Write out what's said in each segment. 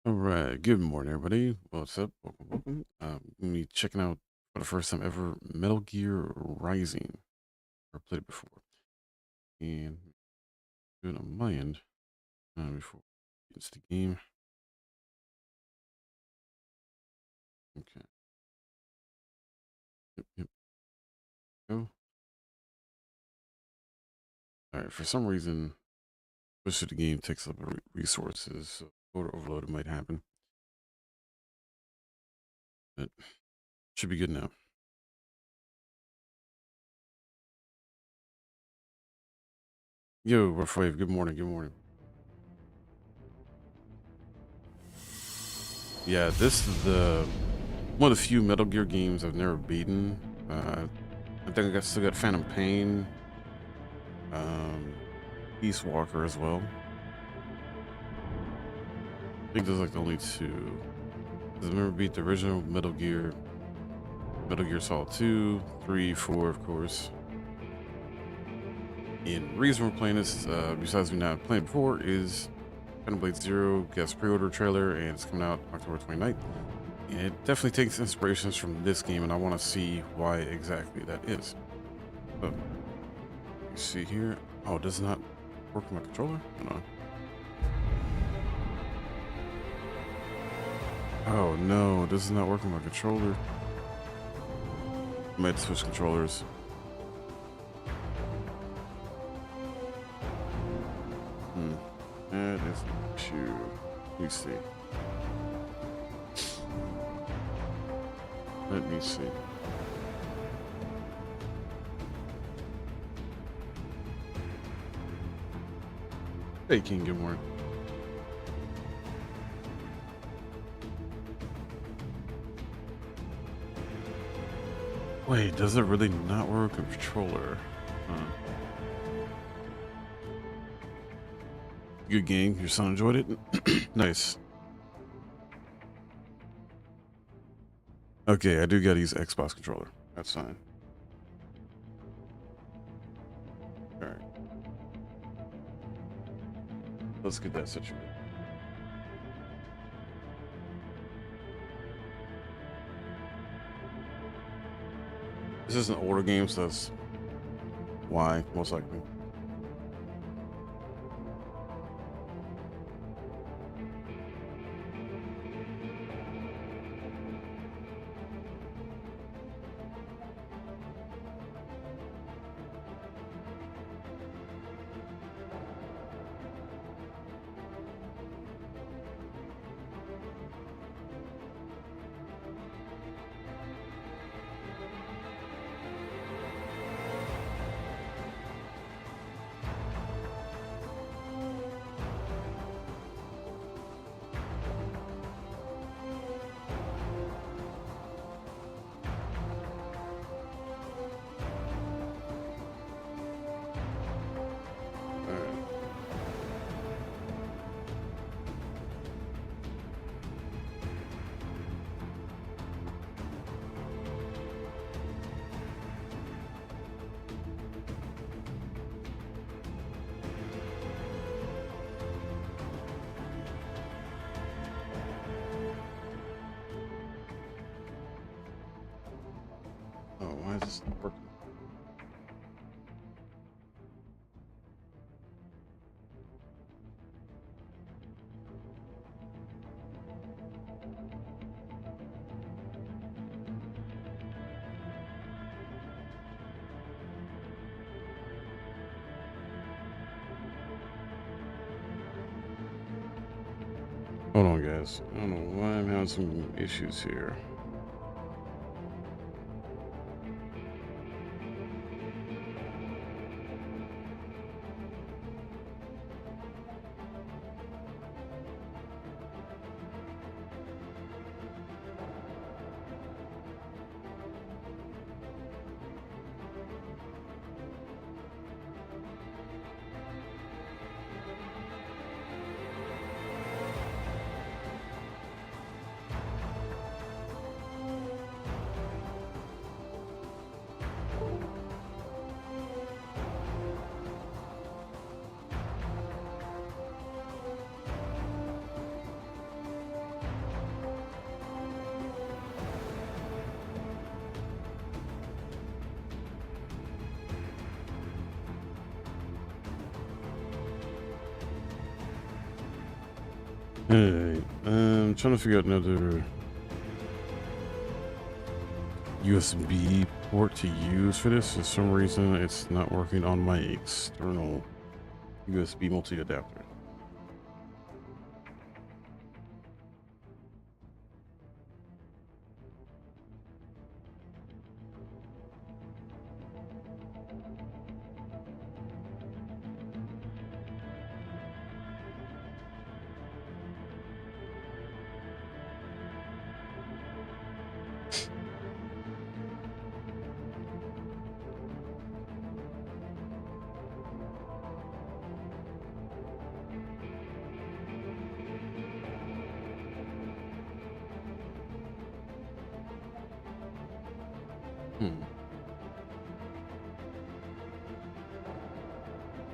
All right. Good morning, everybody. What's up? Welcome. Me checking out for the first time ever Metal Gear Rising. I've played it before, and doing on my end before it's the game. Okay. Yep. Go. All right. For some reason, push to the game takes up resources, so order overload might happen, but should be good now. Yo, Rough Wave. Good morning. Good morning. Yeah, this is the one of the few Metal Gear games I've never beaten. I think I still got Phantom Pain, Peace Walker as well. I think those are like the only two. Because I remember beat the original Metal Gear Solid 2, 3, 4, of course. And the reason we're playing this, besides me not playing before, is Blade Zero gets pre-order trailer and it's coming out October 29th. And it definitely takes inspirations from this game, and I want to see why exactly that is. So, you see here. Oh, does not work with my controller? No. Oh no, this is not working with my controller. I might switch controllers. That is an issue. Let me see. Let me see. Hey, King, good morning. Wait, does it really not work with a controller? Good game. Your son enjoyed it? Nice. Okay, I do gotta use Xbox controller. That's fine. Alright. Let's get that situated. This is an older game, so that's why, most likely. Oh, why is this not working? Hold on, guys. I don't know why I'm having some issues here. Alright, I'm trying to figure out another USB port to use for this. For some reason, it's not working on my external USB multi-adapter.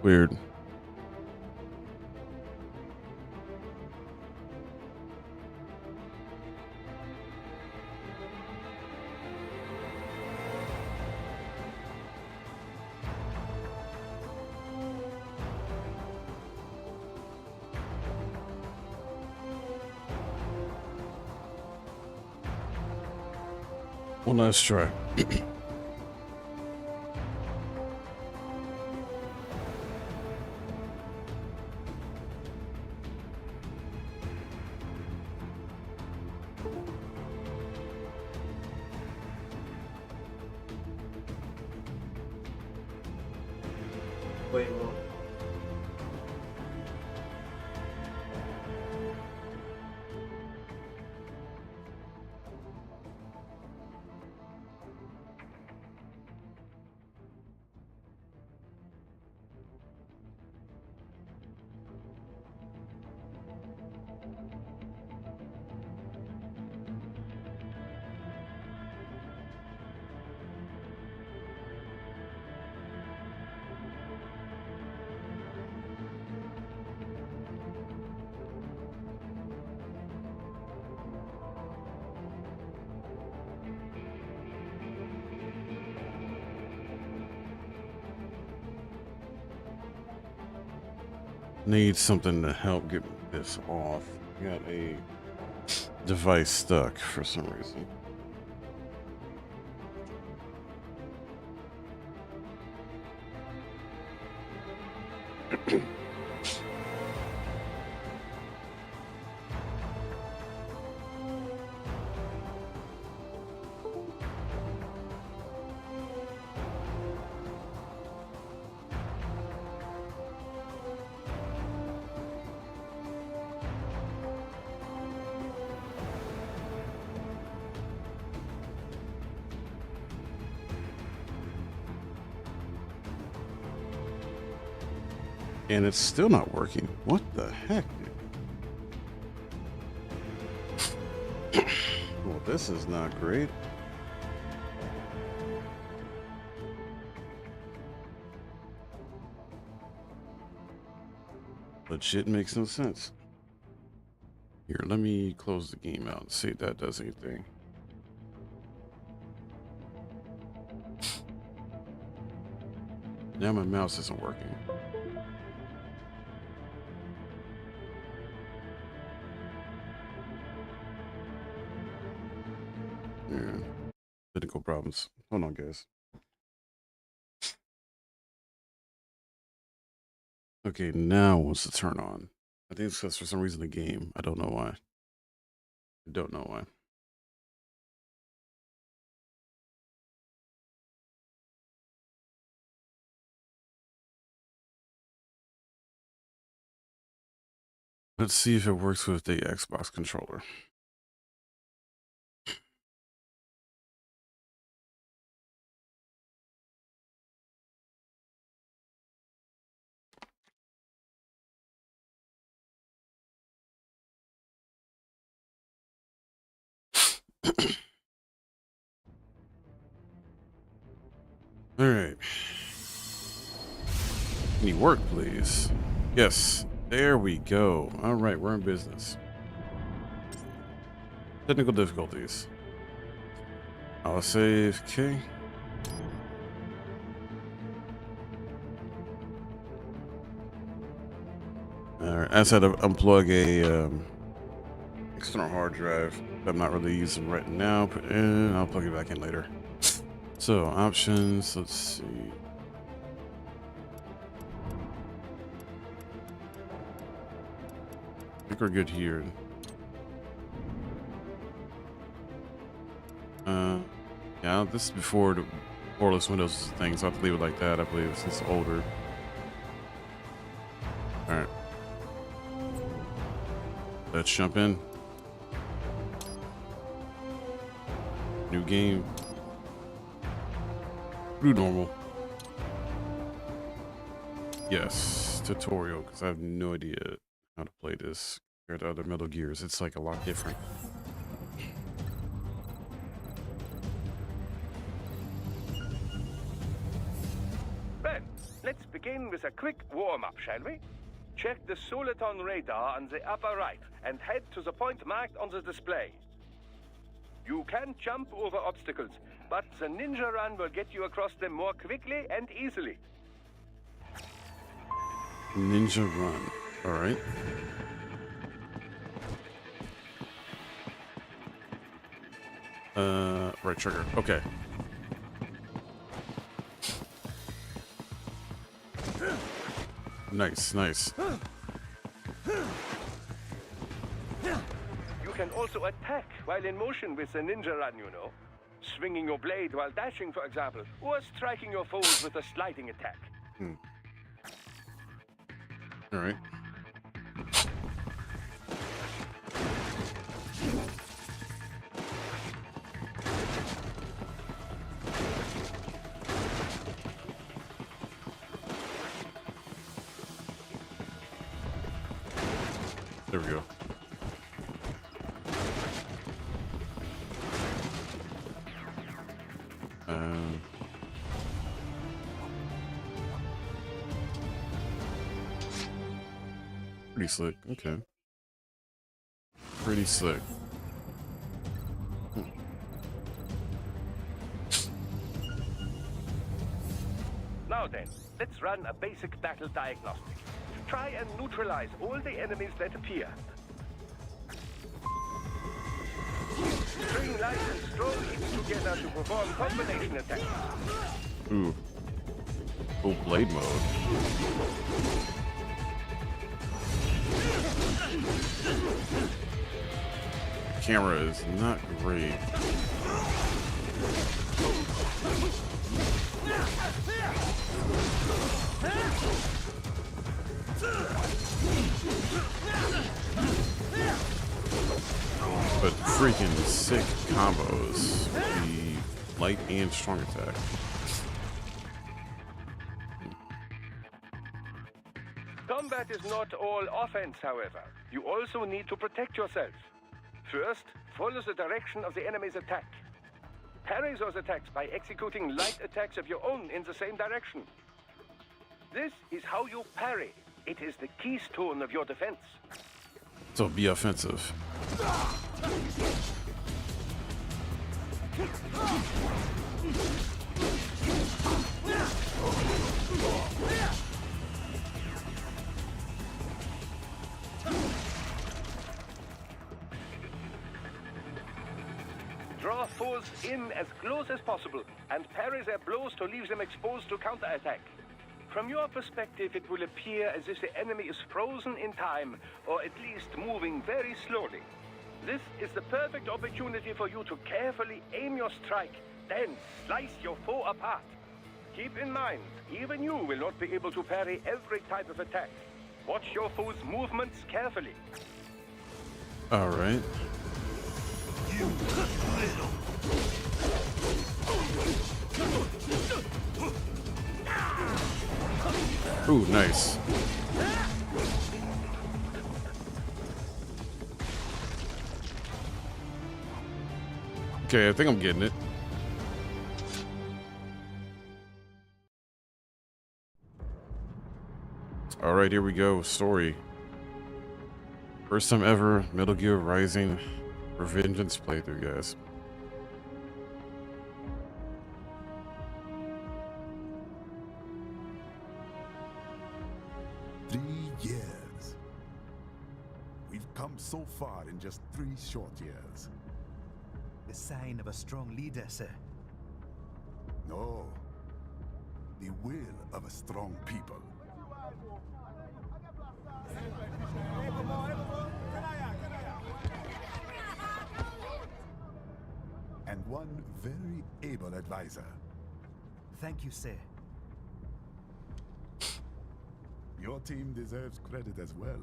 Weird. One last try. Wait, what? Need something to help get this off. Got a device stuck for some reason. And it's still not working. What the heck, dude? Well, this is not great. But shit makes no sense. Here, let me close the game out and see if that does anything. Now my mouse isn't working. Yeah, technical problems. Hold on, guys. Okay, now wants to turn on. I think it's because for some reason the game. I don't know why. I don't know why. Let's see if it works with the Xbox controller. All right. Can you work, please? Yes. There we go. All right, we're in business. Technical difficulties. I'll save. Okay. All right. I said to unplug a external hard drive that I'm not really using right now, and I'll plug it back in later. So options, let's see. I think we're good here. Yeah, this is before the borderless Windows thing, so I have to leave it like that. I believe it's older. All right, let's jump in. New game. Do normal. Yes, tutorial, because I have no idea how to play this compared to other Metal Gears. It's like a lot different. Well, let's begin with a quick warm-up, shall we? Check the Soliton radar on the upper right and head to the point marked on the display. You can jump over obstacles, but the ninja run will get you across them more quickly and easily. Ninja run. All right. Right trigger. Okay. Nice, nice. You can also attack while in motion with the ninja run, you know. Swinging your blade while dashing, for example, or striking your foes with a sliding attack. All right. There we go. Pretty slick. Okay. Pretty slick. Now then, let's run a basic battle diagnostic. Try and neutralize all the enemies that appear. String light and strong hits together to perform combination attacks. Ooh. Oh, blade mode. Camera is not great. But freaking sick combos. The light and strong attack. Combat is not all offense, however. You also need to protect yourself. First, follow the direction of the enemy's attack. Parry those attacks by executing light attacks of your own in the same direction. This is how you parry. It is the keystone of your defense. So be offensive. Draw foes in as close as possible and parry their blows to leave them exposed to counterattack. From your perspective, it will appear as if the enemy is frozen in time, or at least moving very slowly. This is the perfect opportunity for you to carefully aim your strike, then slice your foe apart. Keep in mind, even you will not be able to parry every type of attack. Watch your foe's movements carefully. All right. Ooh, nice. Okay, I think I'm getting it. All right, here we go. Story. First time ever Metal Gear Rising Revengeance playthrough, guys. Years. We've Come so far in just 3 short years. The sign of a strong leader, sir. No. The will of a strong people. And one very able advisor. Thank you, sir. Your team deserves credit as well,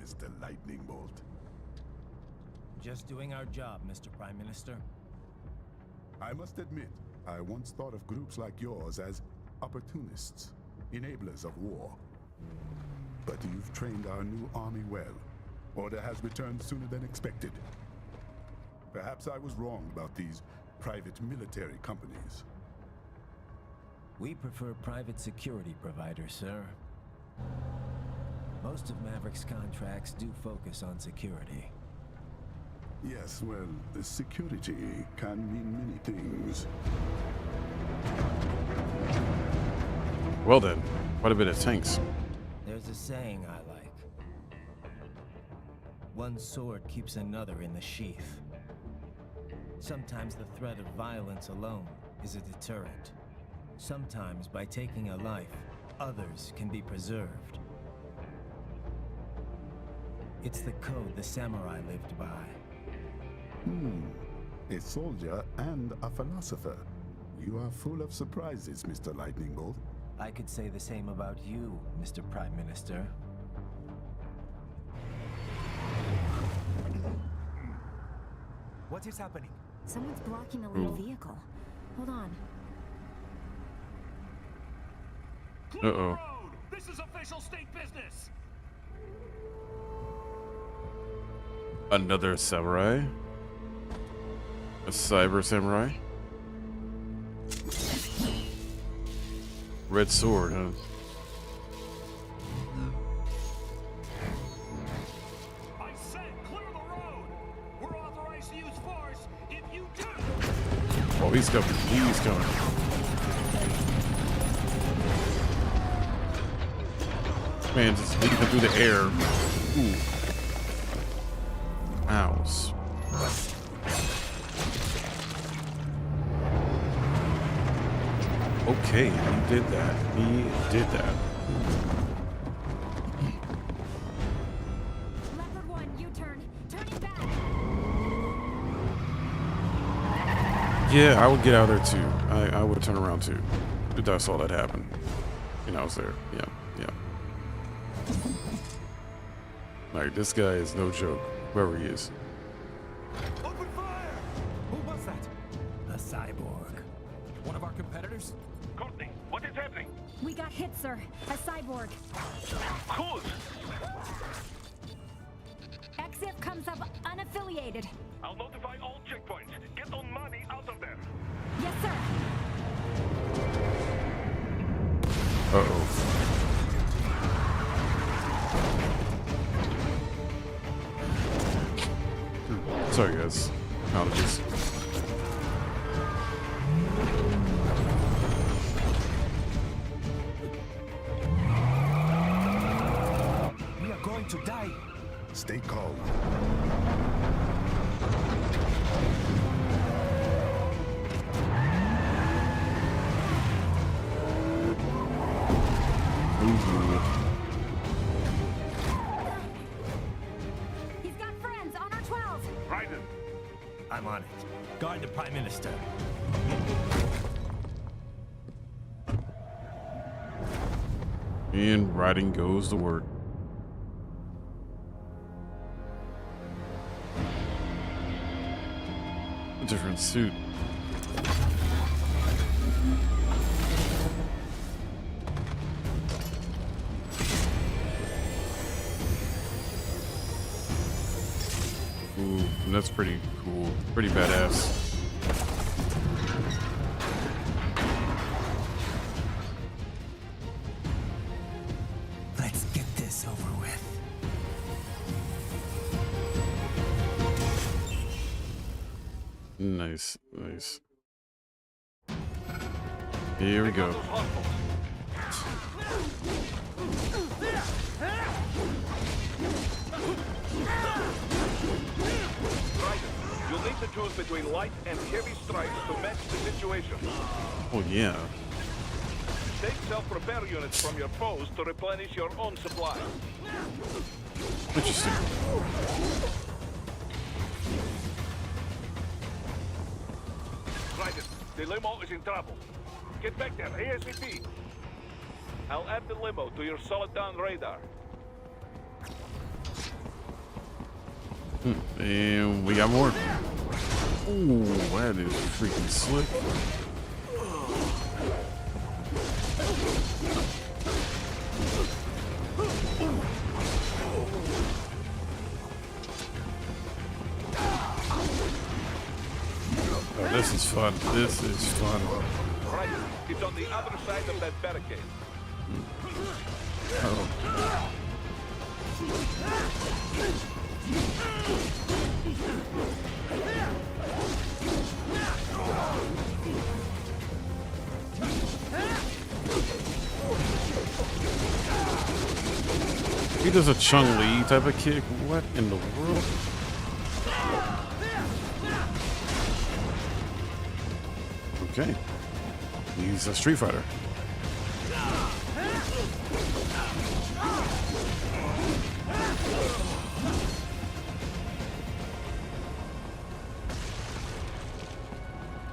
Mr. Lightning Bolt. Just doing our job, Mr. Prime Minister. I must admit, I once thought of groups like yours as opportunists, enablers of war. But you've trained our new army well. Order has returned sooner than expected. Perhaps I was wrong about these private military companies. We prefer private security providers, sir. Most of Maverick's contracts do focus on security. Yes, well, the security can mean many things. Well then, quite a bit of tanks. There's a saying I like. One sword keeps another in the sheath. Sometimes the threat of violence alone is a deterrent. Sometimes by taking a life, others can be preserved. It's the code the samurai lived by. A soldier and a philosopher. You are full of surprises, Mr. Lightning Bolt. I could say the same about you, Mr. Prime Minister. What is happening? Someone's blocking the little vehicle. Hold on. Uh-oh. This is official state business. Another samurai? A cyber samurai? Red sword, huh? I said clear the road. We're authorized to use force if you do. Oh, he's coming. He's coming. Man, just leaping through the air. Ooh. Ows. Okay, he did that. He did that. Leopard 1, U-turn. Turning back. Yeah, I would get out of there too. I would turn around too. If I saw that happen. You know, I was there. Yeah, yeah. Like, this guy is no joke, whoever he is. Open fire! Who was that? A cyborg. One of our competitors? Courtney, what is happening? We got hit, sir. A cyborg. Who's? Exif comes up unaffiliated. I'll notify all checkpoints. Get on money out of there. Yes, sir. Uh-oh. Sorry, guys. Apologies. We are going to die. Stay calm. He's got friends on our 12. Raiden. I'm on it. Guard the Prime Minister. And riding goes the word. A different suit. Ooh, that's pretty cool. Pretty badass. Let's get this over with. Nice, nice. Here we go. to choose between light and heavy strikes to match the situation. Oh, yeah. Take self-repair units from your foes to replenish your own supply. Interesting. Raiden, the limo is in trouble. Get back there, ASAP. I'll add the limo to your solid down radar. And we got more. Ooh, that is freaking slick. Oh, this is fun. This is fun. Right, it's on the other side of that barricade. Oh. He does a Chung Li type of kick. What in the world? Okay. He's a Street Fighter.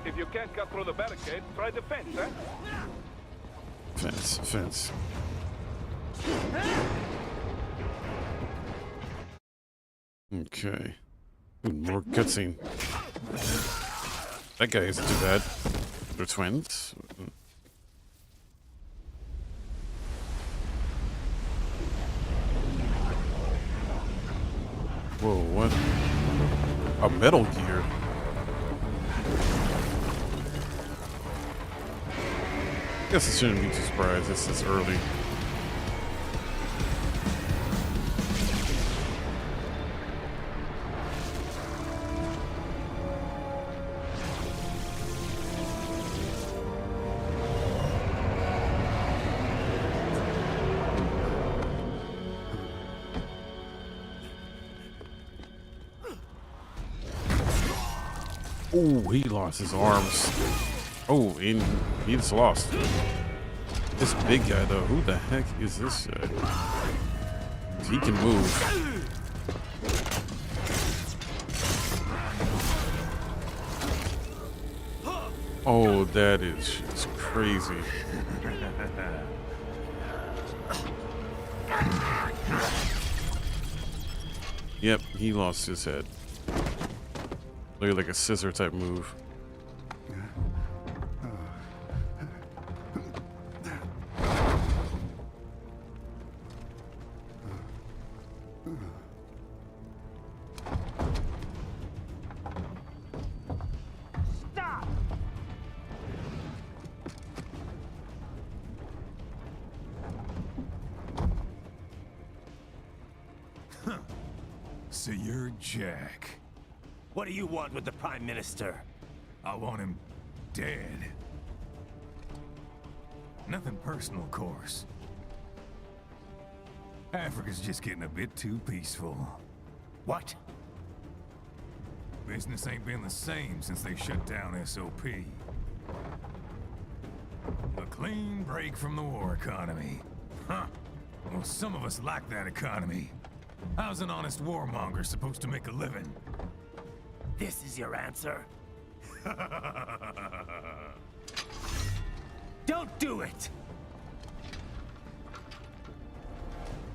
If you can't cut through the barricade, try the fence, eh? Fence. Okay. Ooh, more cutscene. That guy isn't too bad. They're twins. Whoa, what? A Metal Gear. I guess I shouldn't be too surprised. This is early. Oh, he lost his arms. Oh, and he just lost. This big guy, though, who the heck is this guy? He can move. Oh, that is just crazy. Yep, he lost his head. Look like a scissor type move. Stop! So you're Jack. What do you want with the Prime Minister? I want him dead. Nothing personal, of course. Africa's just getting a bit too peaceful. What? Business ain't been the same since they shut down SOP. A clean break from the war economy. Huh. Well, some of us like that economy. How's an honest warmonger supposed to make a living? This is your answer? Don't do it!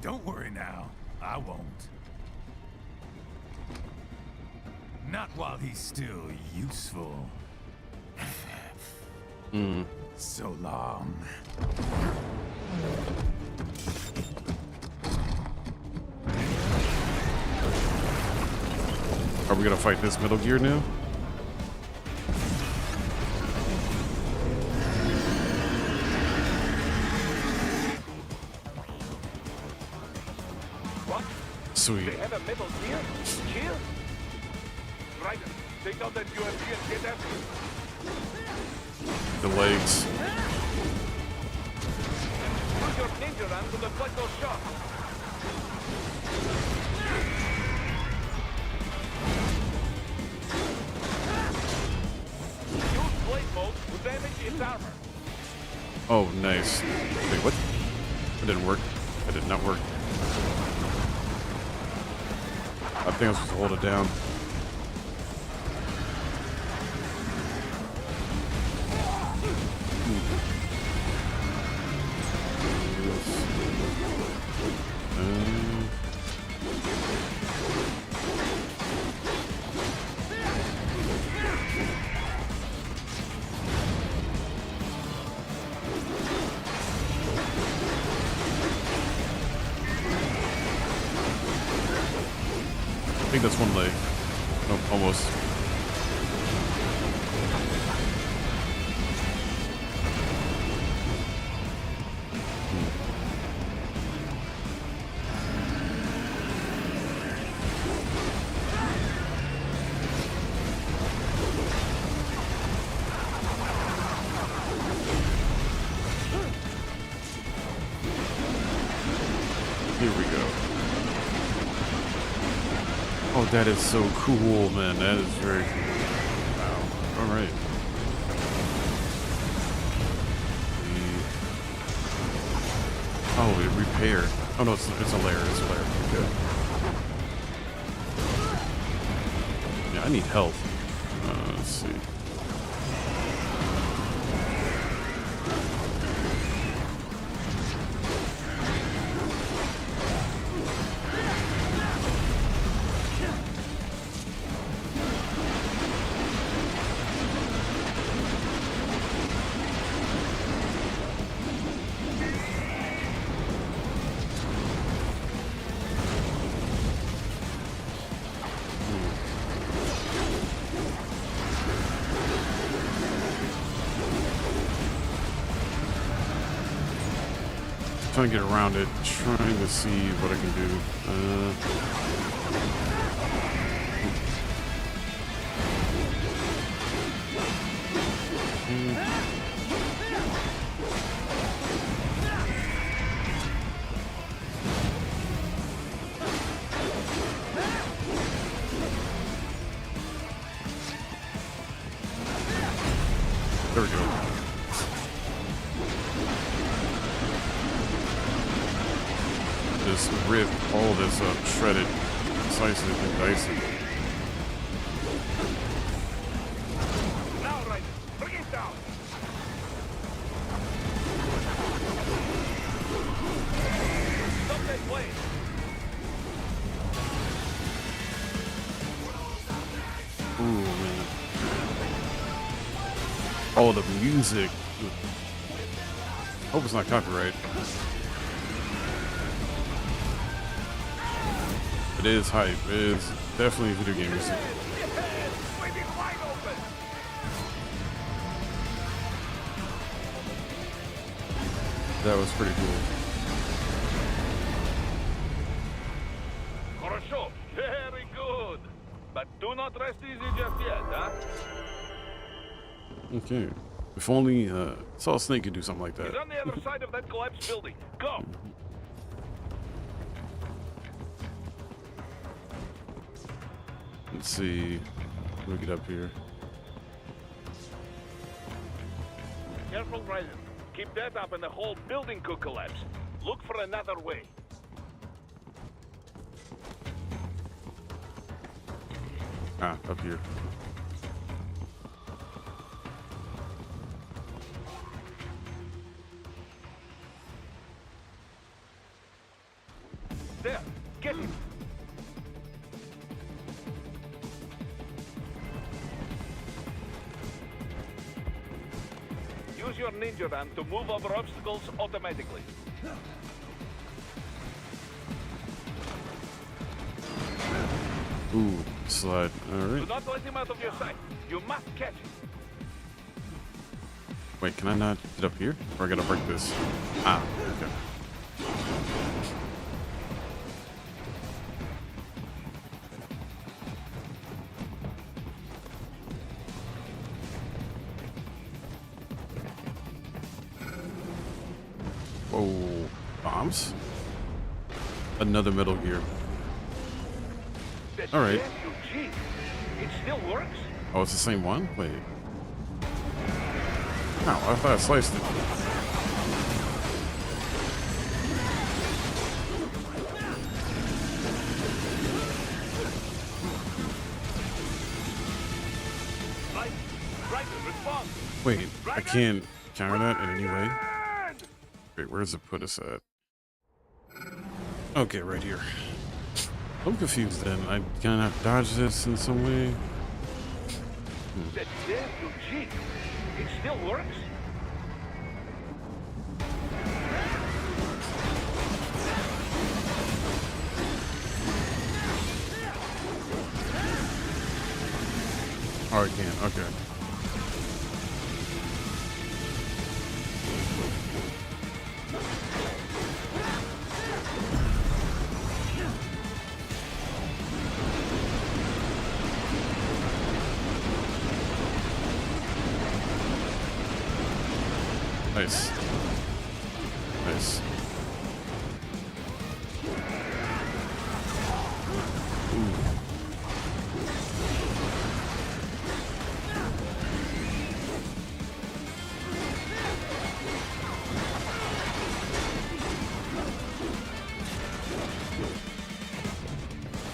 Don't worry now, I won't. Not while he's still useful. So long. Are we gonna fight this Metal Gear now? What? Sweet. They have a Metal Gear? Here? Raiden, take out that UMP and get after it. The legs. Use your ninja run to deflect those shots. its armor. Oh, nice. Wait, what? That didn't work. That did not work. I think I was supposed to hold it down. I think that's one leg. Nope, almost. Here we go. Oh, that is so cool, man. That is very cool. Wow. All right. Oh, it repaired. Oh no, it's a layer. It's a layer. Okay. Yeah, I need health. Let's see. Trying to get around it, trying to see what I can do. There we go. Just rip all this up, shredded, slice it and dice it. Now, Raiden, bring it down. Stop that blade. Ooh, man. Oh, the music. Hope it's not copyright. It is hype. It is definitely video game music. That was pretty cool. Хорошо, very good. But do not rest easy just yet, huh? Okay. If only Solid Snake could do something like that. He's on the other side of that collapsed building. Go! Let's see. We'll get up here. Careful, Raiden. Keep that up and the whole building could collapse. Look for another way. Ah, up here. There, get him. Use your ninja van to move over obstacles automatically. Ooh, slide. All Do right. not let him out of your sight. You must catch him. Wait, can I not get up here? Or I gotta break this? Ah, okay. Whoa, bombs? Another Metal Gear. The All right. SUG. It still works? Oh, it's the same one? Wait. Oh, I thought I sliced it. Raiden, respond! Wait, I can't counter that in any way? Wait, where does it put us at? Okay, right here. I'm confused then. I kind of have to dodge this in some way. That damn cheat. It still works? Oh, I can't. Okay. Nice. Nice.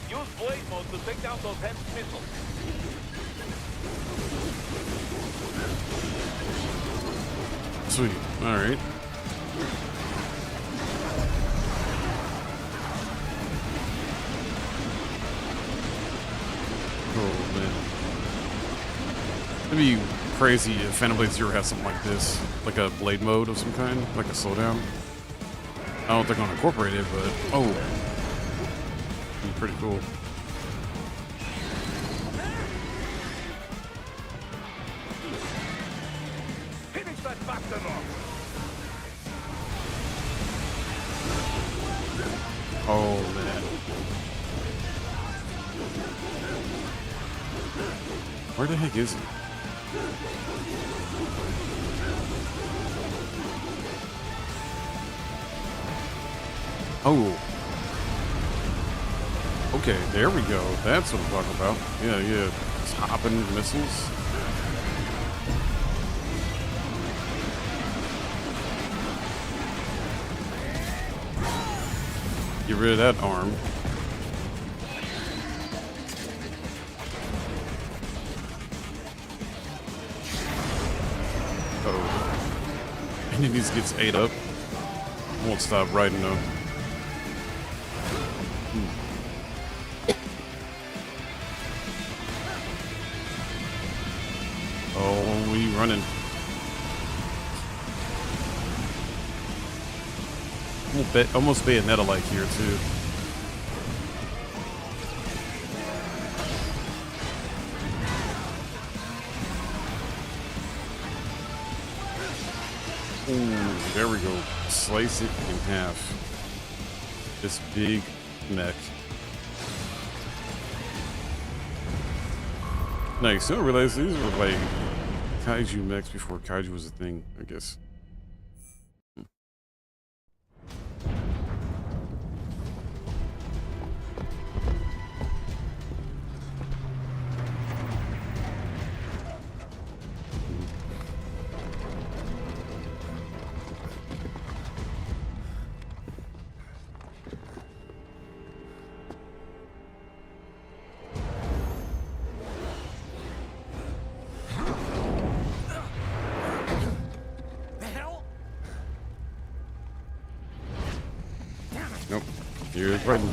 Use blade mode to take down those heavy missiles. Sweet. All right. Oh man. It'd be crazy if Phantom Blade Zero has something like this, like a blade mode of some kind, like a slowdown. I don't think they're gonna incorporate it, but oh, it'd be pretty cool. Finish that bastard off! Oh man. Where the heck is he? Oh. Okay, there we go. That's what I'm talking about. Yeah, yeah. Just hopping missiles. Get rid of that arm. Oh. And he just gets ate up. Won't stop Raiden though. Oh, we running. Almost Bayonetta-like here too. Ooh, there we go. Slice it in half. This big mech. Nice. I didn't realize these were like kaiju mechs before kaiju was a thing, I guess. Nope. Here's Raiden.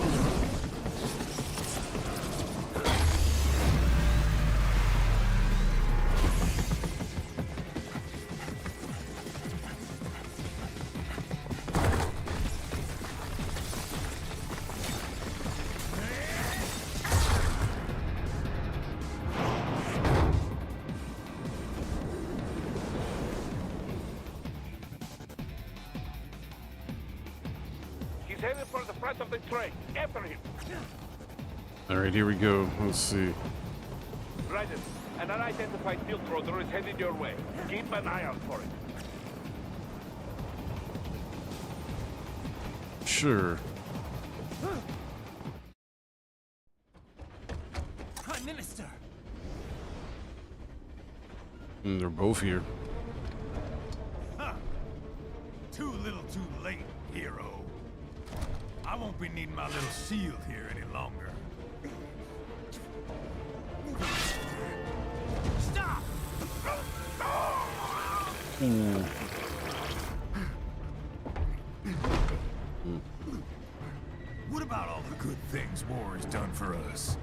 He's headed for the front of the train. After him. All right, here we go. Let's see. Raiden, an unidentified field rotor is headed your way. Keep an eye out for it. Sure. Prime Minister! And they're both here. Too little too late, hero. I won't be needing my little shield here any longer. Stop! What about all the good things war has done for us?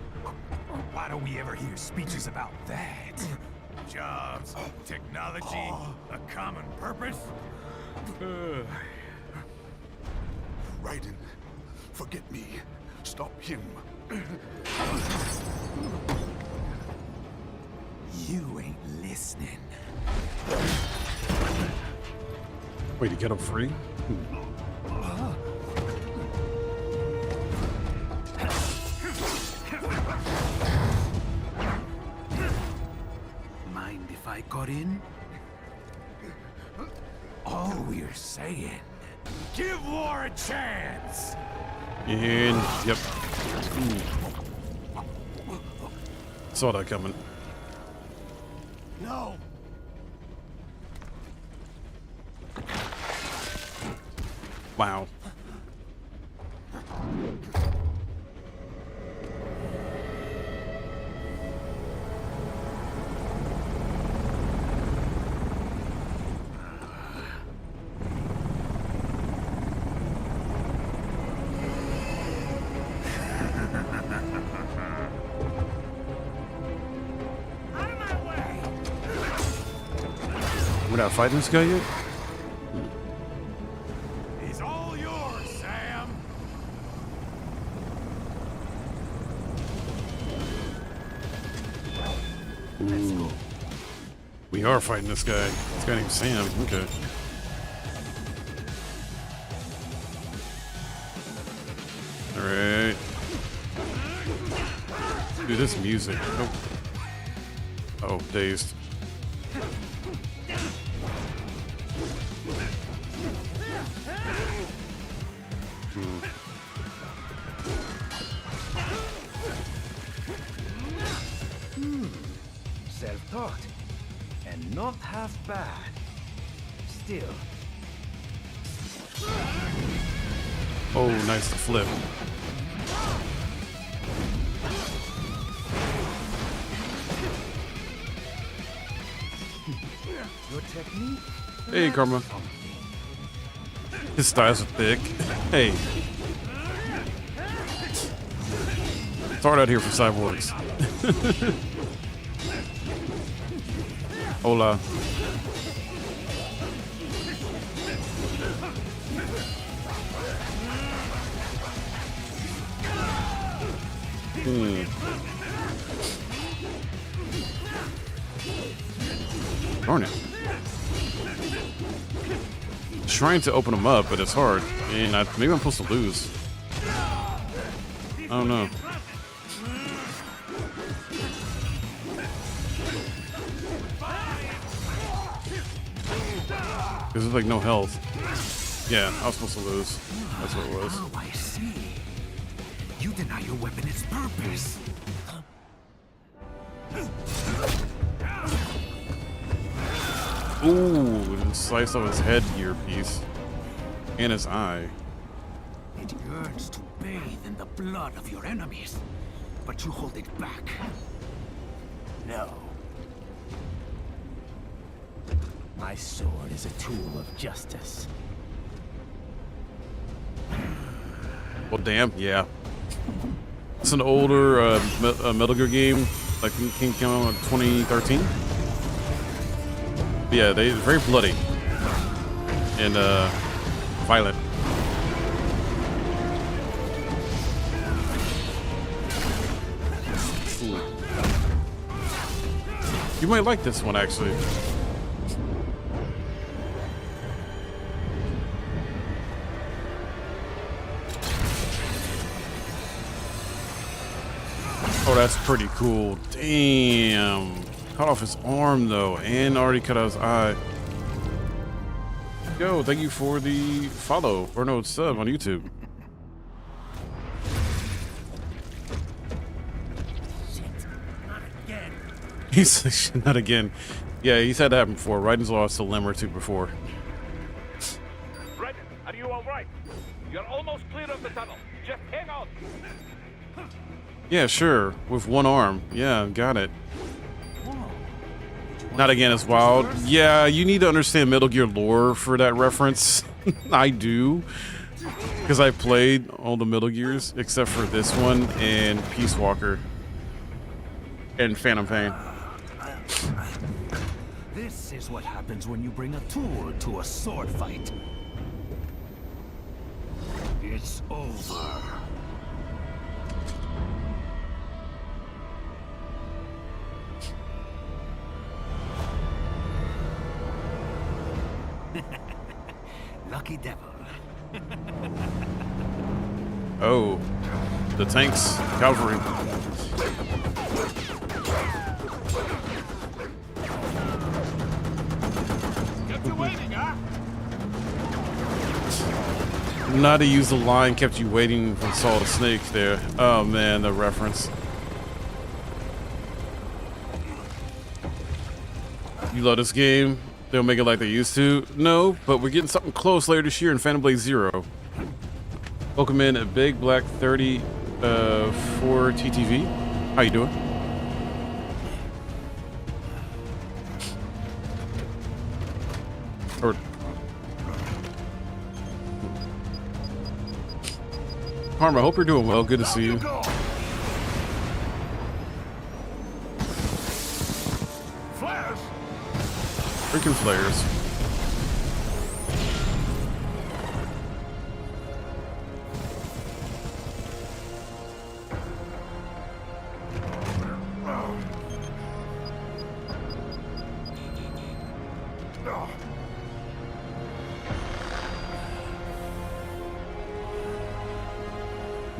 Why don't we ever hear speeches about that? Jobs, technology, a common purpose? Raiden, forget me. Stop him. You ain't listening. Wait, to get him free? Mind if I got in? All we're saying, give war a chance! And, yep. Saw that coming. No! Wow. We're not fighting this guy yet? He's all yours, Sam! Ooh. We are fighting this guy. This guy named Sam. Okay. Alright. Dude, this music. Oh. Oh, dazed. Self-taught, and not half bad. Still. Oh, nice to flip. Your technique? Hey, Karma. His thighs are thick. Hey. It's hard out here for cyborgs. Hola. Darn it. Trying to open them up, but it's hard. And maybe I'm supposed to lose. I don't know. Because there's like no health. Yeah, I was supposed to lose. That's what it was. Oh, I see. You deny your weapon its purpose. Ooh, just slice off his head earpiece. And his eye. It yearns to bathe in the blood of your enemies, but you hold it back. No. My sword is a tool of justice. Well, damn, yeah. It's an older Metal Gear game, like came out in 2013. But yeah, they're very bloody and violent. Ooh. You might like this one, actually. Oh, that's pretty cool. Damn. Cut off his arm, though, and already cut out his eye. Yo, thank you for the follow, or no, sub on YouTube. He's like, not again. Yeah, he's had that happen before. Raiden's lost a limb or two before. Yeah, sure. With one arm. Yeah, got it. Not again as wild. Yeah, you need to understand Metal Gear lore for that reference. I do. Because I played all the Metal Gears except for this one and Peace Walker. And Phantom Pain. This is what happens when you bring a tool to a sword fight. It's over. Lucky devil. Oh, the tanks, cavalry. Kept you waiting, huh? Not to use the line kept you waiting from Saw the Snake there. Oh man, the reference. You love this game? They'll make it like they used to? No, but we're getting something close later this year in Phantom Blade Zero. Welcome in a Big Black 30 for TTV. How you doing? Or Karma, I hope you're doing well. Good to see you. Flares. Freaking flares.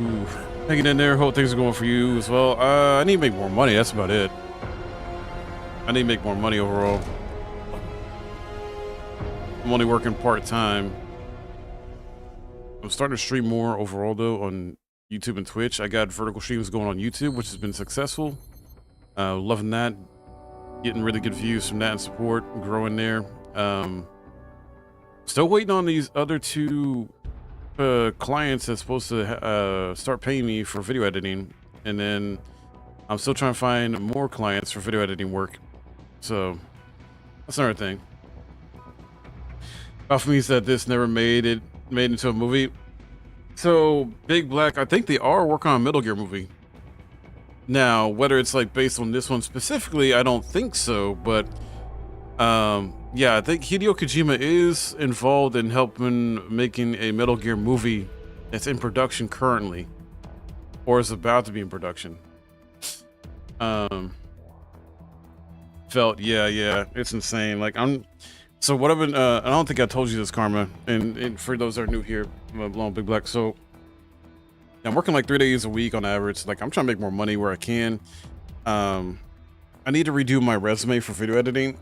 Ooh, hanging in there. Hope things are going for you as well. I need to make more money. That's about it. I need to make more money overall. I'm only working part-time. I'm starting to stream more overall though on YouTube and Twitch. I got vertical streams going on YouTube, which has been successful. Loving that. Getting really good views from that and support. Growing there. Still waiting on these other two clients that's supposed to start paying me for video editing, and then I'm still trying to find more clients for video editing work. So that's another thing. Off means that this never made into a movie. So Big Black, I think they are working on a Metal Gear movie. Now, whether it's like based on this one specifically, I don't think so, but yeah, I think Hideo Kojima is involved in helping making a Metal Gear movie that's in production currently, or is about to be in production. Yeah, it's insane. Like so what I've been, I don't think I told you this, Karma, and for those that are new here, I'm Big Black. So I'm working like 3 days a week on average. Like I'm trying to make more money where I can. I need to redo my resume for video editing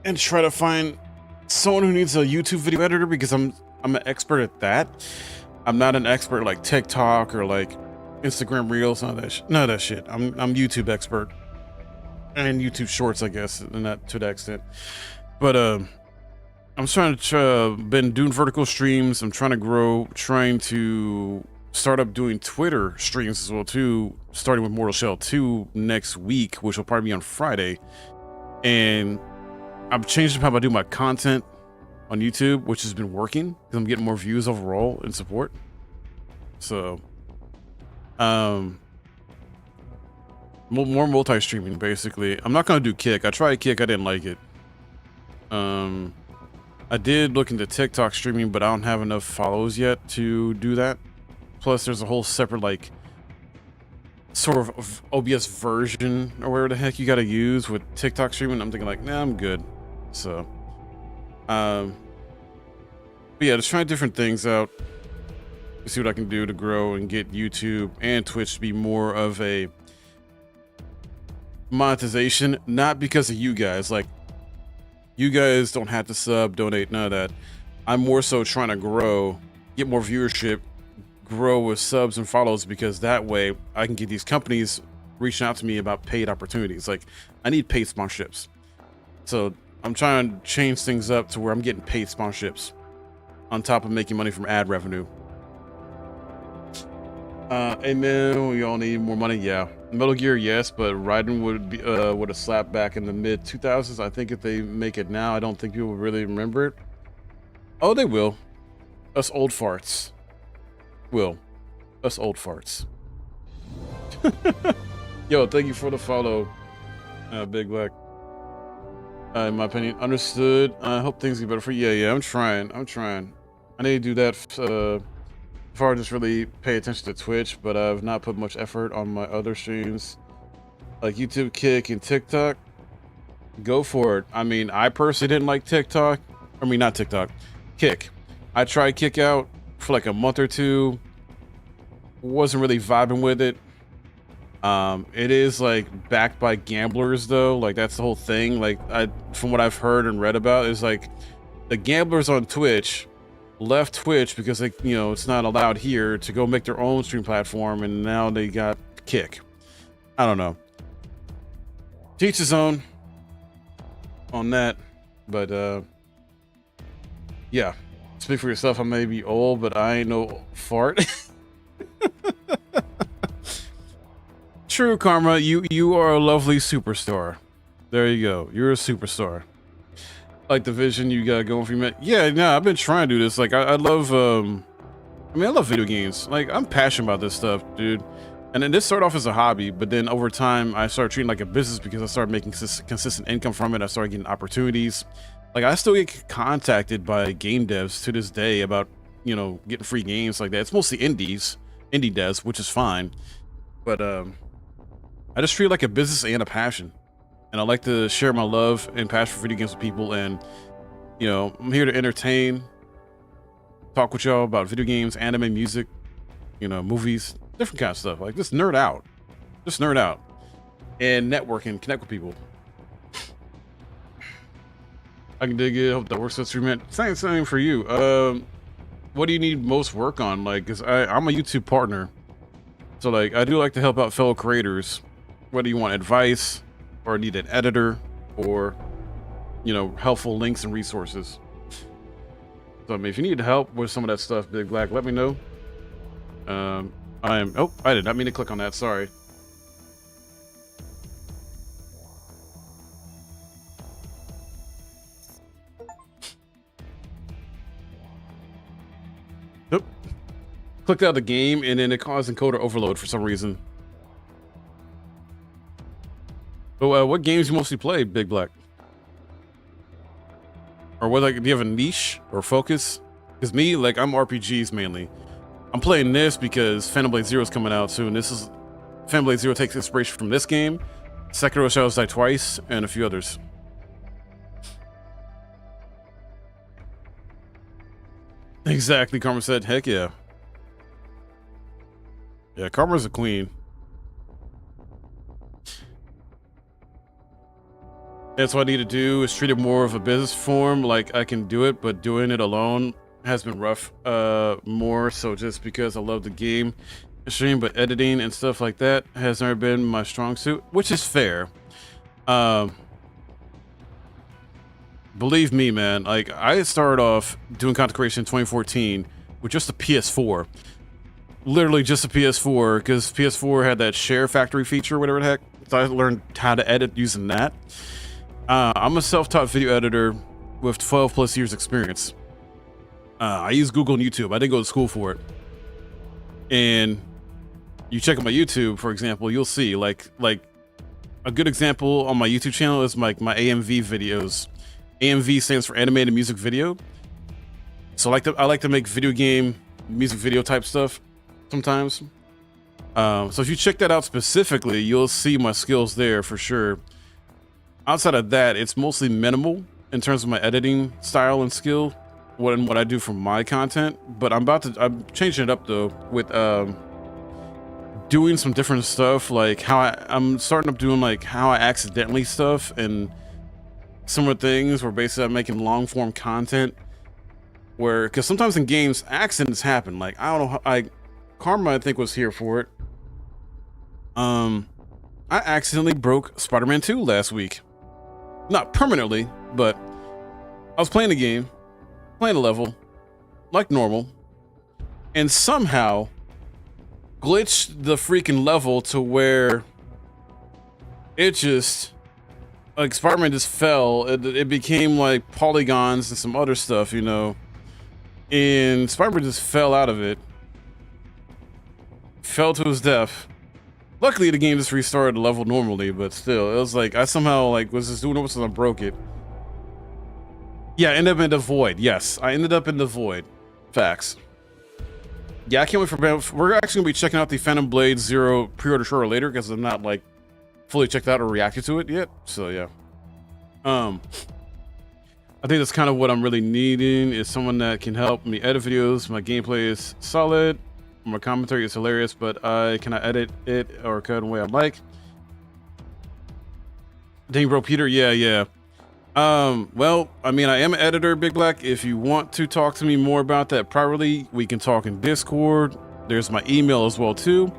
and try to find someone who needs a YouTube video editor, because I'm an expert at that. I'm not an expert like TikTok or like Instagram Reels, none of that shit. I'm YouTube expert and YouTube Shorts, I guess, and that to that extent. But I'm trying to been doing vertical streams. I'm trying to grow, trying to start up doing Twitter streams as well too, starting with Mortal Shell 2 next week, which will probably be on Friday. And I've changed up how I do my content on YouTube, which has been working because I'm getting more views overall and support. So more multi-streaming basically. I'm not gonna do Kick. I tried Kick, I didn't like it. I did look into TikTok streaming, but I don't have enough follows yet to do that. Plus there's a whole separate like sort of OBS version or whatever the heck you gotta use with TikTok streaming. I'm thinking like, nah, I'm good. So but yeah, just trying different things out to see what I can do to grow and get YouTube and Twitch to be more of a monetization, not because of you guys. Like, you guys don't have to sub, donate, none of that. I'm more so trying to grow, get more viewership, grow with subs and follows, because that way I can get these companies reaching out to me about paid opportunities. Like, I need paid sponsorships. So I'm trying to change things up to where I'm getting paid sponsorships on top of making money from ad revenue. And then we all need more money. Yeah, Metal Gear, yes, but Raiden would have slapped back in the mid 2000s. I think if they make it now, I don't think people would really remember it. Oh, they will. Us old farts. Will. Us old farts. Yo, thank you for the follow, Big Black. In my opinion, understood. I hope things get better for you. Yeah, I'm trying. I need to do that before I just really pay attention to Twitch, but I've not put much effort on my other streams like YouTube, Kick, and TikTok. Go for it. I mean, I personally didn't like TikTok. I mean, not TikTok. Kick. I tried Kick out for like a month or two. Wasn't really vibing with it. It is like backed by gamblers though. Like that's the whole thing. Like from what I've heard and read about, is like the gamblers on Twitch left Twitch because they, it's not allowed here, to go make their own stream platform, and now they got Kick. I don't know. Teach his own on that, but yeah. Speak for yourself. I may be old, but I ain't no fart. True, Karma. You are a lovely superstar. There you go. You're a superstar. Like the vision you got going for you, man. Yeah, no, I've been trying to do this. Like I love I love video games. Like I'm passionate about this stuff, dude. And then this started off as a hobby, but then over time I started treating it like a business because I started making consistent income from it. I started getting opportunities. Like I still get contacted by game devs to this day about, getting free games like that. It's mostly indie devs, which is fine. But I just treat it like a business and a passion. And I like to share my love and passion for video games with people. And, I'm here to entertain, talk with y'all about video games, anime, music, movies, different kind of stuff. Like just nerd out. And network and connect with people. I can dig it. Hope that works. That's man. Same for you. What do you need most work on? Like, cause I'm a YouTube partner. So like, I do like to help out fellow creators. Whether you want advice, or need an editor, or helpful links and resources. So I mean, if you need help with some of that stuff, Big Black, let me know. I did not mean to click on that, sorry. Nope. Clicked out of the game and then it caused encoder overload for some reason. So, what games you mostly play, Big Black? Or what, like, do you have a niche or focus? Because me, like, I'm RPGs mainly. I'm playing this because Phantom Blade Zero is coming out soon. Phantom Blade Zero takes inspiration from this game, Sekiro Shadows Die Twice, and a few others. Exactly, Karma said, heck yeah. Yeah, Karma's a queen. That's what I need to do, is treat it more of a business form. Like I can do it, but doing it alone has been rough. More so just because I love the game stream, but editing and stuff like that has never been my strong suit, which is fair. Believe me, man, like I started off doing content creation in 2014 with just a PS4. Literally just a PS4, because PS4 had that share factory feature, whatever the heck. So I learned how to edit using that. I'm a self-taught video editor with 12 plus years experience. I use Google and YouTube. I didn't go to school for it. And you check out my YouTube, for example, you'll see like a good example on my YouTube channel is my AMV videos. AMV stands for animated music video. So I like to make video game music video type stuff sometimes. So if you check that out specifically, you'll see my skills there for sure. Outside of that, it's mostly minimal in terms of my editing style and skill, what I do for my content. But I'm changing it up though with doing some different stuff, like I'm starting up doing like how I accidentally stuff and similar things where basically I'm making long form content because sometimes in games accidents happen. Like I don't know, Karma I think was here for it. I accidentally broke Spider-Man 2 last week. Not permanently, but I was playing the game, playing a level, like normal, and somehow glitched the freaking level to where it just, like, Spider-Man just fell. It became like polygons and some other stuff, you know, and Spider-Man just fell out of it, fell to his death. Luckily, the game just restarted the level normally, but still, it was like I somehow like was just doing it and I broke it. Yeah, I ended up in the void. Yes, I ended up in the void. Facts. Yeah, I can't wait for. We're actually gonna be checking out the Phantom Blade Zero pre-order trailer later because I'm not like fully checked out or reacted to it yet. So yeah. I think that's kind of what I'm really needing is someone that can help me edit videos. My gameplay is solid. My commentary is hilarious, but I cannot edit it or code in the way I like. Dang, bro, Peter. Yeah. Well, I mean, I am an editor, Big Black. If you want to talk to me more about that privately, we can talk in Discord. There's my email as well, too.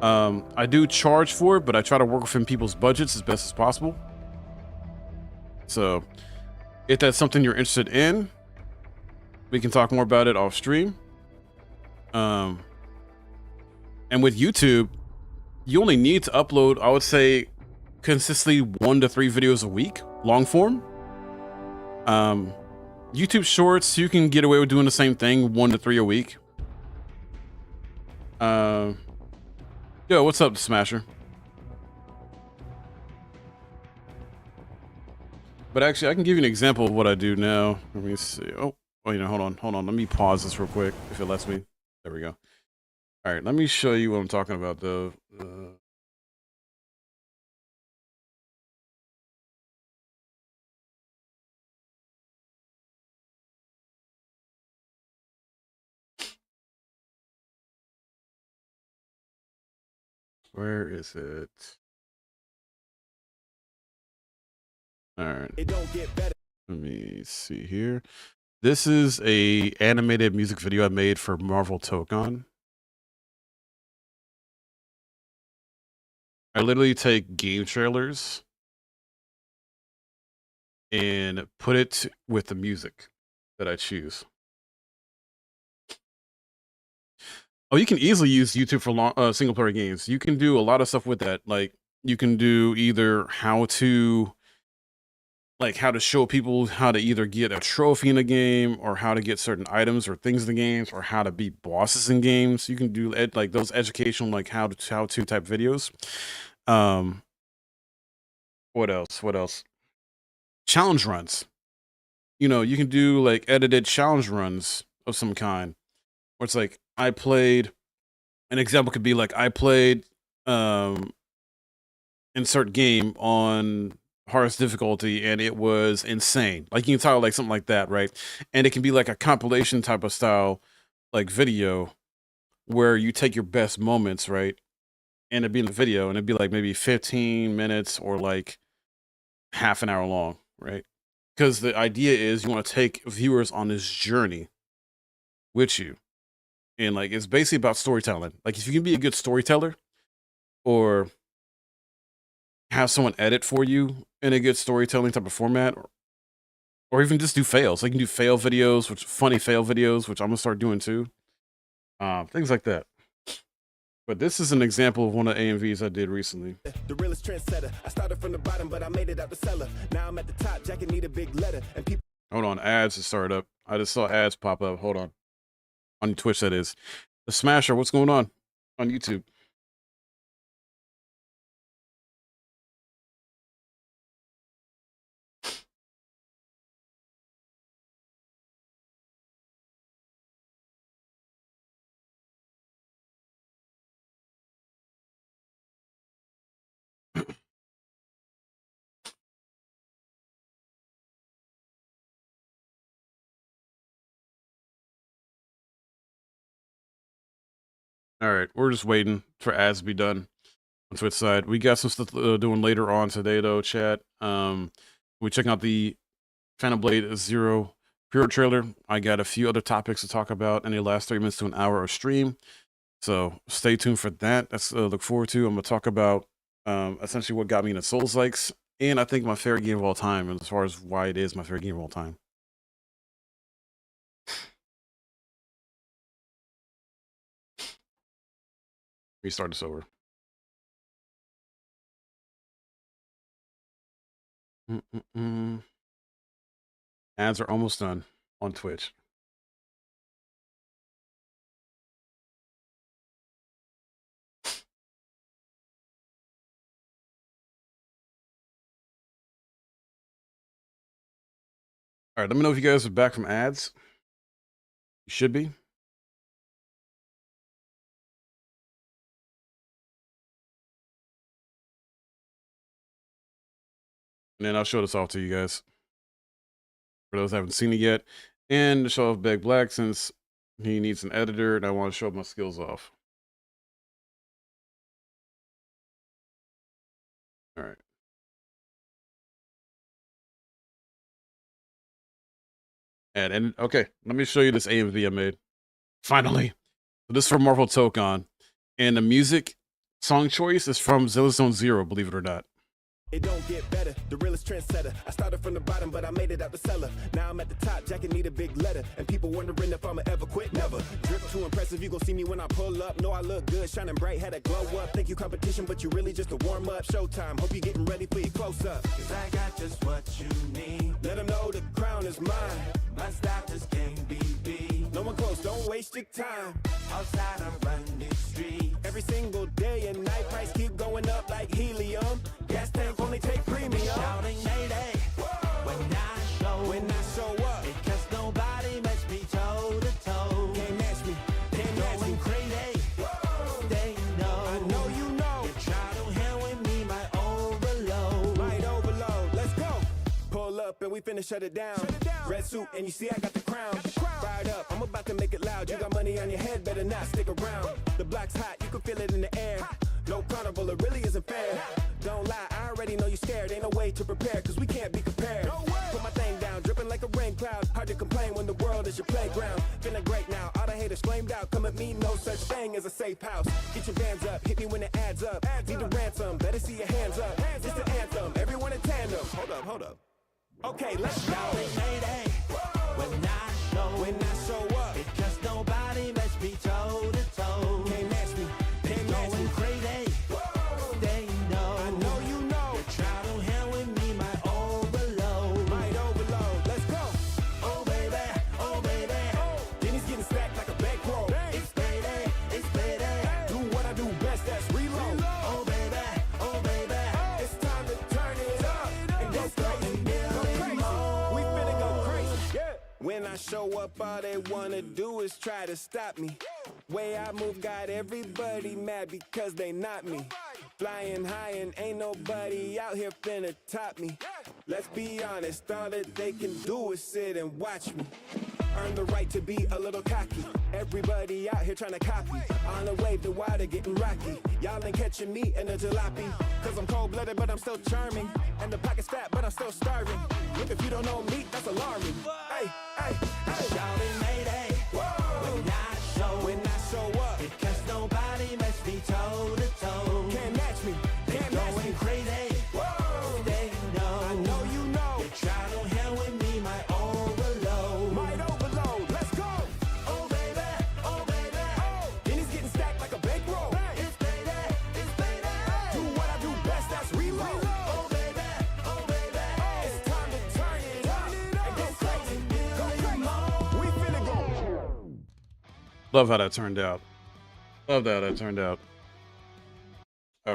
I do charge for it, but I try to work within people's budgets as best as possible. So, if that's something you're interested in, we can talk more about it off stream. And with YouTube, you only need to upload, I would say, consistently 1 to 3 videos a week, long form. YouTube Shorts, you can get away with doing the same thing, 1 to 3 a week. Yo, what's up, Smasher? But actually, I can give you an example of what I do now. Let me see. Oh, you know, hold on. Let me pause this real quick, if it lets me. There we go. All right, let me show you what I'm talking about, though. Where is it? All right. It don't get better. Let me see here. This is a animated music video I made for Marvel Tokon. I literally take game trailers and put it with the music that I choose. Oh, you can easily use YouTube for single player games. You can do a lot of stuff with that. Like you can do either how to show people how to either get a trophy in a game or how to get certain items or things in the games or how to beat bosses in games. You can do like those educational, like how to type videos. What else? Challenge runs. You know, you can do like edited challenge runs of some kind where it's like I played, an example could be like I played insert game on hardest difficulty and it was insane. Like you can title like something like that, right? And it can be like a compilation type of style like video where you take your best moments, right? And it'd be in the video and it'd be like maybe 15 minutes or like half an hour long, right? Because the idea is you want to take viewers on this journey with you. And like it's basically about storytelling. Like if you can be a good storyteller or have someone edit for you in a good storytelling type of format, or even just do fails. Like you can do fail videos, which funny fail videos, which I'm gonna start doing too. Things like that. But this is an example of one of the AMVs I did recently. The realest trendsetter. I started from the bottom, but I made it out the cellar. Now I'm at the top. Jack need a big letter, and people. Hold on, ads to start up. I just saw ads pop up. Hold on Twitch, that is. The Smasher, what's going on YouTube? All right, we're just waiting for ads to be done on Twitch side. We got some stuff doing later on today, though, chat. We checking out the Phantom Blade Zero pre-order trailer. I got a few other topics to talk about in the last 3 minutes to an hour of stream. So stay tuned for that. That's look forward to. I'm going to talk about essentially what got me into Souls-likes, and I think my favorite game of all time, as far as why it is my favorite game of all time. Restart this over. Ads are almost done on Twitch. All right, let me know if you guys are back from ads. You should be. And then I'll show this off to you guys. For those who haven't seen it yet. And to show off Beg Black, since he needs an editor, and I want to show my skills off. All right. And okay, let me show you this AMV I made. Finally. So this is from Marvel Tokon. And the music song choice is from Zilla Zone Zero, believe it or not. It don't get better, the realest trendsetter. I started from the bottom, but I made it out the cellar. Now I'm at the top, Jacket need a big letter. And people wondering if I'ma ever quit, never. Drip too impressive, you gon' see me when I pull up. Know I look good, shining bright, had a glow up. Think you competition, but you really just a warm up. Showtime, hope you getting ready for your close up. Cause I got just what you need. Let them know the crown is mine. My style just can't be beat. No one close, don't waste your time. Outside I run this street. Every single day and night, price keep going up like helium. Gas tank only take premium. Shouting Mayday when I show up. Because nobody match me toe to toe. Can't match me, can't match me. Crazy, they know. I know you know. You try to hell with me, my overload. Might overload, let's go. Pull up and we finna shut it down. Red suit and you see I got the crown. Fired up, I'm about to make it loud. You got money on your head, better not stick around. The block's hot, you can feel it in the air. No carnival, it really isn't fair. Don't lie, I already know you scared. Ain't no way to prepare, cause we can't be compared. Put my thing down, dripping like a rain cloud. Hard to complain when the world is your playground. Feeling great now, all the haters flamed out. Come at me, no such thing as a safe house. Get your bands up, hit me when it adds up. Need a ransom, better see your hands up. It's the anthem, everyone in tandem. Hold up. Okay, let's go. When I show up, because nobody match me toe to toe. Can't match me, can't match me. Crazy, they know. I know you know. You try to hell with me, my overload. Might overload, let's go. Oh baby. Then he's getting stacked like a bankroll. It's payday. Do what I do best, that's reload. Oh baby. It's time to turn it up. And go crazy. We finna go crazy. When I show up, all they wanna do is try to stop me. Way I move got everybody mad because they not me. Flying high and ain't nobody out here finna top me. Let's be honest, all that they can do is sit and watch me. Earn the right to be a little cocky. Everybody out here trying to copy. On the wave, the water getting rocky. Y'all ain't catching me in a jalopy. Cause I'm cold-blooded, but I'm still charming. And the pocket's fat, but I'm still starving. Look, if you don't know me, that's alarming. Hey. Shouting Mayday when I show up. Because nobody match me toe to toe. Can't match me, can't match me. Crazy, they know. I know you know. You try to hell with me, my overload. Might overload, let's go. Oh baby. Then he's getting stacked like a bankroll. It's payday. Do what I do best, that's reload. Oh baby. It's time to turn it up and go crazy. We finna go. Love how that turned out. All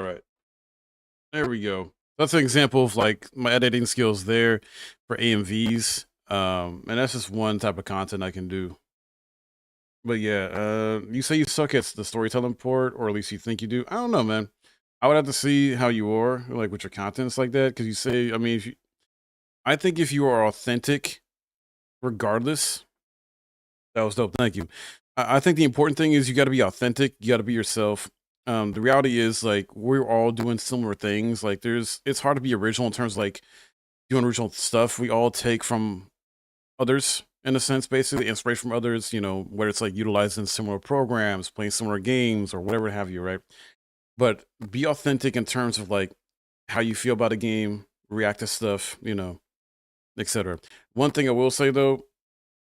right. There we go. That's an example of like my editing skills there for AMVs. And that's just one type of content I can do. But yeah, you say you suck at the storytelling part, or at least you think you do. I don't know, man. I would have to see how you are, like with your contents like that. Because you say, I mean, I think if you are authentic, regardless, that was dope. Thank you. I think the important thing is you got to be authentic. You got to be yourself. The reality is like we're all doing similar things. Like it's hard to be original in terms of like doing original stuff. We all take from others in a sense, basically inspiration from others, you know, where it's like utilizing similar programs, playing similar games or whatever have you, right? But be authentic in terms of like how you feel about a game, react to stuff, you know, etc. One thing I will say though,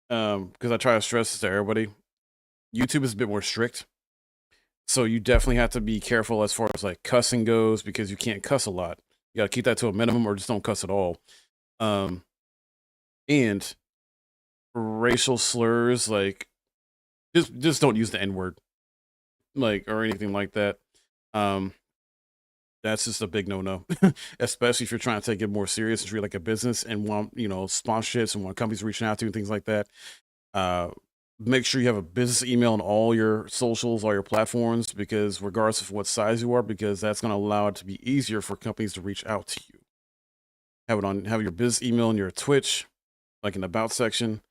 because I try to stress this to everybody, YouTube is a bit more strict. So you definitely have to be careful as far as like cussing goes, because you can't cuss a lot. You got to keep that to a minimum, or just don't cuss at all. And racial slurs, like just don't use the N-word, like, or anything like that. That's just a big no-no, especially if you're trying to take it more serious and treat it like a business and want, you know, sponsorships and want companies reaching out to you and things like that. Make sure you have a business email on all your socials, all your platforms, because regardless of what size you are, because that's going to allow it to be easier for companies to reach out to you. Have your business email in your Twitch, like in the about section.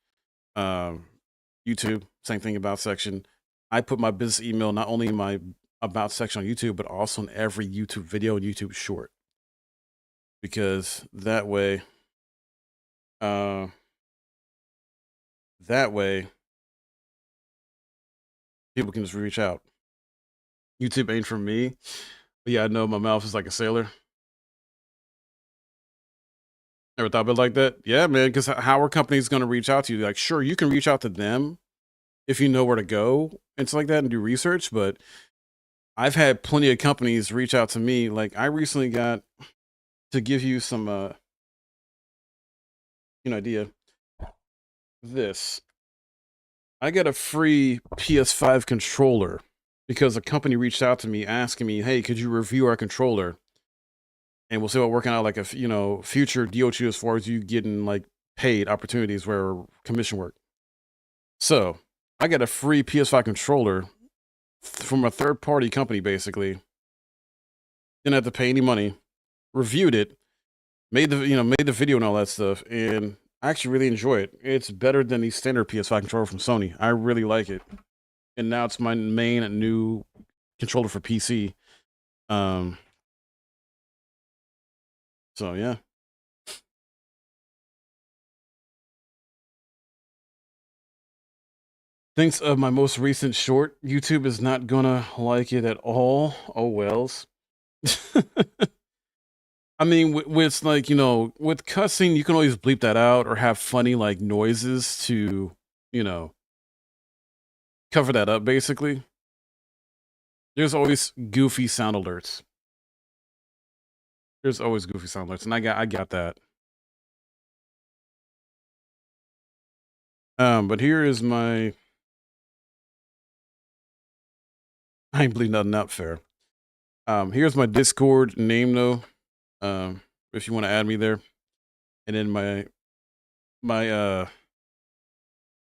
YouTube, same thing, about section. I put my business email not only in my about section on YouTube, but also in every YouTube video and YouTube short, because that way people can just reach out. YouTube ain't for me, but yeah, I know my mouth is like a sailor. Ever thought about it like that? Yeah, man, because how are companies going to reach out to you? Like, sure, you can reach out to them if you know where to go and stuff like that and do research, but I've had plenty of companies reach out to me. Like, I recently got, to give you some an idea, this. I got a free PS5 controller because a company reached out to me asking me, hey, could you review our controller? And we'll see about working out like a, future DOQ as far as you getting like paid opportunities where commission work. So I got a free PS5 controller from a third party company, basically. Didn't have to pay any money. Reviewed it, made the video and all that stuff, and I actually really enjoy it. It's better than the standard PS5 controller from Sony. I really like it. And now it's my main new controller for PC. So yeah. Thanks of my most recent short. YouTube is not gonna like it at all. Oh wells. I mean, with like, with cussing, you can always bleep that out or have funny like noises to, cover that up, basically. There's always goofy sound alerts. There's always goofy sound alerts, and I got that. But here is my, I ain't bleeding nothing up, fair. Here's my Discord name though. If you want to add me there. And then my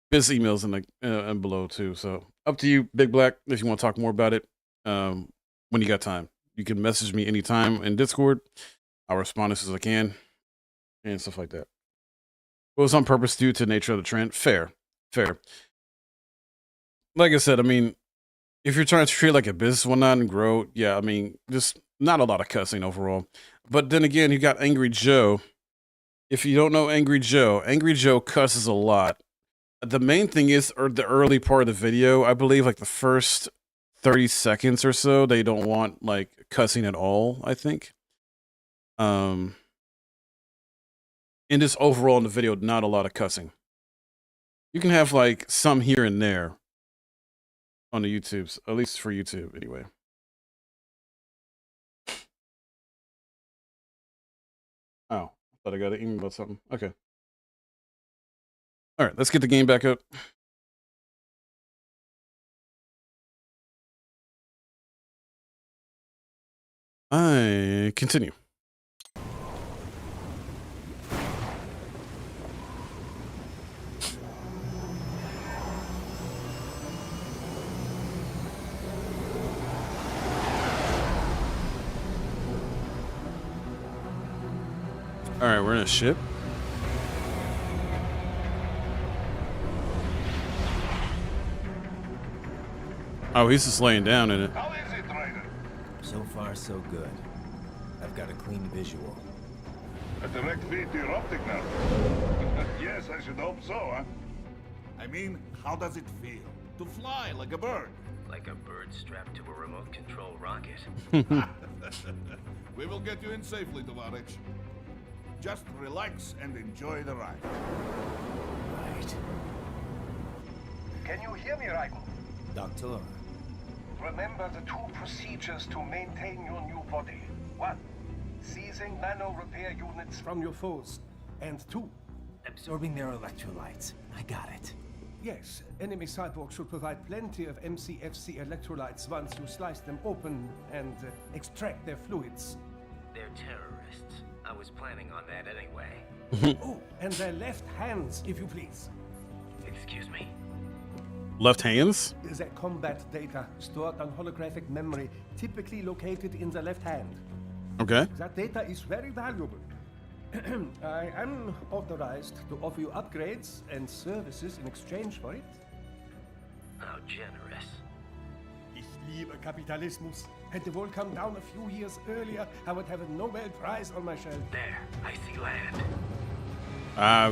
business emails in the and below too. So up to you, Big Black, if you want to talk more about it. When you got time. You can message me anytime in Discord. I'll respond as soon as I can. And stuff like that. It was on purpose due to the nature of the trend. Fair. Like I said, I mean, if you're trying to treat it like a business whatnot and grow, yeah, I mean, just not a lot of cussing overall. But then again, you got Angry Joe. If you don't know Angry Joe cusses a lot. The main thing is, or the early part of the video, I believe like the first 30 seconds or so, they don't want like cussing at all, I think. And just overall in the video, not a lot of cussing. You can have like some here and there on the YouTubes, at least for YouTube anyway. Oh, I thought I got an email about something. Okay. All right, let's get the game back up. I continue. All right, we're in a ship. Oh, he's just laying down in it. How is it, Raiden? So far, so good. I've got a clean visual. A direct feed to your optic now. Yes, I should hope so, huh? I mean, how does it feel to fly like a bird? Like a bird strapped to a remote control rocket. We will get you in safely, Tovarich. Just relax and enjoy the ride. Right. Can you hear me, Raiden? Doctor, Remember the two procedures to maintain your new body. 1. Seizing nano repair units from your foes. And 2. Absorbing their electrolytes. I got it. Yes, enemy cyborgs should provide plenty of MCFC electrolytes once you slice them open and extract their fluids. They're terrorists. I was planning on that anyway. Oh, and their left hands, if you please. Excuse me? Left hands? Their combat data stored on holographic memory, typically located in the left hand. Okay. That data is very valuable. I am authorized to offer you upgrades and services in exchange for it. How generous. Ich liebe Kapitalismus. Had the world come down a few years earlier, I would have a Nobel Prize on my shelf. There, I see land.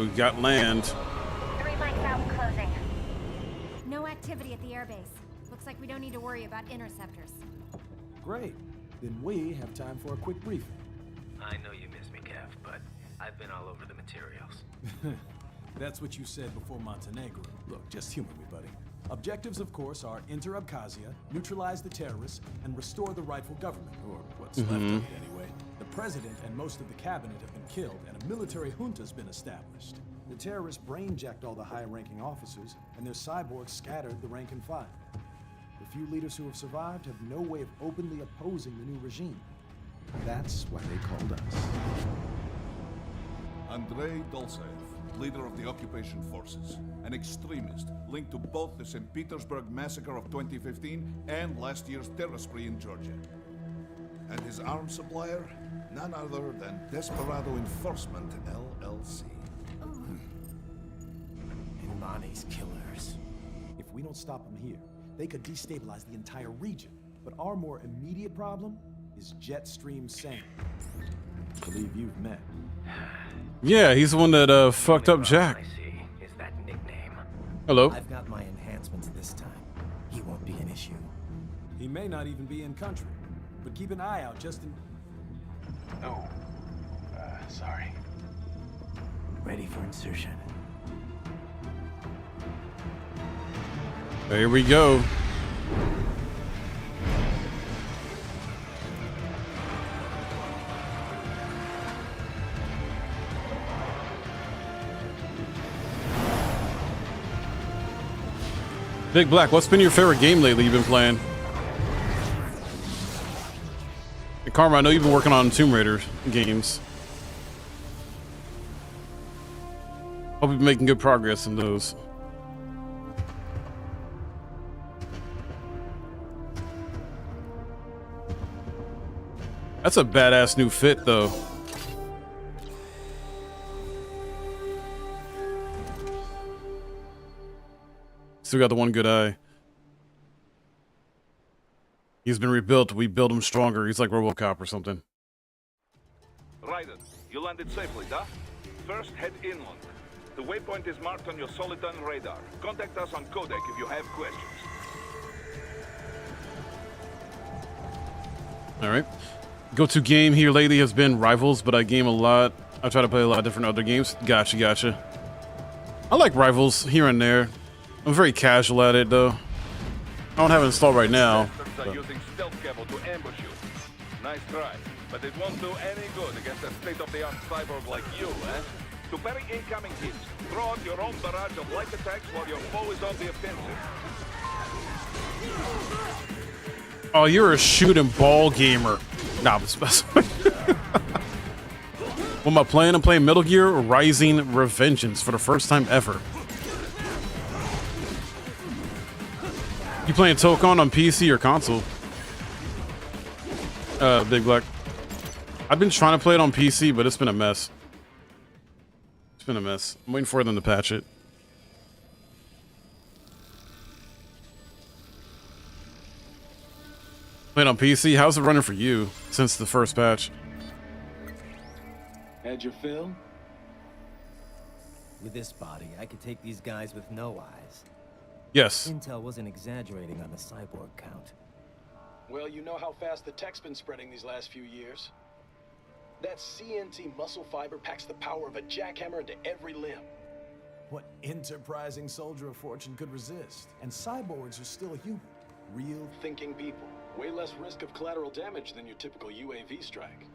We got land. 3 mics out, closing. No activity at the airbase. Looks like we don't need to worry about interceptors. Great. Then we have time for a quick briefing. I know you miss me, Kev, but I've been all over the materials. That's what you said before Montenegro. Look, just humor me, buddy. Objectives, of course, are enter Abkhazia, neutralize the terrorists, and restore the rightful government, or what's left of it anyway. The president and most of the cabinet have been killed, and a military junta's been established. The terrorists brain-jacked all the high-ranking officers, and their cyborgs scattered the rank and file. The few leaders who have survived have no way of openly opposing the new regime. That's why they called us. Andrei Dolzaev, leader of the occupation forces, an extremist linked to both the St. Petersburg massacre of 2015 and last year's terror spree in Georgia. And his arms supplier, none other than Desperado Enforcement, LLC. Imani's killers. If we don't stop them here, they could destabilize the entire region. But our more immediate problem is Jetstream Sam. I believe you've met. Yeah, he's the one that fucked up Jack. I see. Is that nickname? Hello. I've got my enhancements this time. He won't be an issue. He may not even be in country, but keep an eye out just in... Oh, sorry. Ready for insertion. There we go. Big Black, what's been your favorite game lately you've been playing? And Karma, I know you've been working on Tomb Raider games. Hope you've been making good progress in those. That's a badass new fit, though. Still got the one good eye. He's been rebuilt. We build him stronger. He's like RoboCop or something. Raiden, you landed safely, huh? First, head inland. The waypoint is marked on your Soliton radar. Contact us on Codec if you have questions. All right. Go-to game here lately has been Rivals, but I game a lot. I try to play a lot of different other games. Gotcha. I like Rivals here and there. I'm very casual at it, though. I don't have it installed right now. Are using stealth cable to ambush you. Nice try, but it won't do any good against a state-of-the-art cyborg like you, eh? To parry incoming hits, throw out your own barrage of light attacks while your foe is on the offensive. Oh, you're a shoot and ball gamer. Nah, but what am I playing? I'm playing Metal Gear Rising Revengeance for the first time ever. You playing Tokon on PC or console? Big Black. I've been trying to play it on PC, but it's been a mess. It's been a mess. I'm waiting for them to patch it. Playing on PC? How's it running for you since the first patch? Had your fill? With this body, I could take these guys with no eyes. Yes. Intel wasn't exaggerating on the cyborg count. Well, you know how fast the tech's been spreading these last few years. That CNT muscle fiber packs the power of a jackhammer into every limb. What enterprising soldier of fortune could resist? And cyborgs are still human. Real thinking people. Way less risk of collateral damage than your typical UAV strike.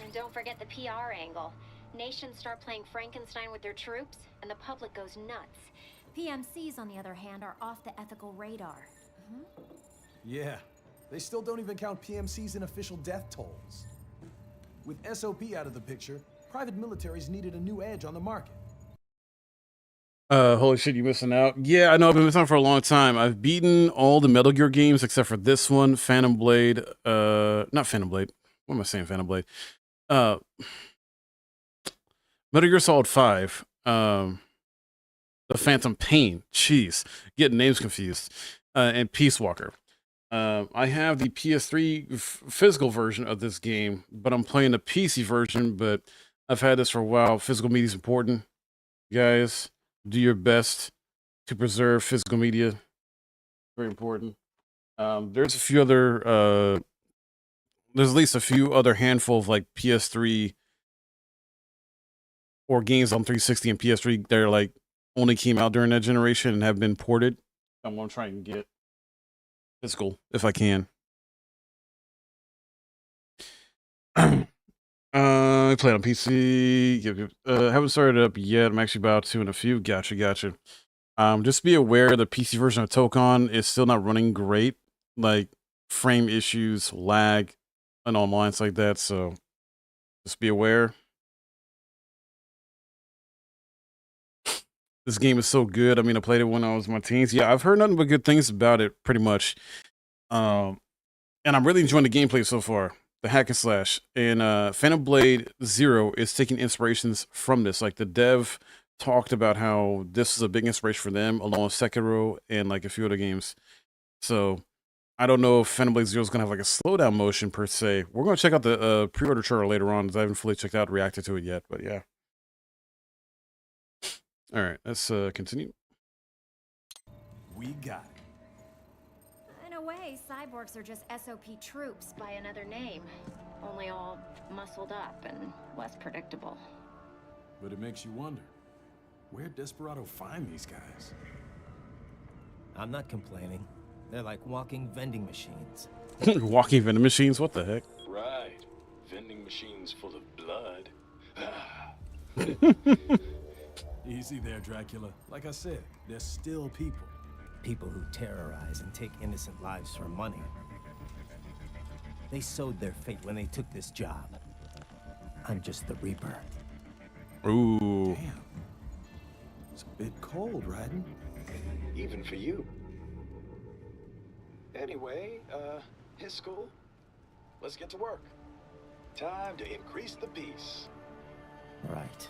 And don't forget the PR angle. Nations start playing Frankenstein with their troops, and the public goes nuts. PMCs, on the other hand, are off the ethical radar. Yeah, they still don't even count PMCs in official death tolls. With SOP out of the picture, private militaries needed a new edge on the market. Holy shit, you missing out. Yeah, I know, I've been missing out for a long time. I've beaten all the Metal Gear games except for this one, Phantom Blade. Not Phantom Blade. What am I saying, Phantom Blade? Metal Gear Solid 5. The Phantom Pain. Jeez, getting names confused. And Peace Walker. I have the PS3 physical version of this game, but I'm playing the PC version, but I've had this for a while. Physical media is important. You guys, do your best to preserve physical media. Very important. There's a few other, there's at least a few other handful of like PS3 or games on 360 and PS3 that are like only came out during that generation and have been ported. I'm going to try and get physical if I can. I play on PC. Haven't started it up yet. I'm actually about to in a few. Gotcha. Just be aware the PC version of Tokon is still not running great. Like frame issues, lag, and online it's like that. So just be aware. This game is so good. I mean, I played it when I was in my teens. Yeah, I've heard nothing but good things about it, pretty much. And I'm really enjoying the gameplay so far. The hack and slash. And Phantom Blade Zero is taking inspirations from this. Like, the dev talked about how this is a big inspiration for them, along with Sekiro and, like, a few other games. So, I don't know if Phantom Blade Zero is going to have, like, a slowdown motion, per se. We're going to check out the pre-order trailer later on, because I haven't fully checked out and reacted to it yet, but yeah. All right, let's continue. We got it. In a way, cyborgs are just SOP troops by another name. Only all muscled up and less predictable. But it makes you wonder, where'd Desperado find these guys? I'm not complaining. They're like walking vending machines. Walking vending machines? What the heck? Right. Vending machines full of blood. Easy there, Dracula. Like I said, they're still people. People who terrorize and take innocent lives for money. They sowed their fate when they took this job. I'm just the Reaper. Ooh. Damn. It's a bit cold, Raiden. Even for you. Anyway, his school. Let's get to work. Time to increase the peace. Right.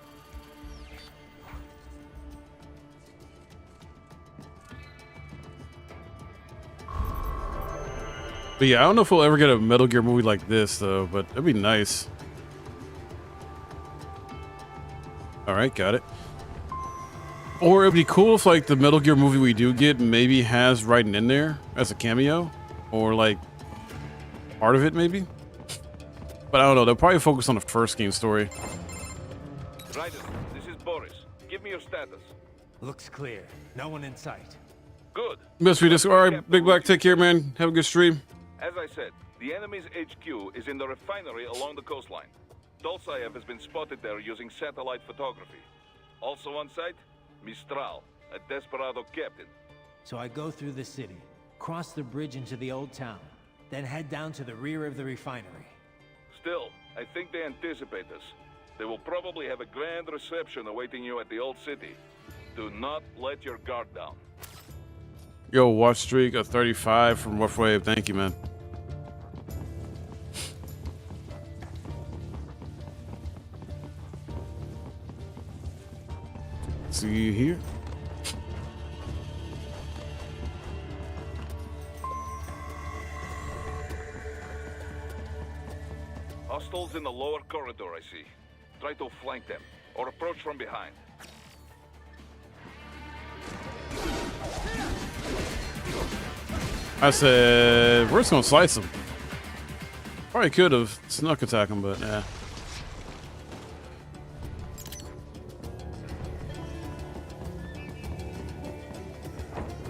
But yeah, I don't know if we'll ever get a Metal Gear movie like this, though, but it'd be nice. Alright, got it. Or it'd be cool if, like, the Metal Gear movie we do get maybe has Raiden in there as a cameo. Or, like, part of it, maybe? But I don't know, they'll probably focus on the first game story. Raiden, this is Boris. Give me your status. Looks clear. No one in sight. Good. Mystery Disc. Alright, Big Black, take care, man. Have a good stream. As I said, the enemy's HQ is in the refinery along the coastline. Dolsaev has been spotted there using satellite photography. Also on site, Mistral, a Desperado captain. So I go through the city, cross the bridge into the old town, then head down to the rear of the refinery. Still, I think they anticipate us. They will probably have a grand reception awaiting you at the old city. Do not let your guard down. Yo, watch streak of 35 from Rough Wave. Thank you, man. See you here. Hostiles in the lower corridor, I see. Try to flank them, or approach from behind. I said, we're just gonna slice him. Probably could have snuck attack him, but yeah.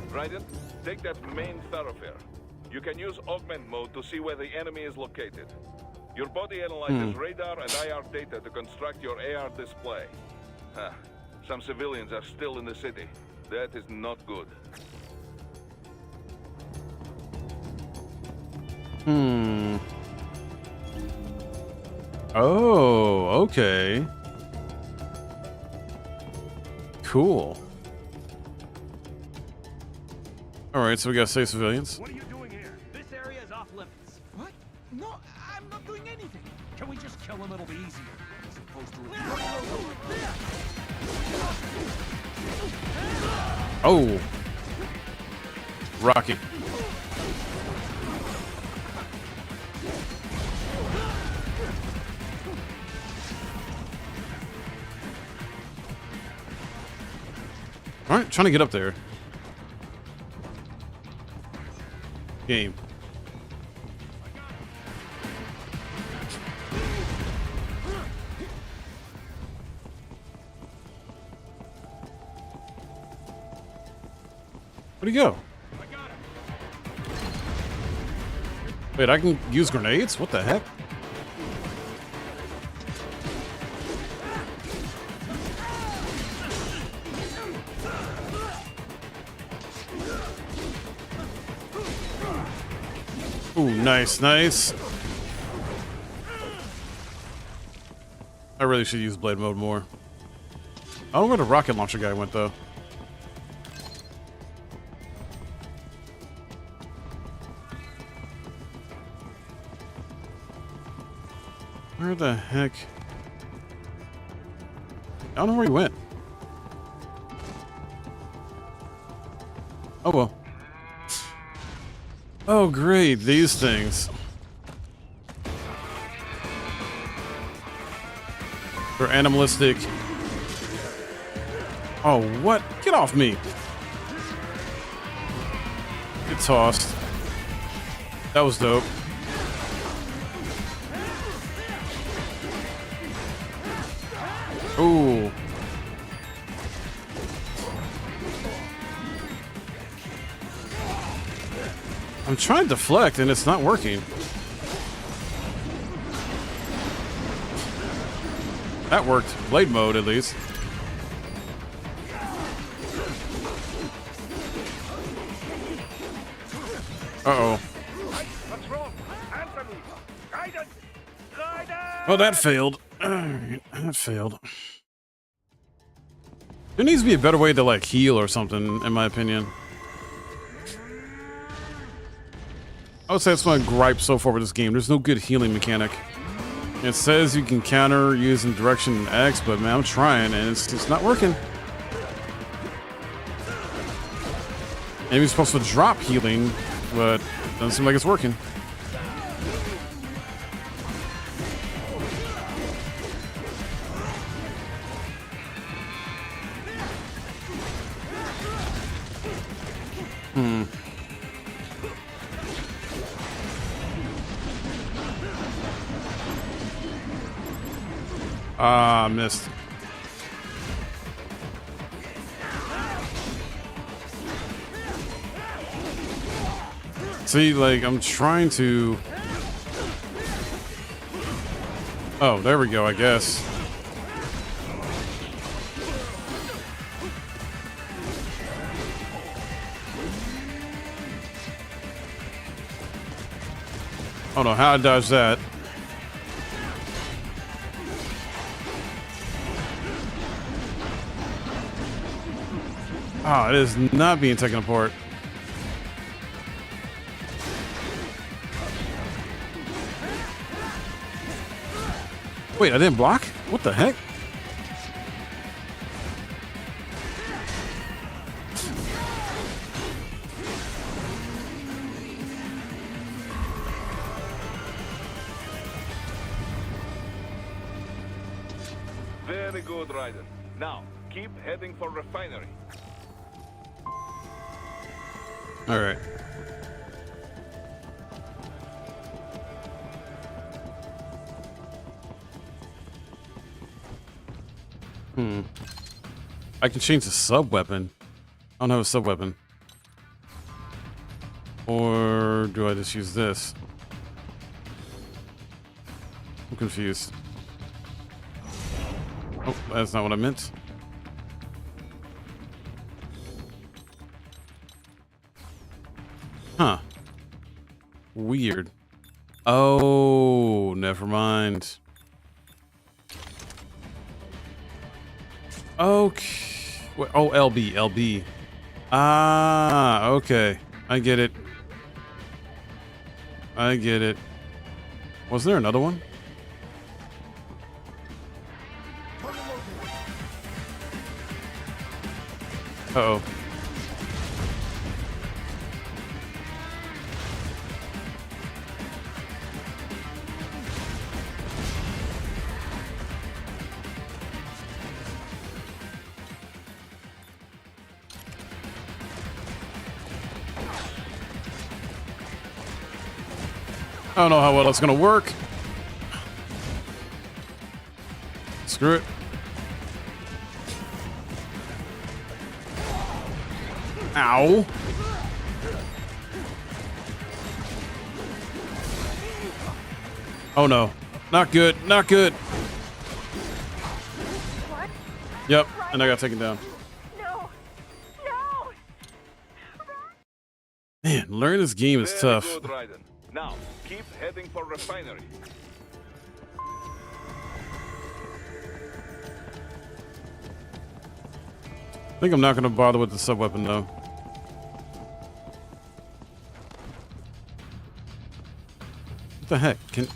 Raiden, take that main thoroughfare. You can use augment mode to see where the enemy is located. Your body analyzes radar and IR data to construct your AR display. Huh. Some civilians are still in the city. That is not good. Oh, okay. Cool. Alright, so we gotta save civilians. What are you doing here? This area is off limits. What? No, I'm not doing anything. Can we just kill him? It'll be easier. As opposed to... Oh. Rocky. Alright, trying to get up there. Game. Where'd he go? Wait, I can use grenades? What the heck? Ooh, nice, nice. I really should use blade mode more. I don't know where the rocket launcher guy went, though. Where the heck? I don't know where he went. Oh, well. Oh, great. These things. They're animalistic. Oh, what? Get off me. Get tossed. That was dope. Ooh. I'm trying to deflect and it's not working. That worked. Blade mode, at least. Uh-oh. What's wrong? Answer me. Raiden! Raiden! Well, that failed. That failed. There needs to be a better way to, like, heal or something, in my opinion. I would say that's my gripe so far with this game. There's no good healing mechanic. It says you can counter using direction X, but man, I'm trying and it's not working. Maybe it's supposed to drop healing, but it doesn't seem like it's working. Ah, missed. See, like, I'm trying to... Oh, there we go, I guess. Oh no, how I dodge that? Ah, it is not being taken apart. Wait, I didn't block? What the heck? Very good, Raiden. Now, keep heading for refinery. All right. I can change the sub weapon. I don't have a sub weapon. Or do I just use this? I'm confused. Oh, that's not what I meant. Huh. Weird. Oh, never mind. Okay. Wait, oh, LB. Ah, okay. I get it. Was there another one? Uh-oh. I don't know how well it's gonna work. Screw it. Ow. Oh no. Not good. Not good. What? Yep. And I got taken down. No. No. Man, learning this game is Very tough. good, Raiden. Now, keep heading for refinery. I think I'm not gonna bother with the sub-weapon though. What the heck? Can...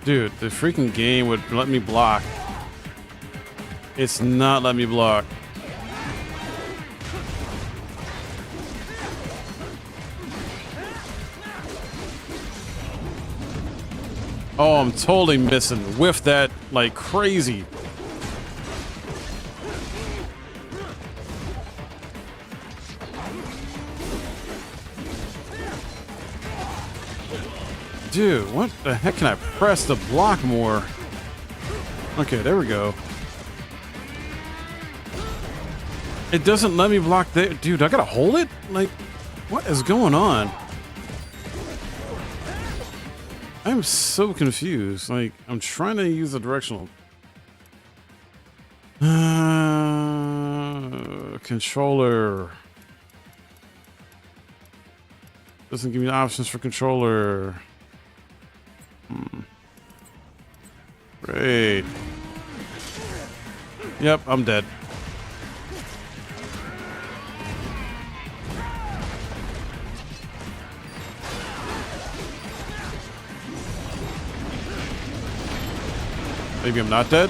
Dude, the freaking game would let me block. It's not letting me block. Oh, I'm totally missing. Whiff that like crazy. Dude, what the heck can I press to block more? Okay, there we go. It doesn't let me block there. Dude, I gotta hold it? Like, what is going on? I'm so confused. Like, I'm trying to use the directional. Controller. Doesn't give me options for controller. Great. Yep, I'm dead. Maybe I'm not dead.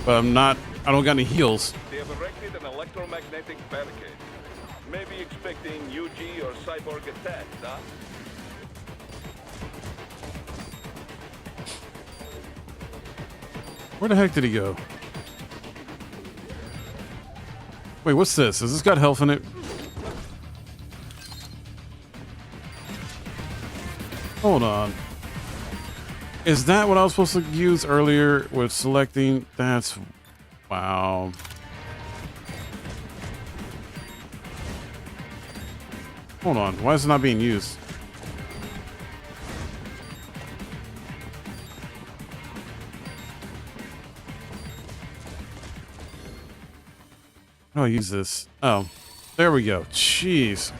But I'm not. I don't got any heals. They have erected an electromagnetic barricade. Maybe expecting UG or cyborg attacks, huh? Where the heck did he go? Wait, what's this? Has this got health in it? Hold on. Is that what I was supposed to use earlier with selecting? That's... Wow. Hold on. Why is it not being used? How do I use this? Oh, there we go. Jeez.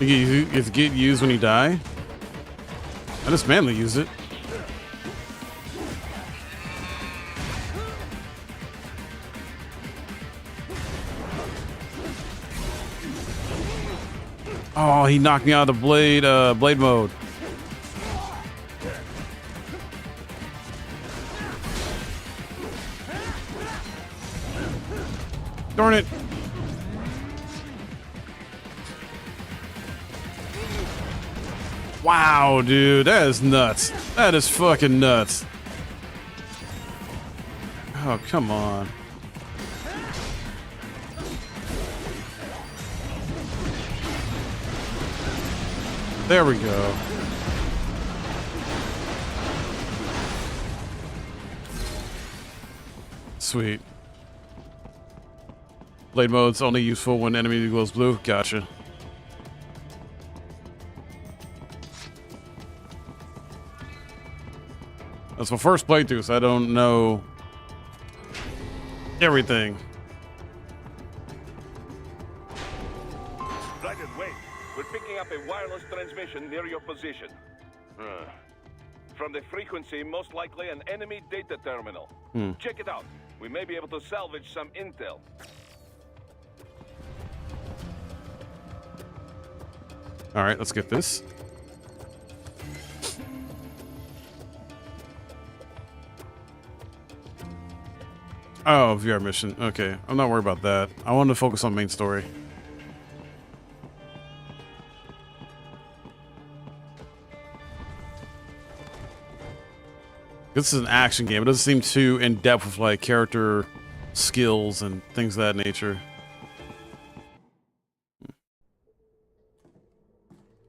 It's get used when you die? I just manually use it. Oh, he knocked me out of the blade mode. Darn it. Wow, dude, that is nuts. That is fucking nuts. Oh, come on. There we go. Sweet. Blade mode's only useful when enemy glows blue. Gotcha. That's my first playthrough, so I don't know everything. Raiden, wait. We're picking up a wireless transmission near your position. From the frequency, most likely an enemy data terminal. Check it out. We may be able to salvage some intel. All right, let's get this. Oh, VR mission. Okay, I'm not worried about that. I wanted to focus on main story. This is an action game. It doesn't seem too in-depth with like character skills and things of that nature.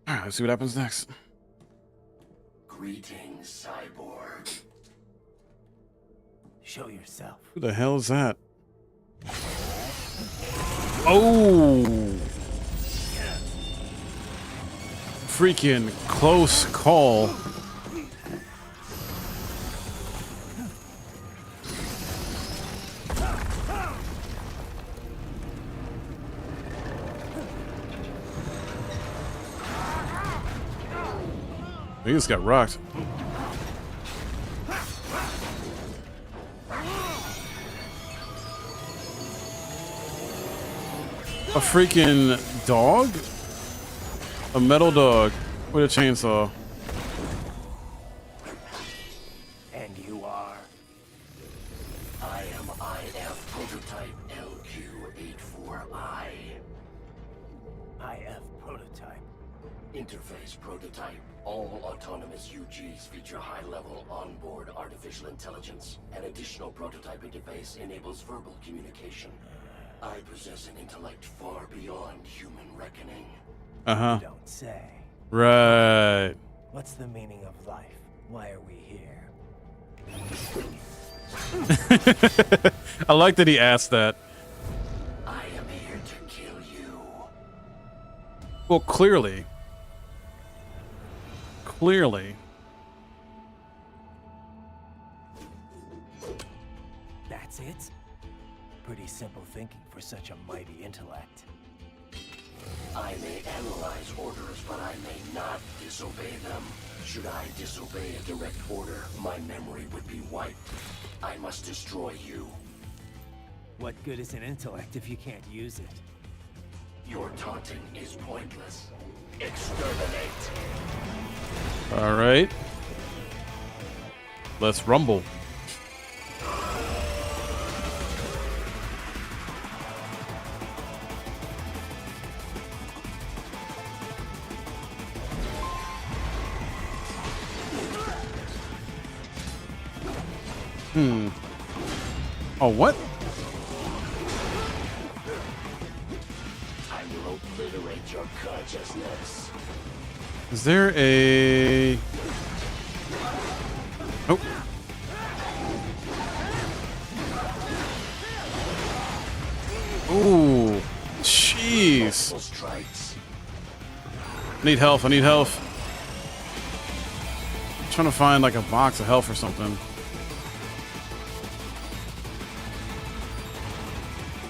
All right, let's see what happens next. Greetings, cyborg. Show yourself. Who the hell is that? Oh! Freaking close call. He just got rocked. A freaking dog? A metal dog with a chainsaw. And you are? I am IF prototype LQ84I. IF prototype. Interface prototype. All autonomous UGs feature high-level onboard artificial intelligence. An additional prototype interface enables verbal communication. I possess an intellect far beyond human reckoning. Uh-huh. You don't say. Right. What's the meaning of life? Why are we here? I like that he asked that. I am here to kill you. Well, clearly. Clearly. That's it? Pretty simple thinking for such a mighty intellect. I may analyze orders, but I may not disobey them. Should I disobey a direct order, my memory would be wiped. I must destroy you. What good is an intellect if you can't use it? Your taunting is pointless. Exterminate. All right. Let's rumble. Oh, what? I will obliterate your consciousness. Is there a... Oh. Ooh. Jeez. I need health. I need health. I'm trying to find like a box of health or something.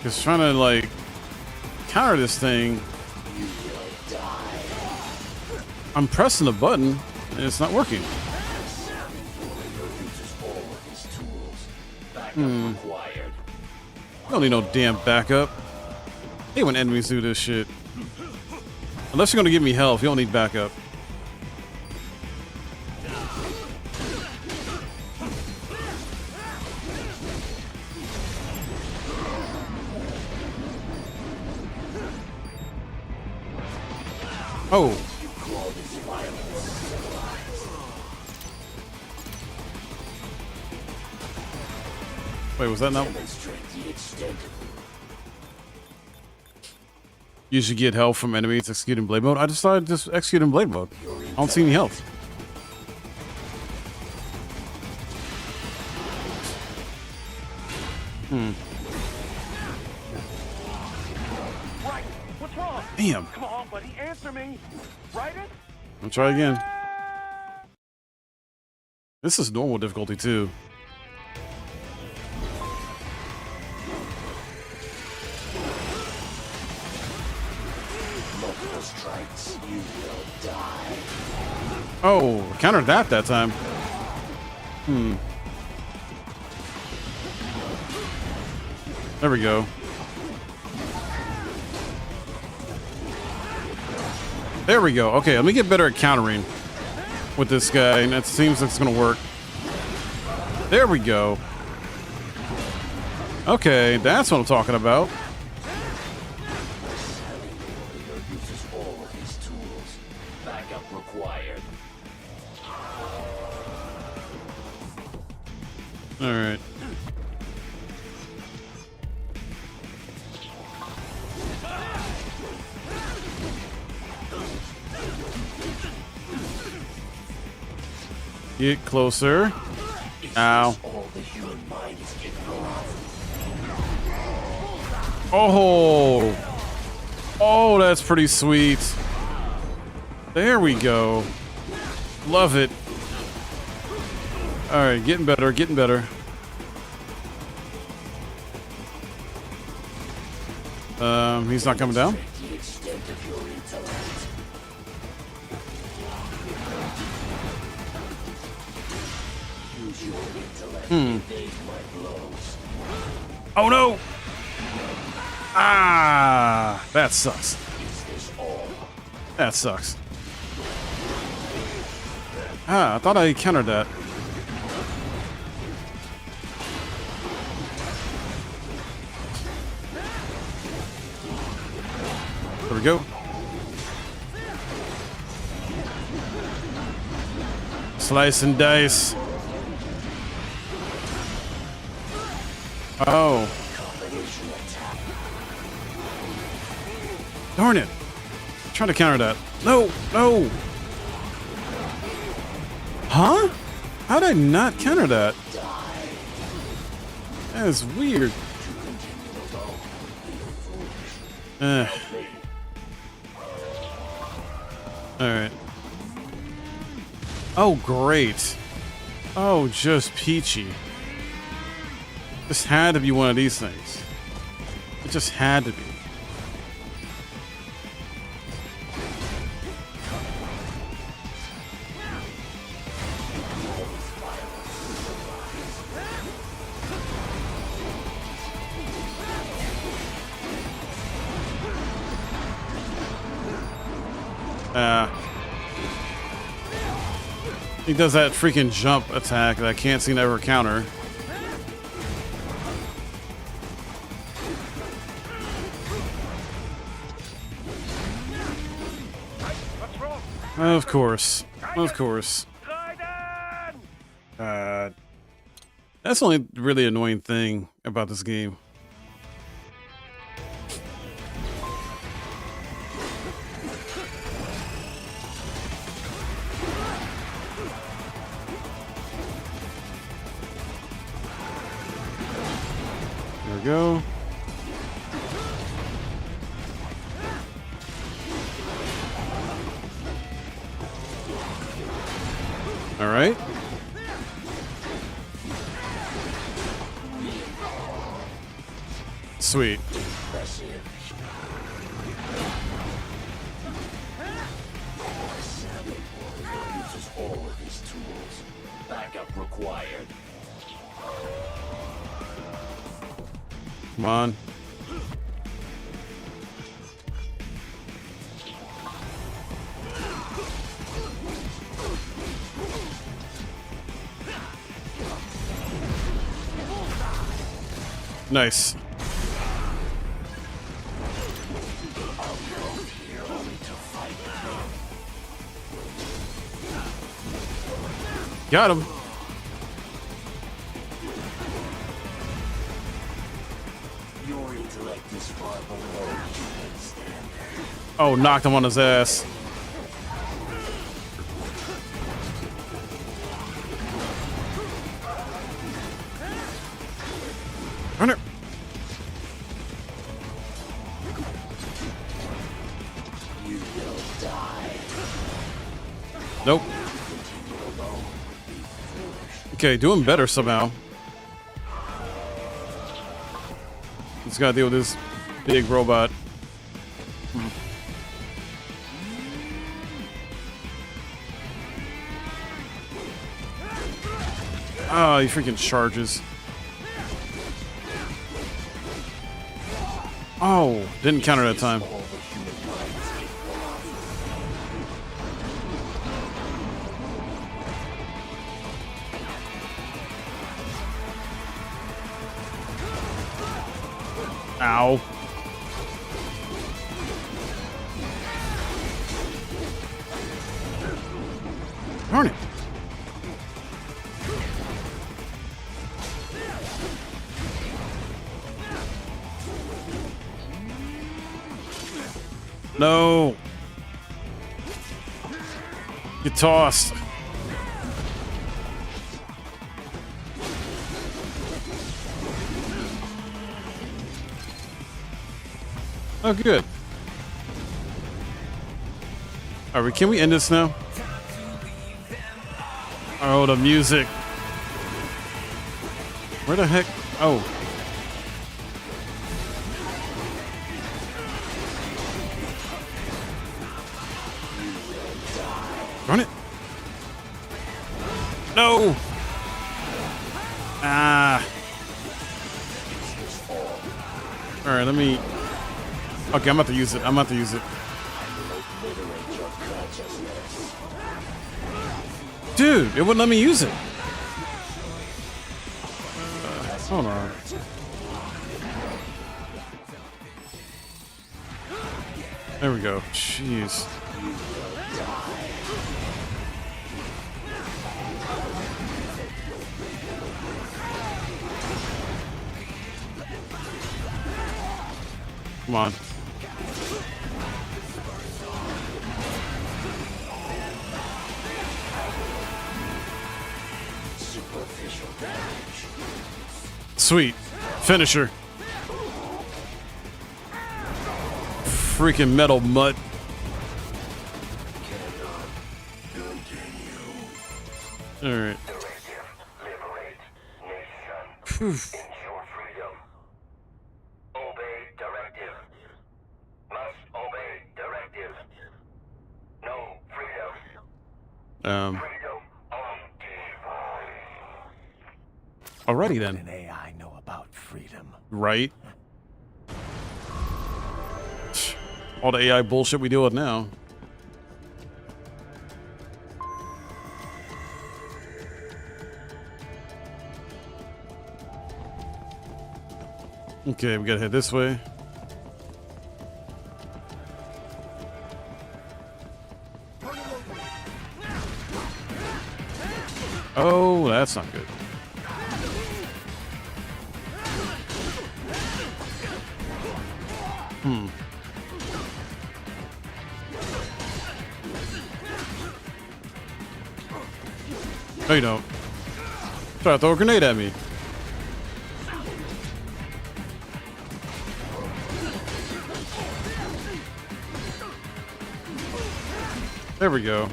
Just trying to like counter this thing. I'm pressing the button and it's not working. Don't need no damn backup. I hate when enemies do this shit. Unless you're gonna give me health, you don't need backup. Oh. Wait, was that not? You should get health from enemies executing blade mode. I decided to just execute in blade mode. I don't see any health. Right. What's wrong? Damn. Come on, buddy. Answer me. Raiden? I'll try again. This is normal difficulty too. Strikes, you will die. Oh, countered that time. There we go. There we go. Okay, let me get better at countering with this guy, and it seems like it's gonna work. There we go. Okay, that's what I'm talking about. All right. Get closer. Ow. Oh. Oh, that's pretty sweet. There we go. Love it. All right, getting better, getting better. He's not coming down. Oh no! Ah, that sucks. That sucks. Ah, I thought I countered that. There we go. Slice and dice. Oh. Darn it. Trying to counter that. No, no. Huh? How did I not counter that? That is weird. Alright. Oh, great. Oh, just peachy. This had to be one of these things. It just had to be. He does that freaking jump attack that I can't seem to ever counter. Of course. Of course. That's the only really annoying thing about this game. There we go. All right. Sweet. Uses all of his tools. Backup required. Come on. Nice. Got him. Oh, knocked him on his ass. Runner. Nope. Okay, doing better somehow. Just gotta deal with this big robot. Oh, he freaking charges. Oh, didn't counter that time. Ow. Darn it. No. Get tossed. Oh, good. All right, can we end this now? Oh, the music. Where the heck? Oh. Run it. No. Ah. All right, let me. Okay, I'm about to use it. I'm about to use it. Dude, it wouldn't let me use it. Hold on. There we go. Jeez. Come on. Sweet. Finisher. Freaking metal mutt. Alright. Phew. Alrighty then. What an AI know about freedom? Right. All the AI bullshit we deal with now. Okay, we gotta head this way. Oh, that's not good. No, you don't. Try to throw a grenade at me. There we go.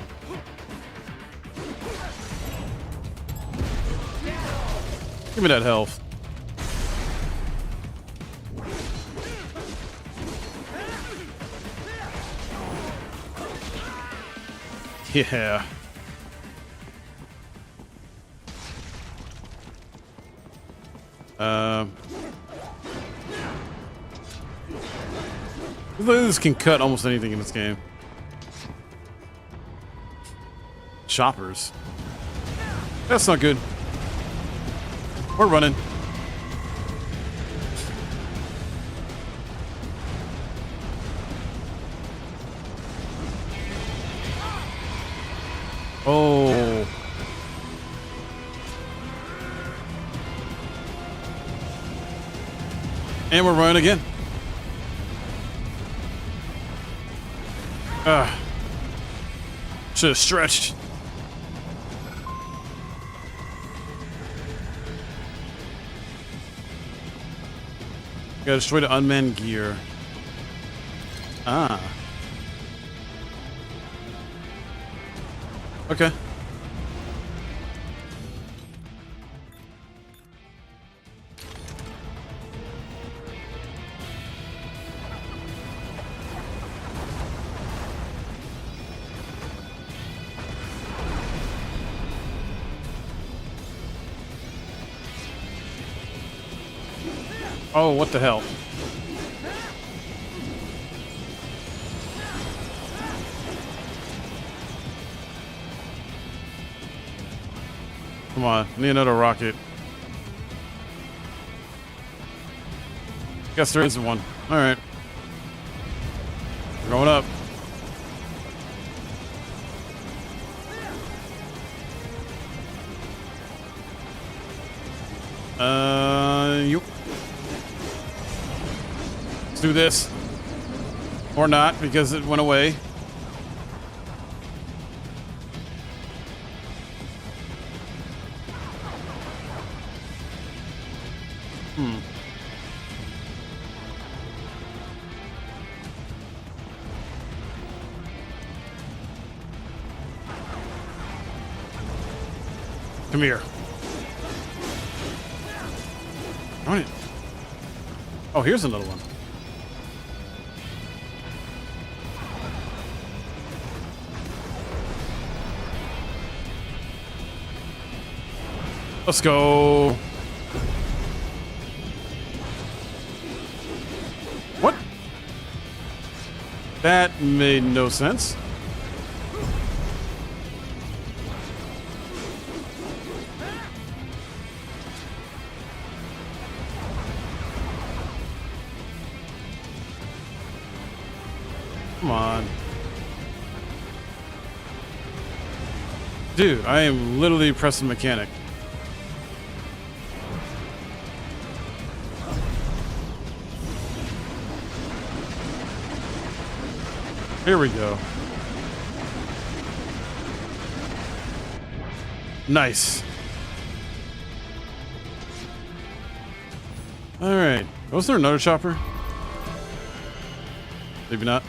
Give me that health. Yeah. This can cut almost anything in this game. Choppers. That's not good. We're running. Oh. And we're running again. Should have stretched. Gotta destroy the unmanned gear. Ah. Okay. Oh, what the hell? Come on, need another rocket. Guess there isn't one. All right. We're going up. You. Let's do this. Or not, because it went away. Come here. Darn it. Oh, here's another one. Let's go. What? That made no sense. Come on. Dude, I am literally pressing mechanic. Here we go. Nice. All right. Was there another chopper? Maybe not.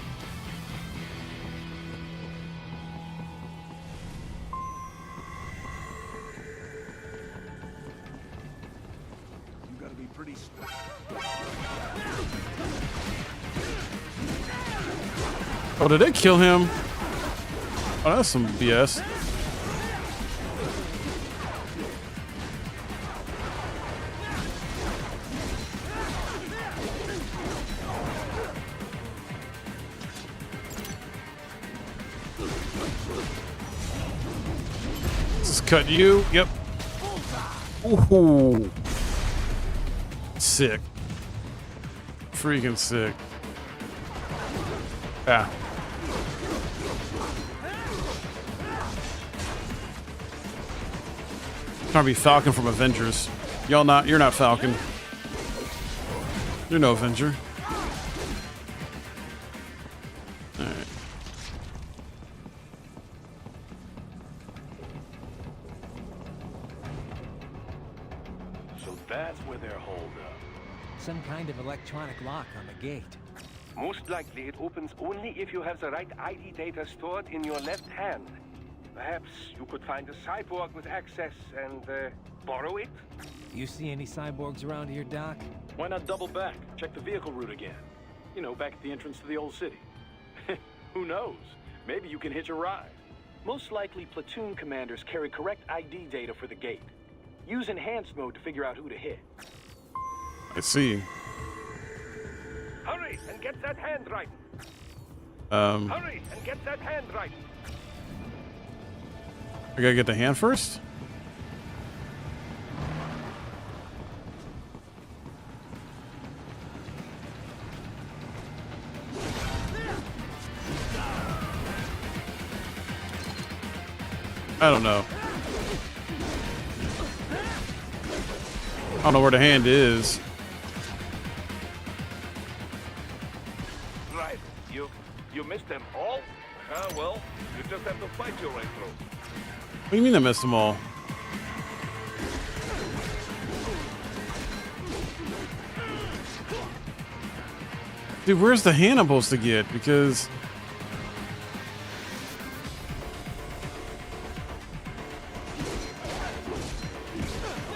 You gotta be pretty strict. Oh, did they kill him? Oh, that's some BS. Just cut you. Yep. Ooh. Sick. Freaking sick. Yeah. Trying to be Falcon from Avengers. Y'all not, you're not Falcon. You're no Avenger. Alright. So that's where they're holed up. Some kind of electronic lock on the gate. Most likely it opens only if you have the right ID data stored in your left hand. Perhaps you could find a cyborg with access and borrow it? You see any cyborgs around here, Doc? Why not double back? Check the vehicle route again. You know, back at the entrance to the old city. Who knows? Maybe you can hitch a ride. Most likely, platoon commanders carry correct ID data for the gate. Use enhanced mode to figure out who to hit. I see. Hurry and get that hand right. Hurry and get that hand right. I gotta get the hand first? I don't know. I don't know where the hand is. Right. You missed them all? Ah, well, you just have to fight your way through. What do you mean I missed them all? Dude, where's the hand I'm supposed to get? Because...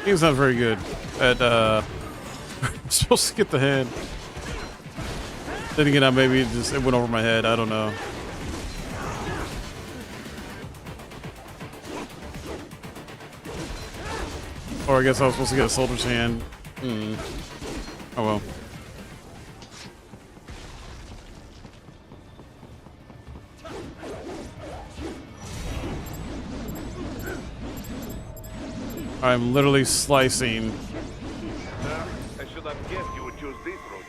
game's not very good at, I'm supposed to get the hand. Then again, maybe it went over my head. I don't know. Or I guess I was supposed to get a soldier's hand. Oh well. I'm literally slicing. I should have guessed you would choose this route.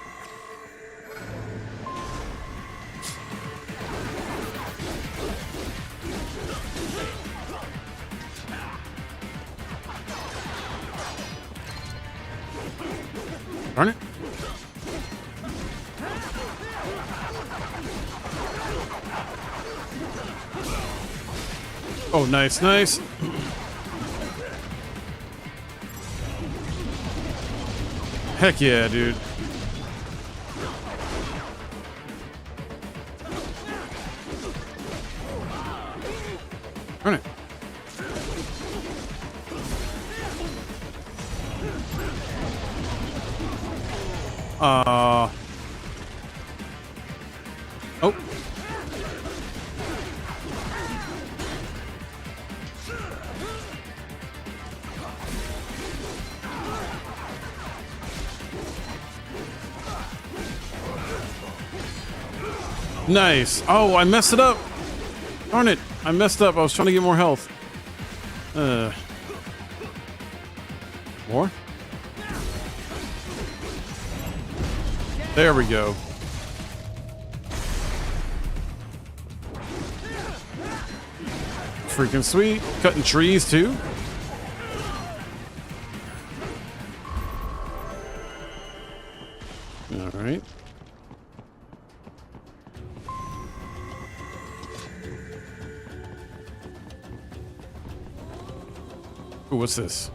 Darn it. Oh, nice, nice. Heck yeah, dude. Darn it. Oh. Nice. Oh, I messed it up. Darn it. I messed up. I was trying to get more health. More? There we go. Freaking sweet. Cutting trees too. All right. Ooh, what's this?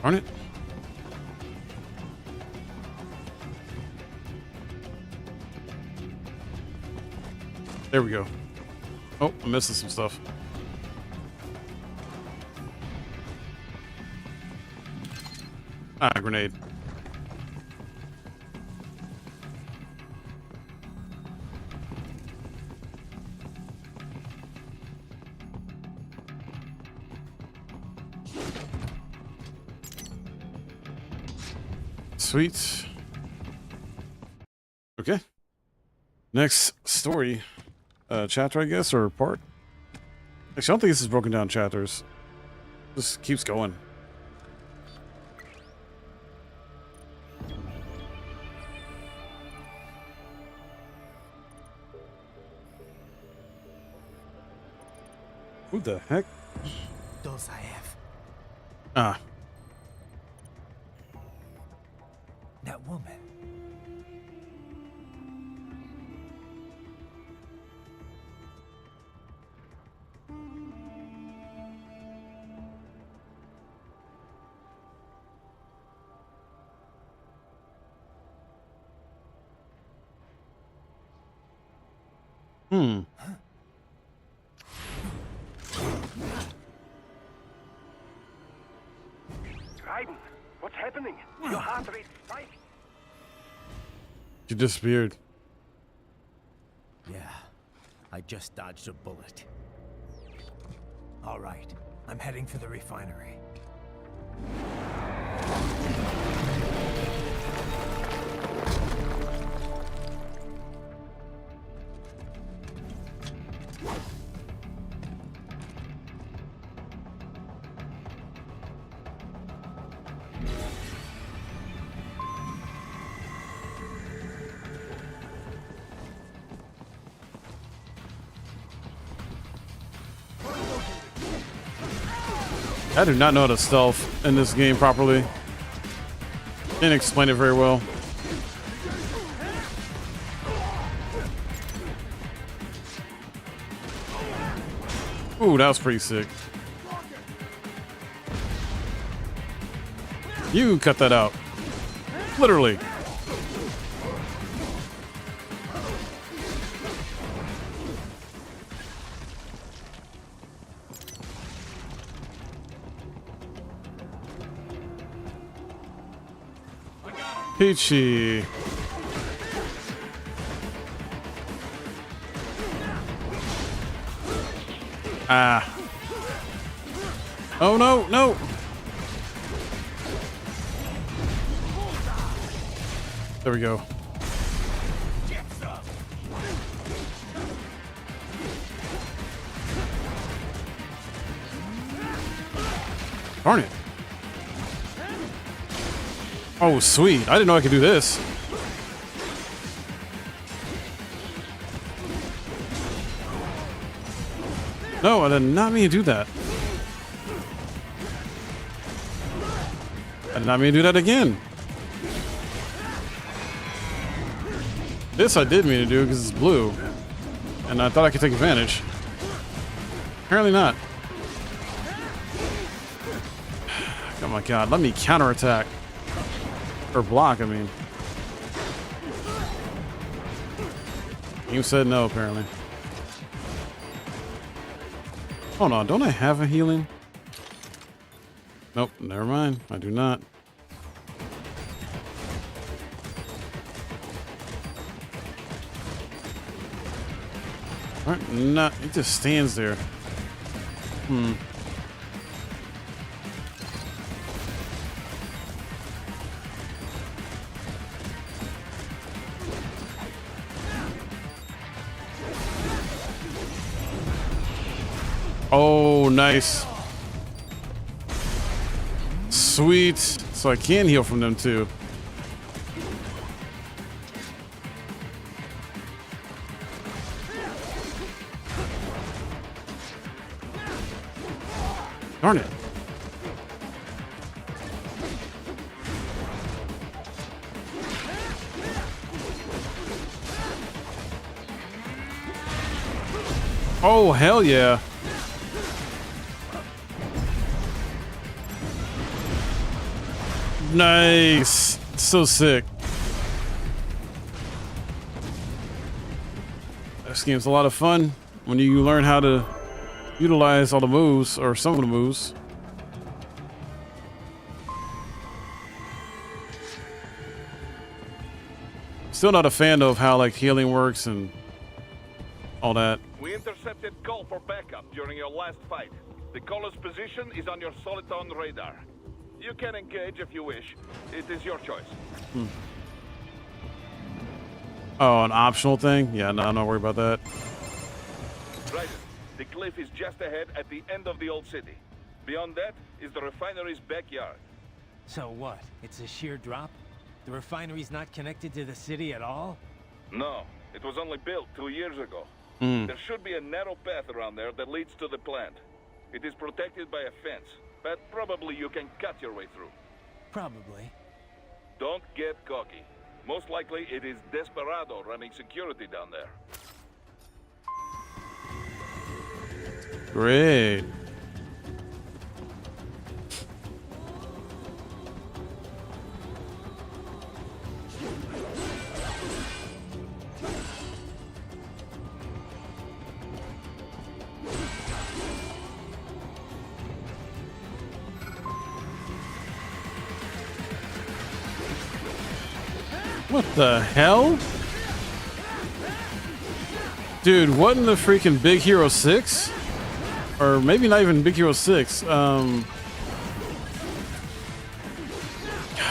Darn it. There we go. Oh, I'm missing some stuff. Ah, grenade. Sweet. Okay. Next story. Chapter, I guess, or part? Actually, I don't think this is broken down chapters. This keeps going. Who the heck? Those I have. Ah. That woman. Raiden, what's happening? Your heart rate spiked. You disappeared. Yeah, I just dodged a bullet. All right, I'm heading for the refinery. I do not know how to stealth in this game properly. Didn't explain it very well. Ooh, that was pretty sick. You cut that out. Literally. Peachy. Ah. Oh no, no. There we go. Darn it. Oh, sweet. I didn't know I could do this. No, I did not mean to do that. I did not mean to do that again. This I did mean to do because it's blue. And I thought I could take advantage. Apparently not. Oh my god, let me counterattack. Or block, I mean. You said no, apparently. Hold on, don't I have a healing? Nope, never mind. I do not. Alright, not. It just stands there. Hmm. Oh, nice. Sweet. So I can heal from them too. Darn it. Oh, hell yeah. Nice. So sick. This game's a lot of fun when you learn how to utilize all the moves, or some of the moves. Still not a fan of how like healing works and all that. We intercepted call for backup during your last fight. The caller's position is on your Soliton radar. You can engage if you wish. It is your choice. Hmm. Oh, an optional thing? Yeah, no, I'm not worried about that. Raiden, the cliff is just ahead at the end of the old city. Beyond that is the refinery's backyard. So what? It's a sheer drop? The refinery's not connected to the city at all? No, it was only built 2 years ago. Mm. There should be a narrow path around there that leads to the plant. It is protected by a fence, but probably you can cut your way through. Probably. Don't get cocky. Most likely it is Desperado running security down there. Great. What the hell? Dude, what in the freaking Big Hero 6? Or maybe not even Big Hero 6.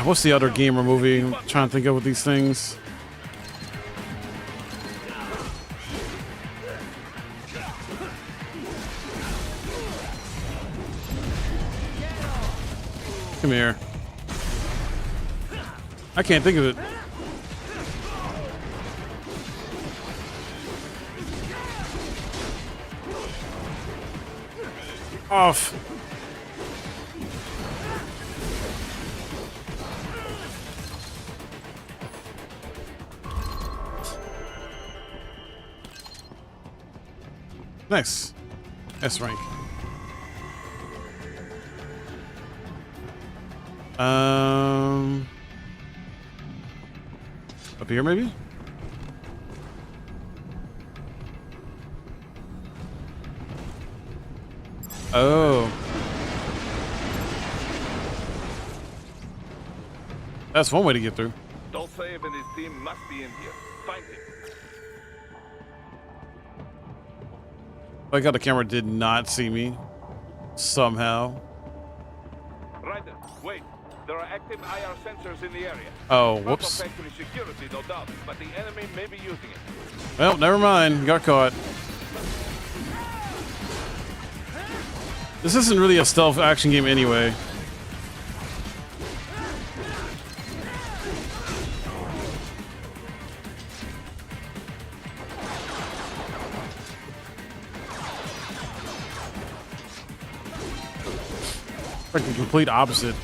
What's the other game or movie? I'm trying to think of with these things. Come here. I can't think of it. off. Nice. S rank. Up here maybe? Oh. That's one way to get through. Dolcev and his team must be in here. Find him. I got the camera did not see me somehow. Raiden, wait. There are active IR sensors in the area. Oh, Not whoops. for factory security, no doubt, but the enemy may be using it. Well, never mind. Got caught. This isn't really a stealth action game anyway. Like the complete opposite.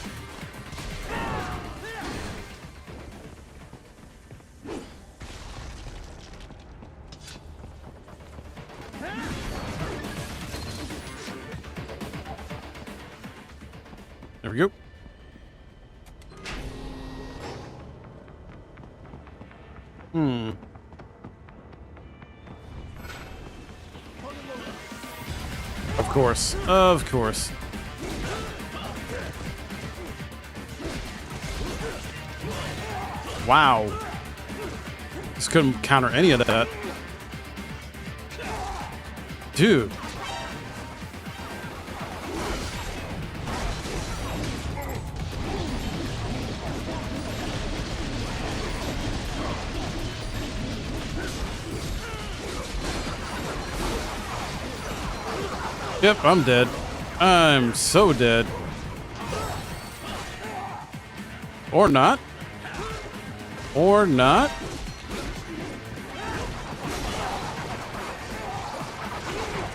There we go. Of course. Of course. Wow. Just couldn't counter any of that. Dude. Yep, I'm dead. I'm so dead. Or not. Or not.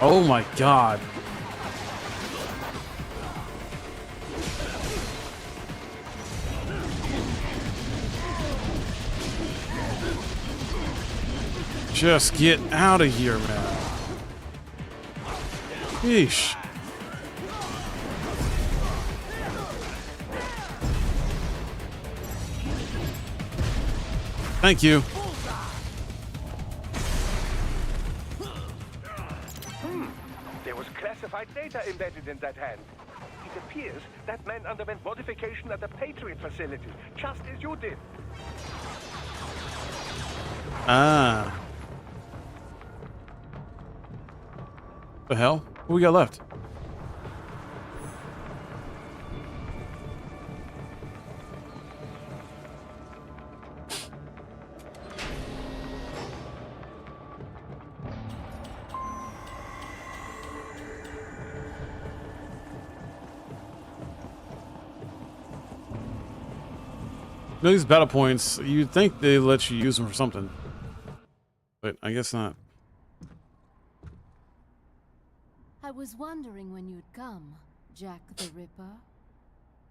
Oh my god. Just get out of here, man. Yeesh. Thank you. There was classified data embedded in that hand. It appears that man underwent modification at the Patriot facility, just as you did. Ah. The hell? What we got left? These battle points, you'd think they let you use them for something, but I guess not. I was wondering when you'd come, Jack the Ripper.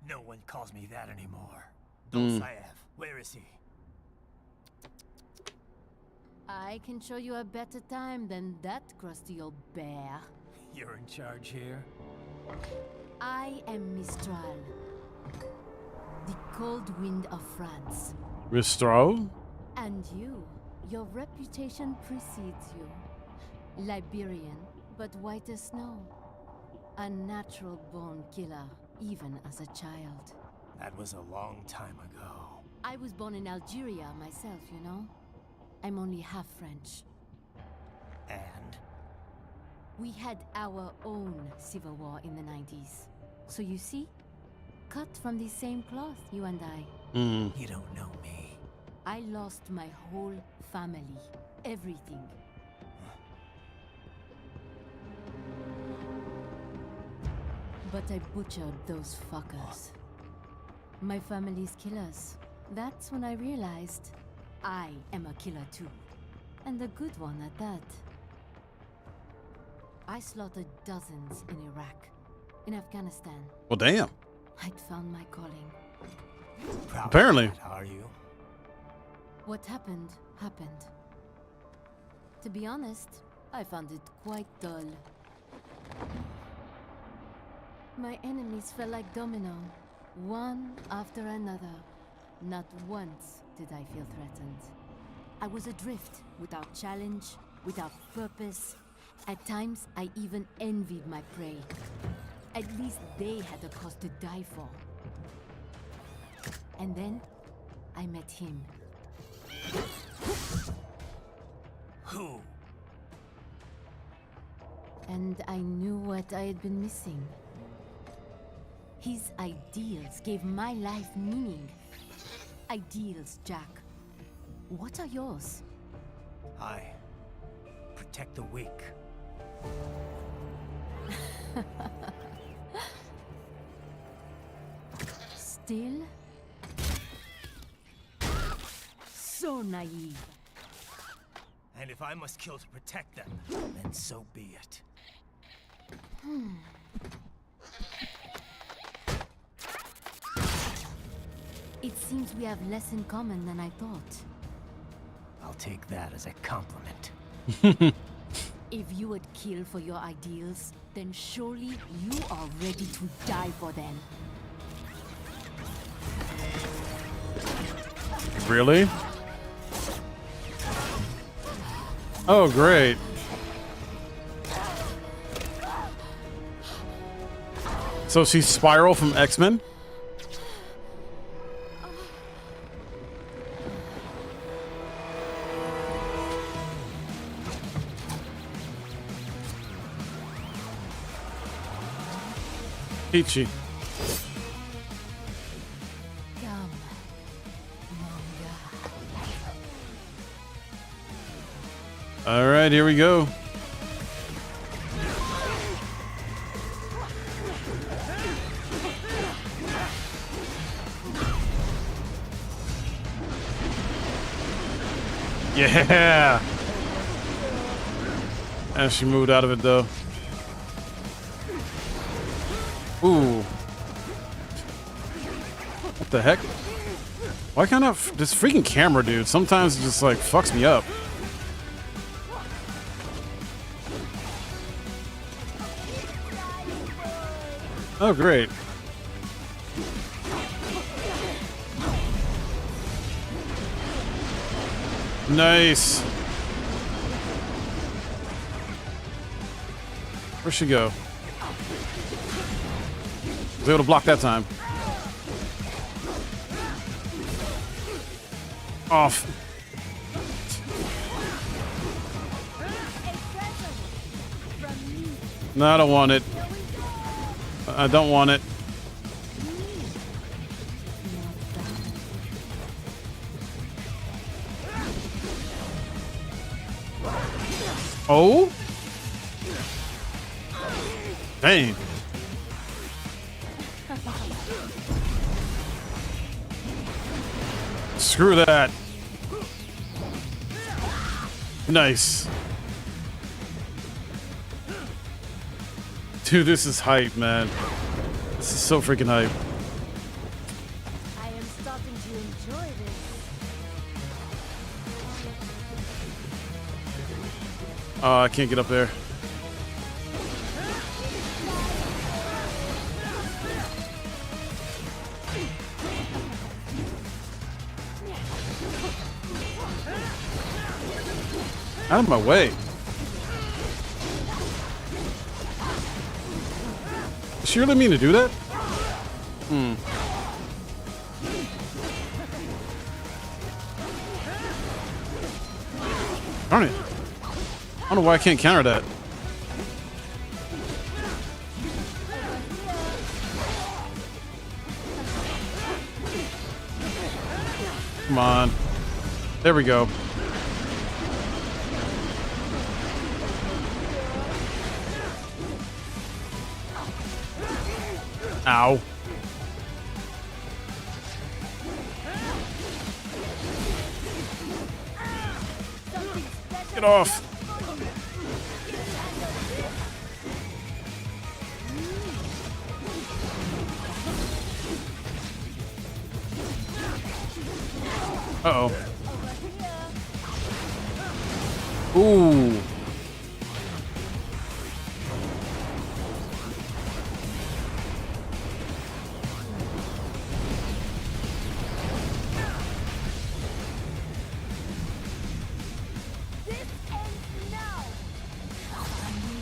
No one calls me that anymore. Dolcev, where is he? I can show you a better time than that crusty old bear. You're in charge here? I am Mistral, the cold wind of France. Mistral? And you, your reputation precedes you. Liberian, but white as snow. A natural-born killer, even as a child. That was a long time ago. I was born in Algeria myself, you know? I'm only half French. And? We had our own civil war in the 90s. So you see? Cut from the same cloth, you and I. You don't know me. I lost my whole family. Everything. But I butchered those fuckers. My family's killers. That's when I realized I am a killer too. And a good one at that. I slaughtered dozens in Iraq, in Afghanistan. Well, damn. I'd found my calling. Proud Apparently. of that, are you? What happened, happened. To be honest, I found it quite dull. My enemies fell like domino, one after another. Not once did I feel threatened. I was adrift, without challenge, without purpose. At times, I even envied my prey. At least they had a cause to die for. And then, I met him. Who? And I knew what I had been missing. His ideals gave my life meaning. Ideals, Jack. What are yours? I protect the weak. Still? So naive. And if I must kill to protect them, then so be it. It seems we have less in common than I thought. I'll take that as a compliment. If you would kill for your ideals, then surely you are ready to die for them. Really? Oh, great. So she's Spiral from X-Men? Peachy. Come, All right, here we go. Yeah. And she moved out of it though. Ooh. What the heck? Why can't I? This freaking camera, dude, sometimes it just like fucks me up. Oh, great. Nice. Where'd she go? Was able to block that time. Off. No, I don't want it. I don't want it. Oh? Dang. Screw that. Nice. Dude, this is hype, man. This is so freaking hype. I am starting to enjoy this. Oh, I can't get up there. Out of my way. Does she really mean to do that? Darn it. I don't know why I can't counter that. Come on. There we go. Ow. Get off. Uh-oh. Ooh.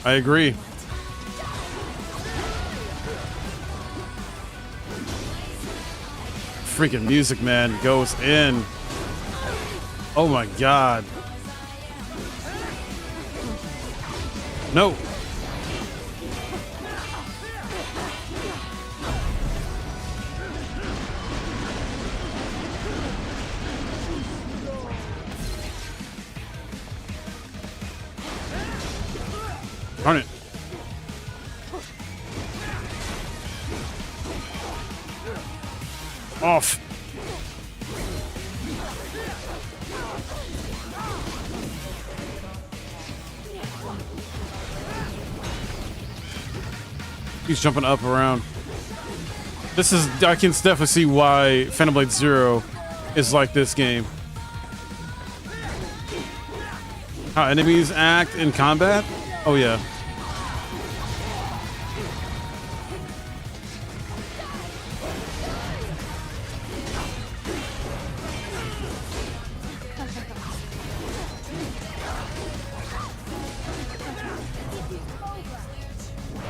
I agree. Freaking music, man, goes in. Oh my god. No. Darn it. Off. He's jumping up around. This is, I can definitely see why Phantom Blade Zero is like this game. How enemies act in combat? Oh yeah.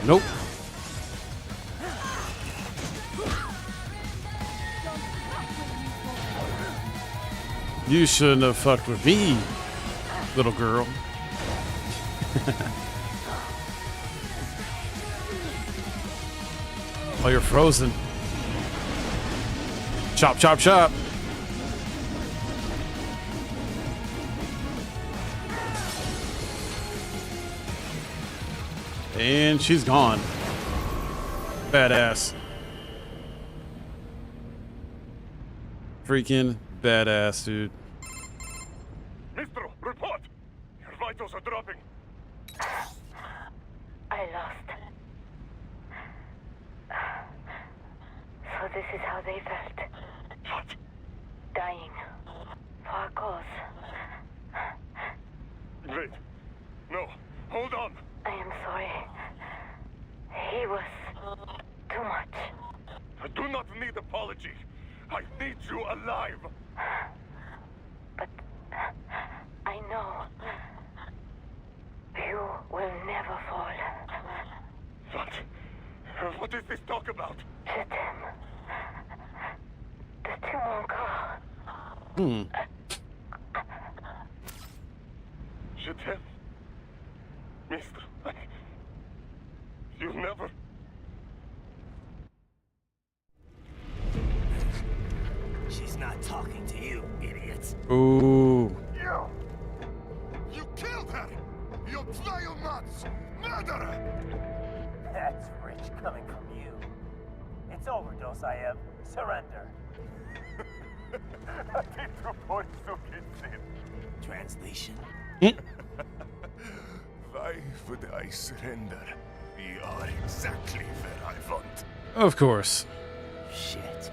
Nope. You shouldn't have fucked with me, little girl. Oh, you're frozen. Chop, chop, chop. And she's gone. Badass. Freaking badass, dude. Mistro, report! Your vitals are dropping. I lost. So this is how they felt. What? Dying. For a cause. Wait. No. Hold on. I am sorry. He was too much. I do not need apology. I need you alive. But I know you will never fall. What? What is this talk about? Je t'aime. De tout mon corps. Je t'aime. Mister, you never... She's not talking to you, idiot. Ooh. You killed her! You vile nuts! Murderer! That's rich coming from you. It's overdose, I have. Surrender. Translation? Why would I surrender? We are exactly where I want. Of course. Shit.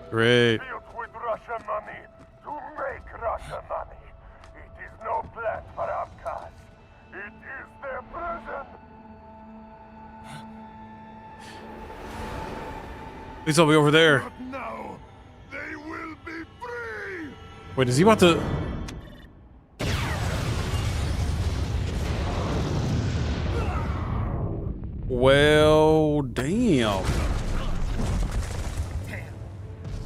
Great. Built with Russian money to make Russian money. It is no plan for outcasts. It is their prison. He's all the way over there. But now, they will be free! Wait, is he about to... Well, damn. Damn.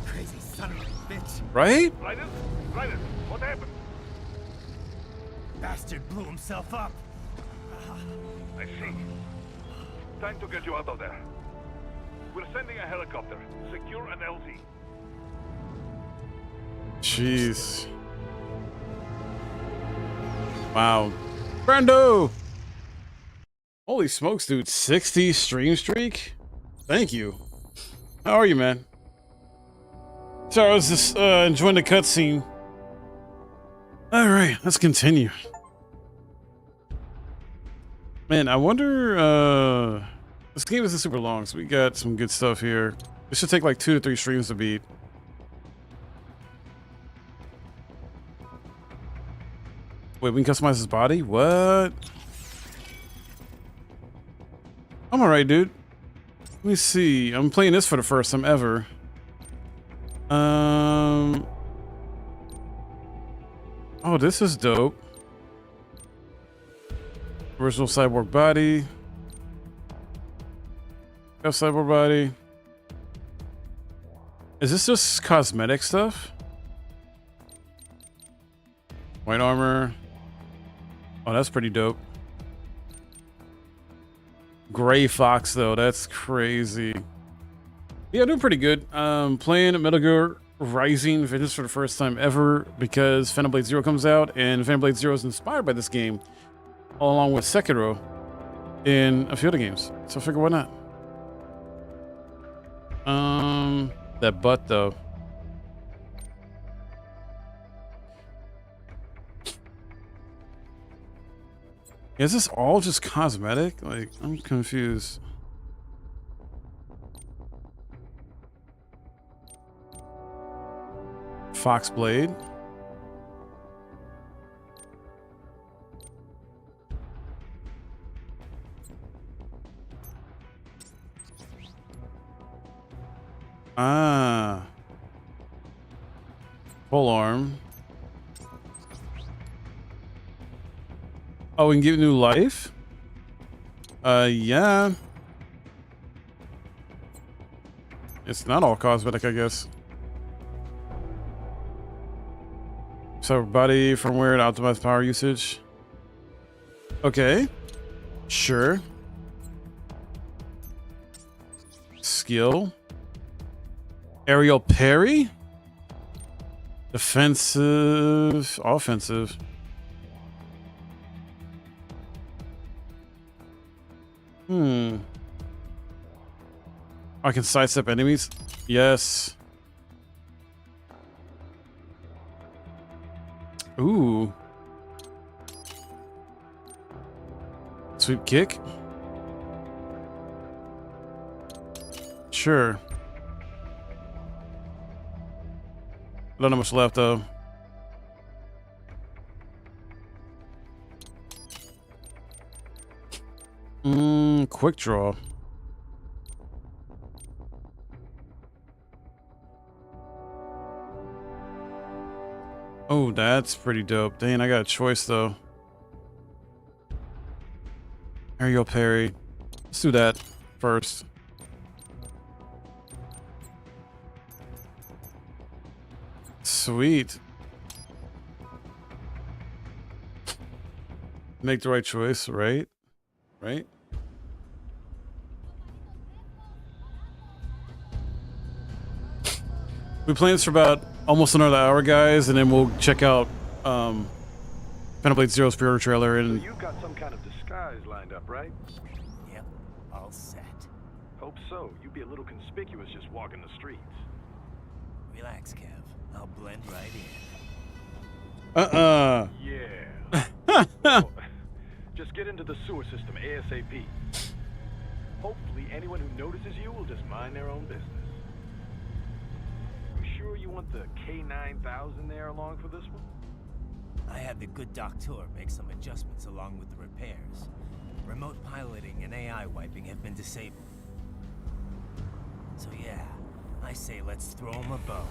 Crazy son of a bitch. Right? Raiden, what happened? Bastard blew himself up. I see. Time to get you out of there. We're sending a helicopter. Secure an LZ. Jeez. Wow. Brando! Holy smokes, dude. 60 stream streak? Thank you. How are you, man? Sorry, I was just enjoying the cutscene. Alright, let's continue. Man, I wonder, this game isn't super long, so we got some good stuff here. It should take like 2 to 3 streams to beat. Wait, we can customize his body? What? I'm alright, dude. Let me see. I'm playing this for the first time ever. Oh, this is dope. Original cyborg body. Got cyborg body. Is this just cosmetic stuff? White armor. Oh, that's pretty dope. Gray Fox, though. That's crazy. Yeah, doing pretty good. Playing Metal Gear Rising Vengeance for the first time ever because Phantom Blade Zero comes out, and Phantom Blade Zero is inspired by this game, along with Sekiro in a few other games. So I figure, why not? That butt, though. Is this all just cosmetic? Like, I'm confused. Fox Blade. Ah. Full arm. Oh, we can give it new life? Yeah. It's not all cosmetic, I guess. So body, firmware, and optimized power usage. Okay. Sure. Skill. Aerial parry? Defensive. Offensive. I can sidestep enemies? Yes. Ooh. Sweep kick? Sure. I don't have much left, though. Quick draw. Oh, that's pretty dope. Dang, I got a choice, though. Aerial parry. Let's do that first. Sweet. Make the right choice, right? Right? We play this for about almost another hour, guys, and then we'll check out Phantom Blade Zero's pre-order trailer. And So you got some kind of disguise lined up, right? Yep, all set. Hope so. You'd be a little conspicuous just walking the streets. Relax, Kev. I'll blend right in. Yeah. So, just get into the sewer system ASAP. Hopefully anyone who notices you will just mind their own business. You sure you want the K9000 there along for this one? I had the good doctor make some adjustments along with the repairs. Remote piloting and AI wiping have been disabled. So yeah, I say let's throw him a bone.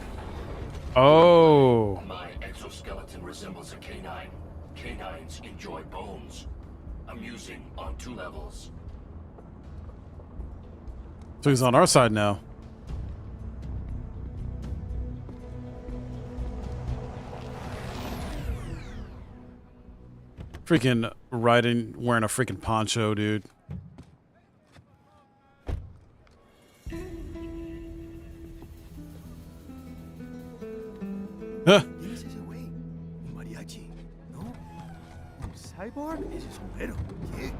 oh, My exoskeleton resembles a canine. Canines enjoy bones. Amusing on 2 levels. so he's on our side now. Freaking Raiden wearing a freaking poncho, dude. Huh. ¿Quién es ese güey? ¿Un mariachi? ¿No? ¿Un cyborg? Ese sombrero. ¿Qué?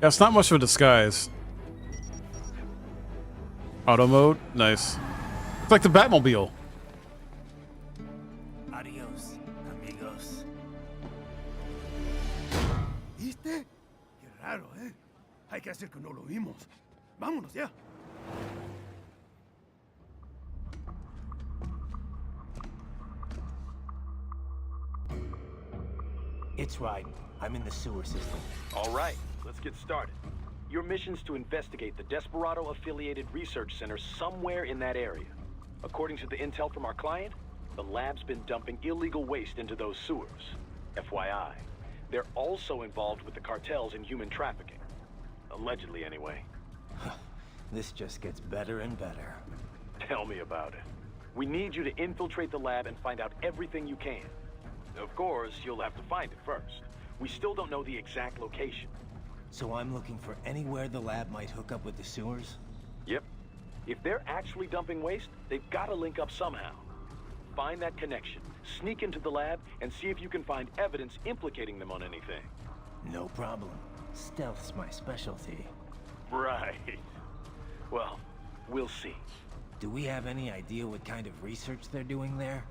Yeah, it's not much of a disguise. Auto mode, nice. It's like the Batmobile. Adios, amigos. ¿Viste? Qué raro, ¿eh? Hay que hacer que no lo vimos. Vámonos, ya. It's Raiden. I'm in the sewer system. All right, let's get started. Your mission's to investigate the Desperado-affiliated research center somewhere in that area. According to the intel from our client, the lab's been dumping illegal waste into those sewers. FYI, they're also involved with the cartels in human trafficking. Allegedly, anyway. This just gets better and better. Tell me about it. We need you to infiltrate the lab and find out everything you can. Of course, you'll have to find it first. We still don't know the exact location. So I'm looking for anywhere the lab might hook up with the sewers? Yep. If they're actually dumping waste, they've got to link up somehow. Find that connection, sneak into the lab, and see if you can find evidence implicating them on anything. No problem. Stealth's my specialty. Right. Well, we'll see. Do we have any idea what kind of research they're doing there?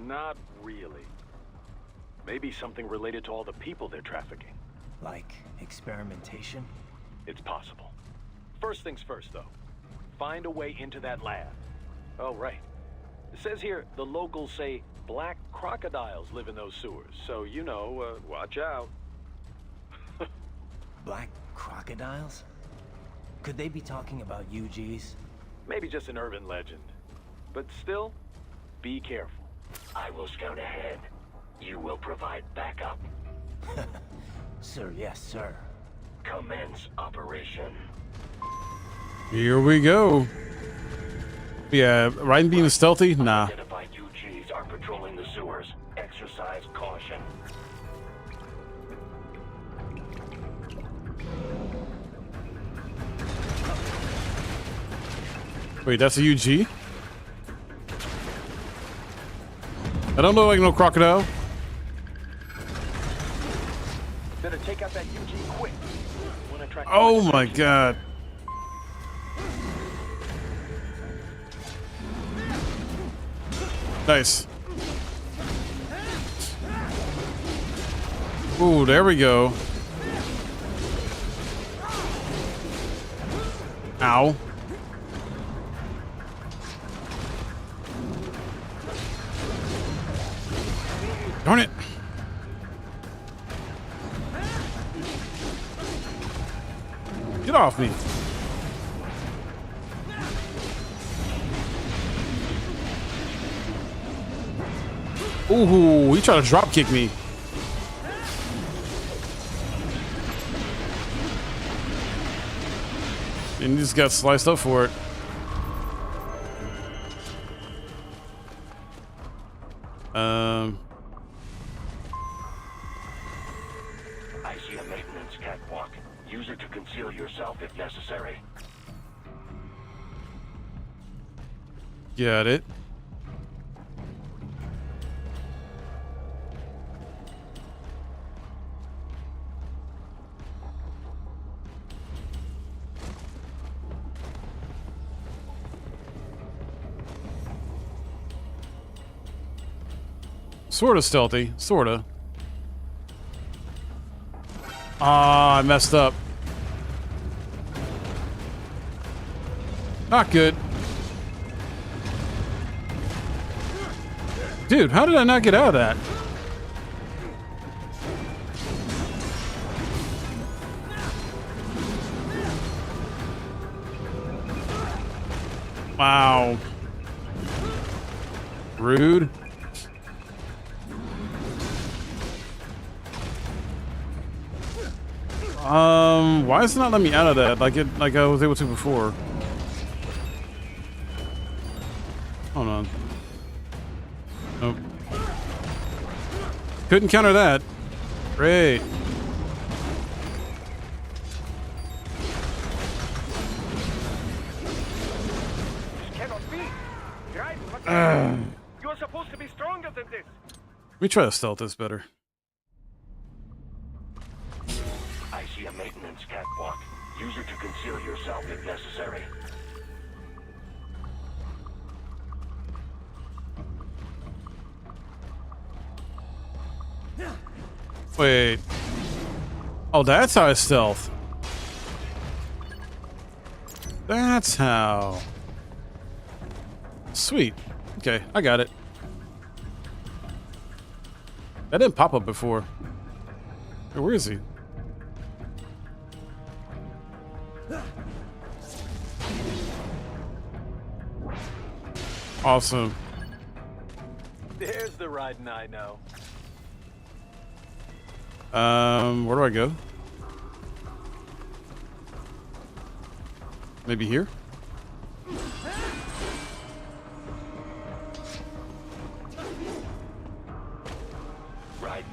Not really. Maybe something related to all the people they're trafficking. Like experimentation? It's possible. First things first, though. Find a way into that lab. Oh, right. It says here the locals say black crocodiles live in those sewers, so you know, watch out. Black crocodiles? Could they be talking about UGs? Maybe just an urban legend. But still, be careful. I will scout ahead. You will provide backup. Sir, yes, sir. Commence operation. Here we go. Yeah, Raiden being stealthy? Nah. Identified UGs are patrolling the sewers. Exercise caution. Wait, that's a UG? I don't look like no crocodile. Better take out that UG quick. Wanna attract Oh my god. Nice. Ooh, there we go. Ow. Darn it. Get off me. Ooh, he tried to drop kick me. And he just got sliced up for it. I see a maintenance catwalk. Use it to conceal yourself if necessary. Got it. Sort of stealthy, sort of. Ah, I messed up. Not good. Dude, how did I not get out of that? Wow. Rude. Why is it not letting me out of that like I was able to before? Hold on. Nope. Couldn't counter that. Great. This cannot be. Raiden, what the hell? You're supposed to be stronger than this. Let me try to stealth this better. I see a maintenance catwalk. Use it to conceal yourself if necessary. Wait. Oh, that's how I stealth. That's how. Sweet. Okay, I got it. That didn't pop up before. Hey, where is he? Awesome. There's the Raiden I know. Where do I go? Maybe here? Raiden,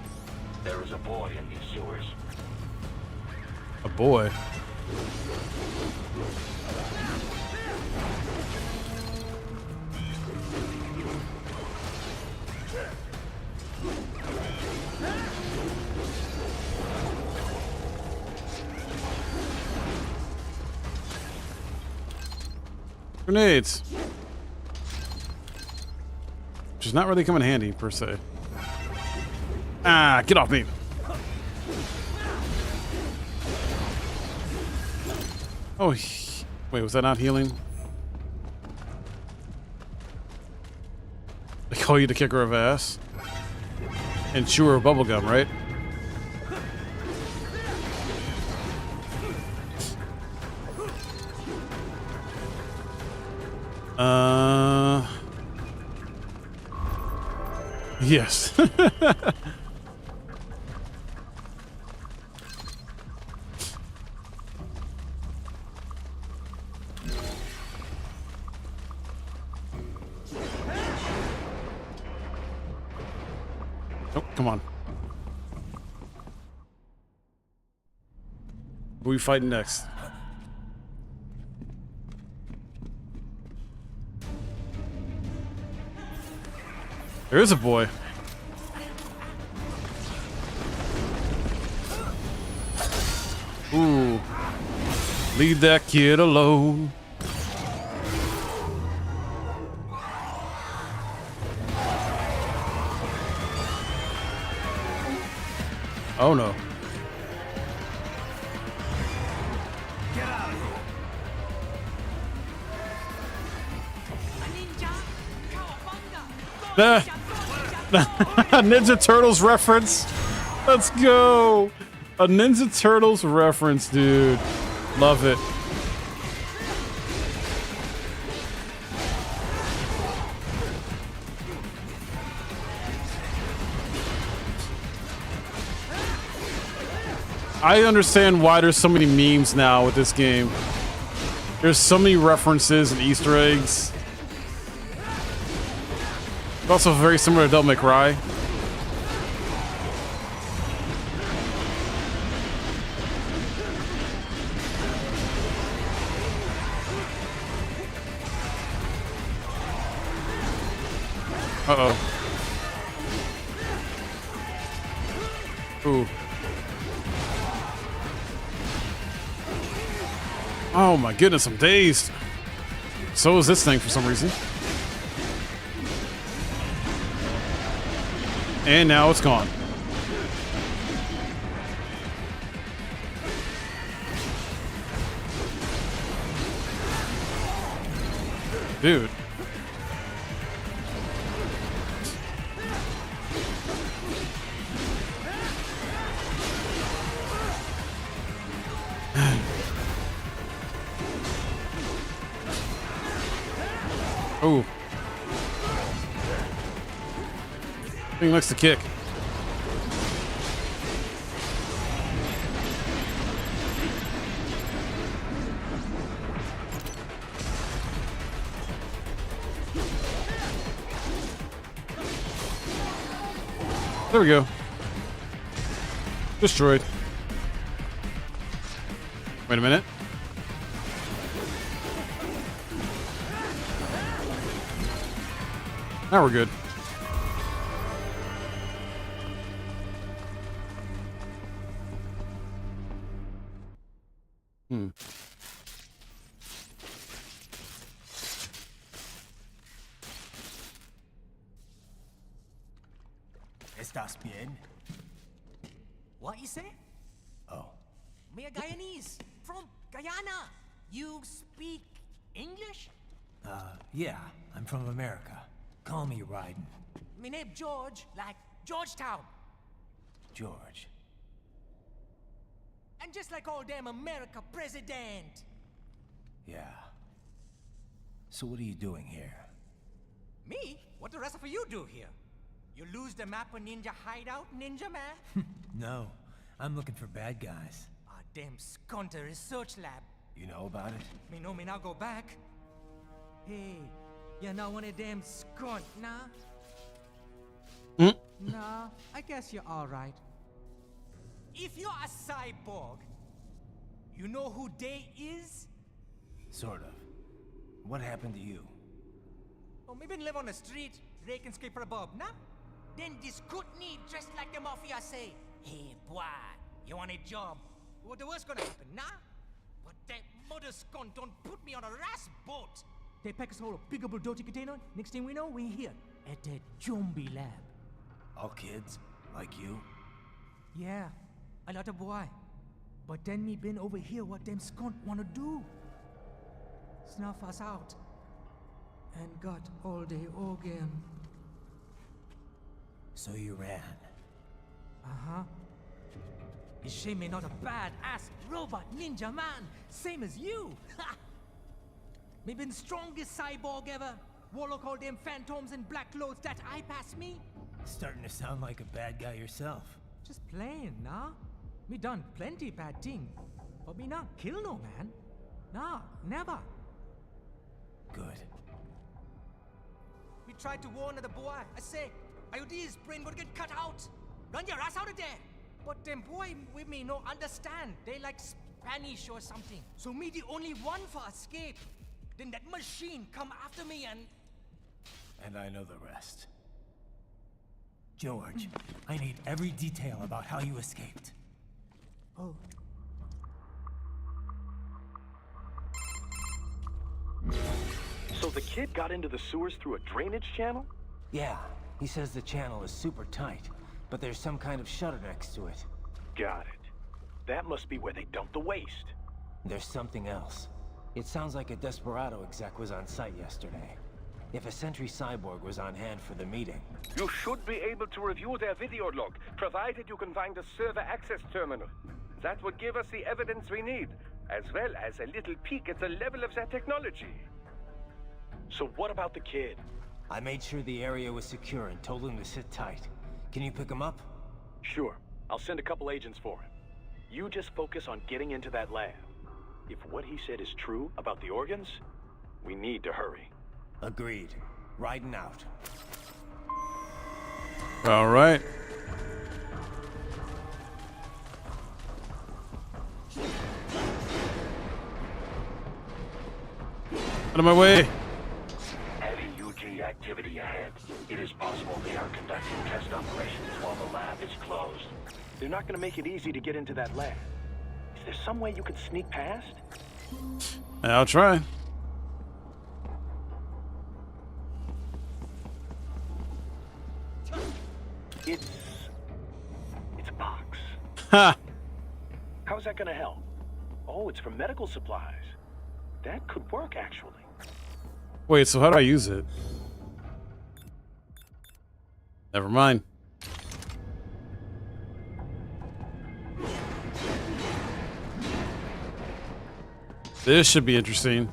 there is a boy in these sewers. A boy. Grenades. Which is not really coming handy, per se. Ah, get off me. Oh, wait, was that not healing? They call you the kicker of ass. And chewer of bubblegum, right? Yes. Oh, come on. Who are we fighting next? There is a boy. Ooh. Leave that kid alone. Oh no. Ninja Turtles reference. Let's go. A Ninja Turtles reference, dude. Love it. I understand why there's so many memes now with this game. There's so many references and Easter eggs. It's also very similar to Devil May Cry. Uh-oh. Ooh. Oh my goodness, I'm dazed. So is this thing for some reason. And now it's gone. Dude. Oh. Thing likes to kick. There we go. Destroyed. Wait a minute. Now we're good. ¿Estás bien? What you say? Oh. Me a Guyanese from Guyana. You speak English? Yeah, I'm from America. Call me Raiden. My name George, like Georgetown. George. And just like all damn America president. Yeah. So what are you doing here? Me? What the rest of you do here? You lose the map of Ninja Hideout, Ninja Man? No, I'm looking for bad guys. Ah, damn Skunter research lab. You know about it? Me know me now go back. Hey, you're not one of them skunt, nah? Nah, I guess you're alright. If you're a cyborg, you know who they is? Sort of. What happened to you? Oh, me been live on the street, rake and scrape for a bob, nah? Then this good need dressed like the mafia say, hey boy, you want a job? What the worst gonna happen, nah? But that mother scunt don't put me on a ras boat. They pack us all a big old dirty container. Next thing we know, we here at the zombie lab. All kids? Like you? Yeah, a lot of boy. But then me been over here what them skunt wanna do. Snuff us out. And got all the organ. So you ran? Uh-huh. It's shame me not a bad-ass robot ninja man, same as you. Ha! Me been strongest cyborg ever. Warlock all them phantoms in black clothes that eye pass me. Starting to sound like a bad guy yourself. Just playing, nah? Me done plenty bad thing. But me not kill no man. Nah, never. Good. We tried to warn the boy. I say, IOD's brain would get cut out. Run your ass out of there. But them boy with me no understand. They like Spanish or something. So me the only one for escape. Then that machine come after me and... And I know the rest. George, I need every detail about how you escaped. Oh. So the kid got into the sewers through a drainage channel? Yeah, he says the channel is super tight, but there's some kind of shutter next to it. Got it. That must be where they dumped the waste. There's something else. It sounds like a Desperado exec was on site yesterday. If a Sentry Cyborg was on hand for the meeting... You should be able to review their video log, provided you can find a server access terminal. That would give us the evidence we need, as well as a little peek at the level of their technology. So what about the kid? I made sure the area was secure and told him to sit tight. Can you pick him up? Sure. I'll send a couple agents for him. You just focus on getting into that lab. If what he said is true about the organs, we need to hurry. Agreed. Riding out. All right. Out of my way. Heavy UG activity ahead. It is possible they are conducting test operations while the lab is closed. They're not gonna make it easy to get into that lab. Is there some way you could sneak past? I'll try. It's a box. Ha! How's that gonna help? Oh, it's for medical supplies. That could work, actually. Wait, so how do I use it? Never mind. This should be interesting.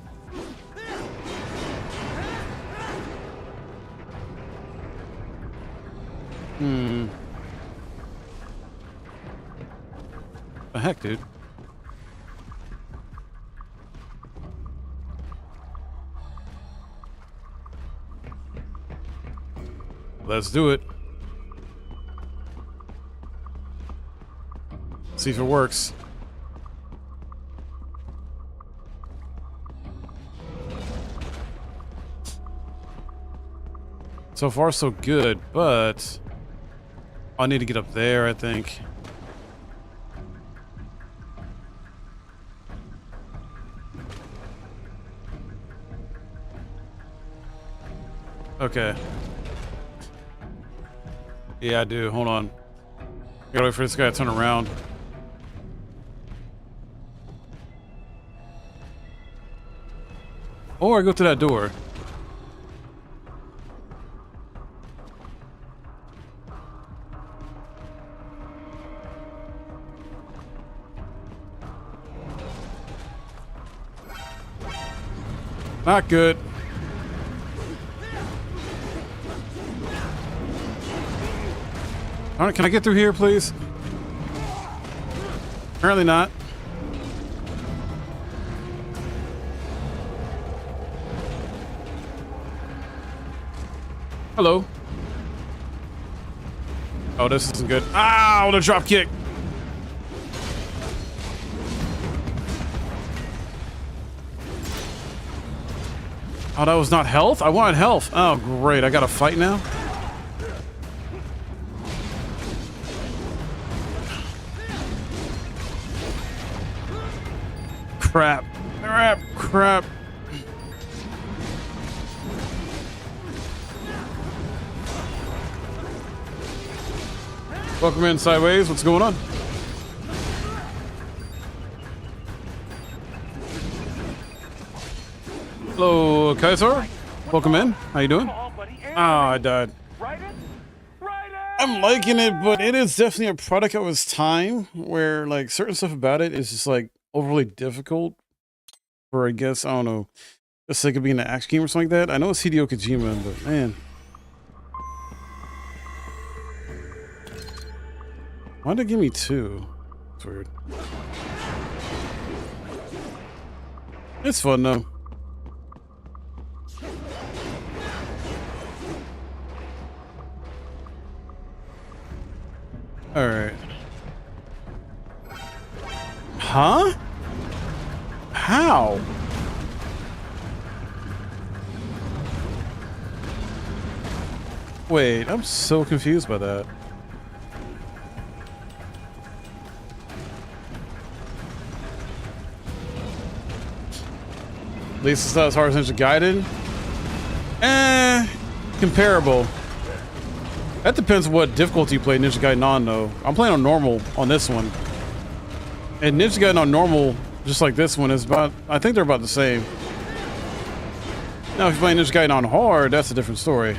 The heck, dude? Let's do it. See if it works. So far, so good, but I need to get up there, I think. Okay. Yeah, I do. Hold on. Gotta wait for this guy to turn around. Or I go to that door. Not good. All right, can I get through here, please? Apparently not. Hello. Oh, this isn't good. Ow, the drop kick. Oh, that was not health? I wanted health. Oh, great. I got to fight now? Crap. Crap. Crap. Welcome in, Sideways. What's going on? Hello, Kaiser. Welcome in. How you doing? Oh, I died. I'm liking it, but it is definitely a product of its time where, like, certain stuff about it is just, like, overly difficult for, I guess, I don't know, the sake of being an action game or something like that. I know it's Hideo Kojima, but, man. Why'd they give me 2? It's weird. It's fun, though. All right. Huh? How? Wait, I'm so confused by that. At least it's not as hard as Ninja Gaiden. Comparable. That depends what difficulty you play Ninja Gaiden on, though. I'm playing on normal on this one. And Ninja Gaiden on normal, just like this one, is about... I think they're about the same. Now, if you're playing Ninja Gaiden on hard, that's a different story.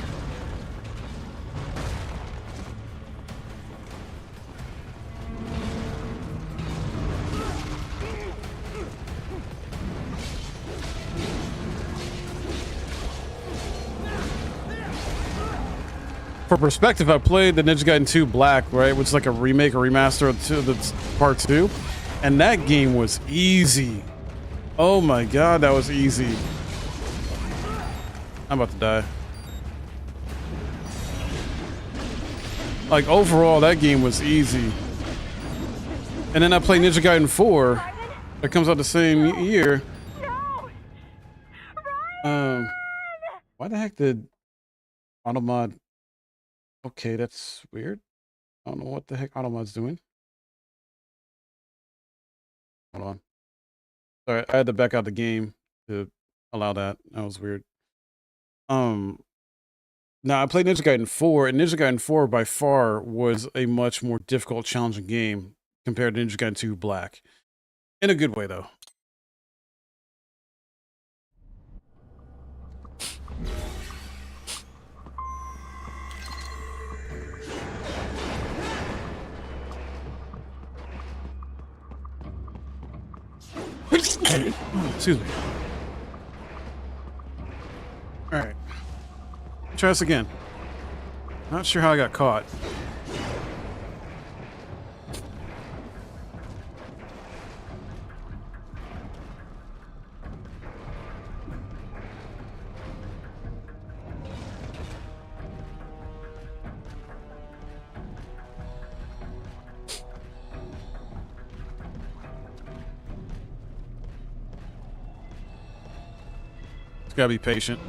For perspective, I played the Ninja Gaiden 2 Black, right, which is like a remake or remaster of the part 2, and that game was easy. Oh my god, that was easy. I'm about to die. Like, overall, that game was easy. And then I played Ninja Gaiden 4. That comes out the same year. Why the heck did Automod... Okay, that's weird. I don't know what the heck Automod's doing. Hold on. Sorry, I had to back out the game to allow that. That was weird. Now I played Ninja Gaiden 4, and Ninja Gaiden 4 by far was a much more difficult, challenging game compared to Ninja Gaiden 2 Black. In a good way, though. Excuse me. All right. Try this again. Not sure how I got caught. Gotta be patient.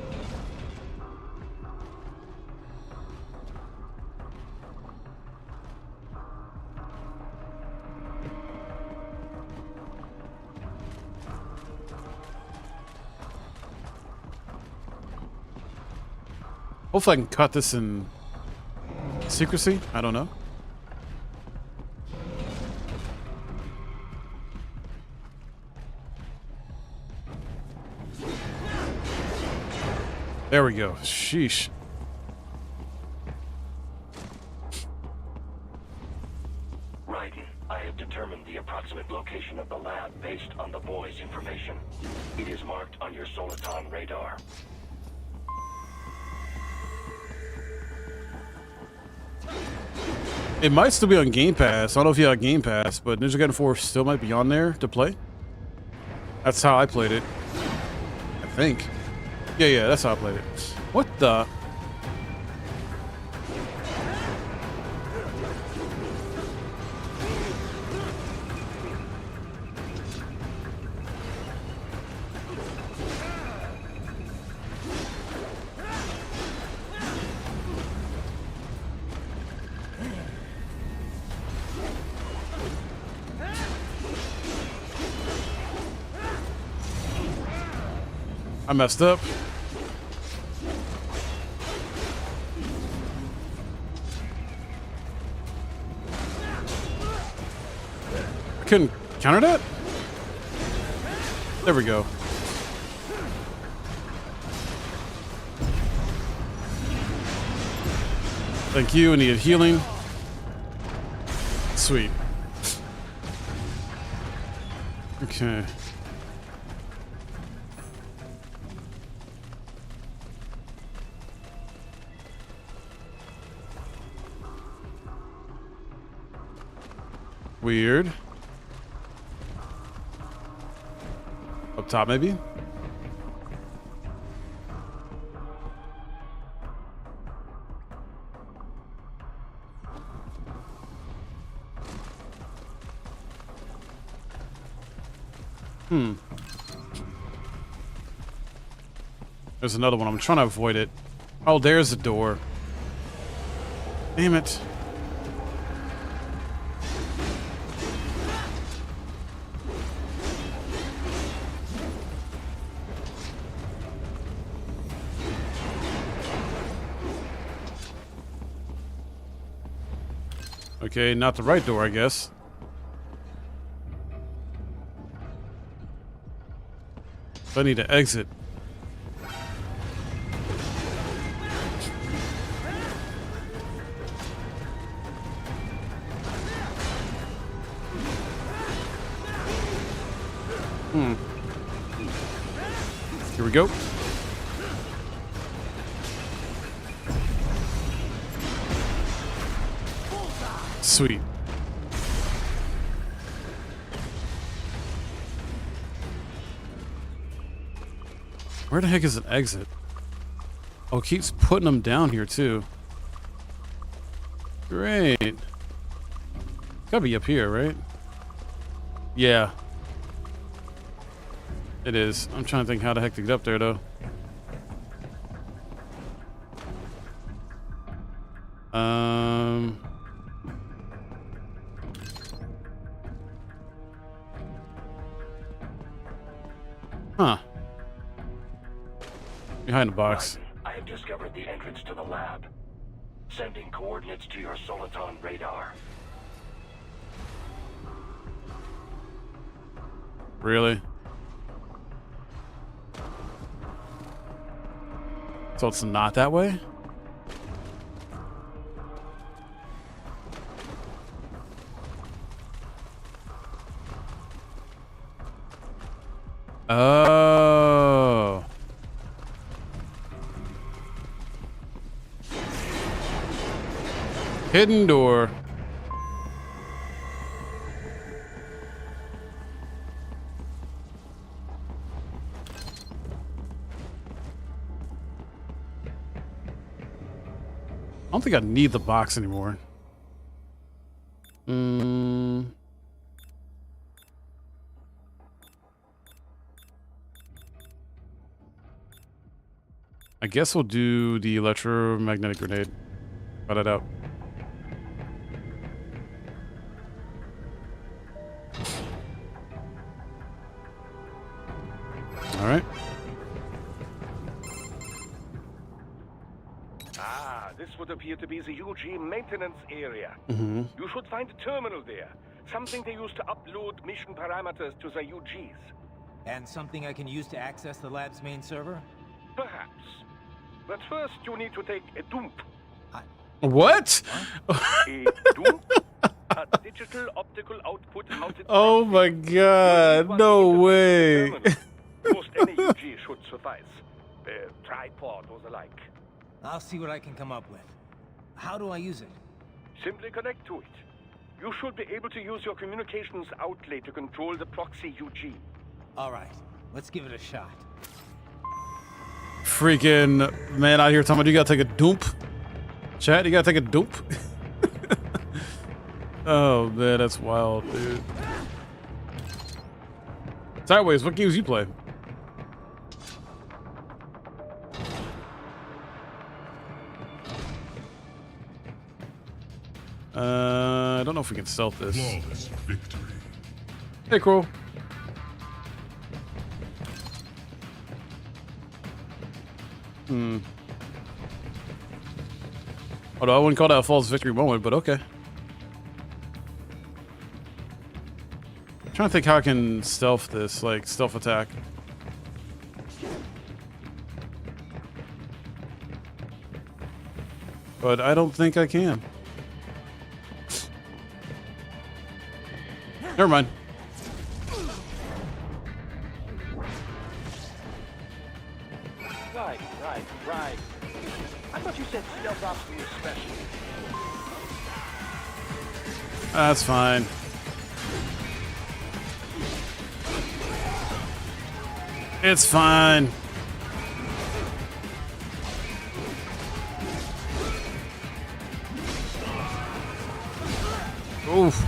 Hopefully I can cut this in secrecy. I don't know. There we go. Sheesh. Raiden, I have determined the approximate location of the lab based on the boy's information. It is marked on your Soliton radar. It might still be on Game Pass. I don't know if you have Game Pass, but Ninja Gaiden 4 still might be on there to play. That's how I played it. I think. Yeah, that's how I played it. What the? I messed up. I couldn't counter that? There we go. Thank you. I needed healing. Sweet. Okay. Weird. Up top, maybe? There's another one. I'm trying to avoid it. Oh, there's the door. Damn it. Okay, not the right door, I guess. I need to exit. Here we go. Sweet. Where the heck is an exit? Oh, it keeps putting them down here too. Great. Gotta be up here, right? Yeah. It is. I'm trying to think how the heck to get up there though. Huh. Behind the box. I have discovered the entrance to the lab. Sending coordinates to your Soliton radar. Really? So it's not that way? Oh. Hidden door. I don't think I need the box anymore. I guess we'll do the electromagnetic grenade. Cut it out. All right. Ah, this would appear to be the UG maintenance area. Mm-hmm. You should find a terminal there. Something they use to upload mission parameters to the UGs. And something I can use to access the lab's main server? Perhaps. But first, you need to take a dump. What? A dump? A digital optical output mounted. Oh my god, no way. Most any UG should suffice. Tripod or the like. I'll see what I can come up with. How do I use it? Simply connect to it. You should be able to use your communications outlet to control the proxy UG. All right, let's give it a shot. Freaking man out here talking about you gotta take a dump. Chat, you gotta take a dump. Oh man, that's wild, dude. Sideways, what games you play? I don't know if we can stealth this. Flawless victory. Hey, cool. Although I wouldn't call that a false victory moment, but okay. I'm trying to think how I can stealth this, like stealth attack. But I don't think I can. Never mind. Right. I thought you said stealth ops were special. That's fine. It's fine. Oof.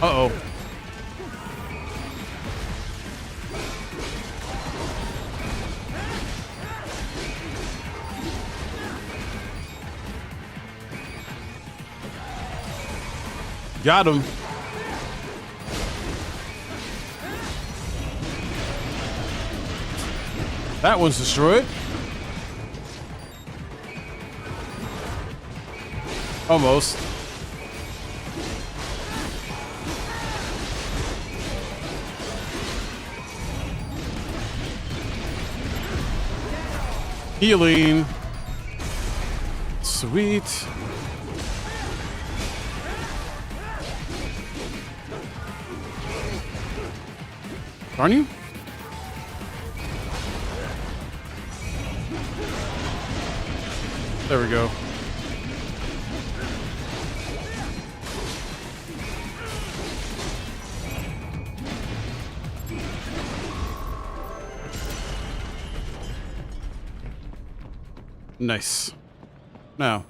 Uh-oh. Got him. That one's destroyed. Almost. Healing. Sweet. Aren't you? There we go. Nice. Now.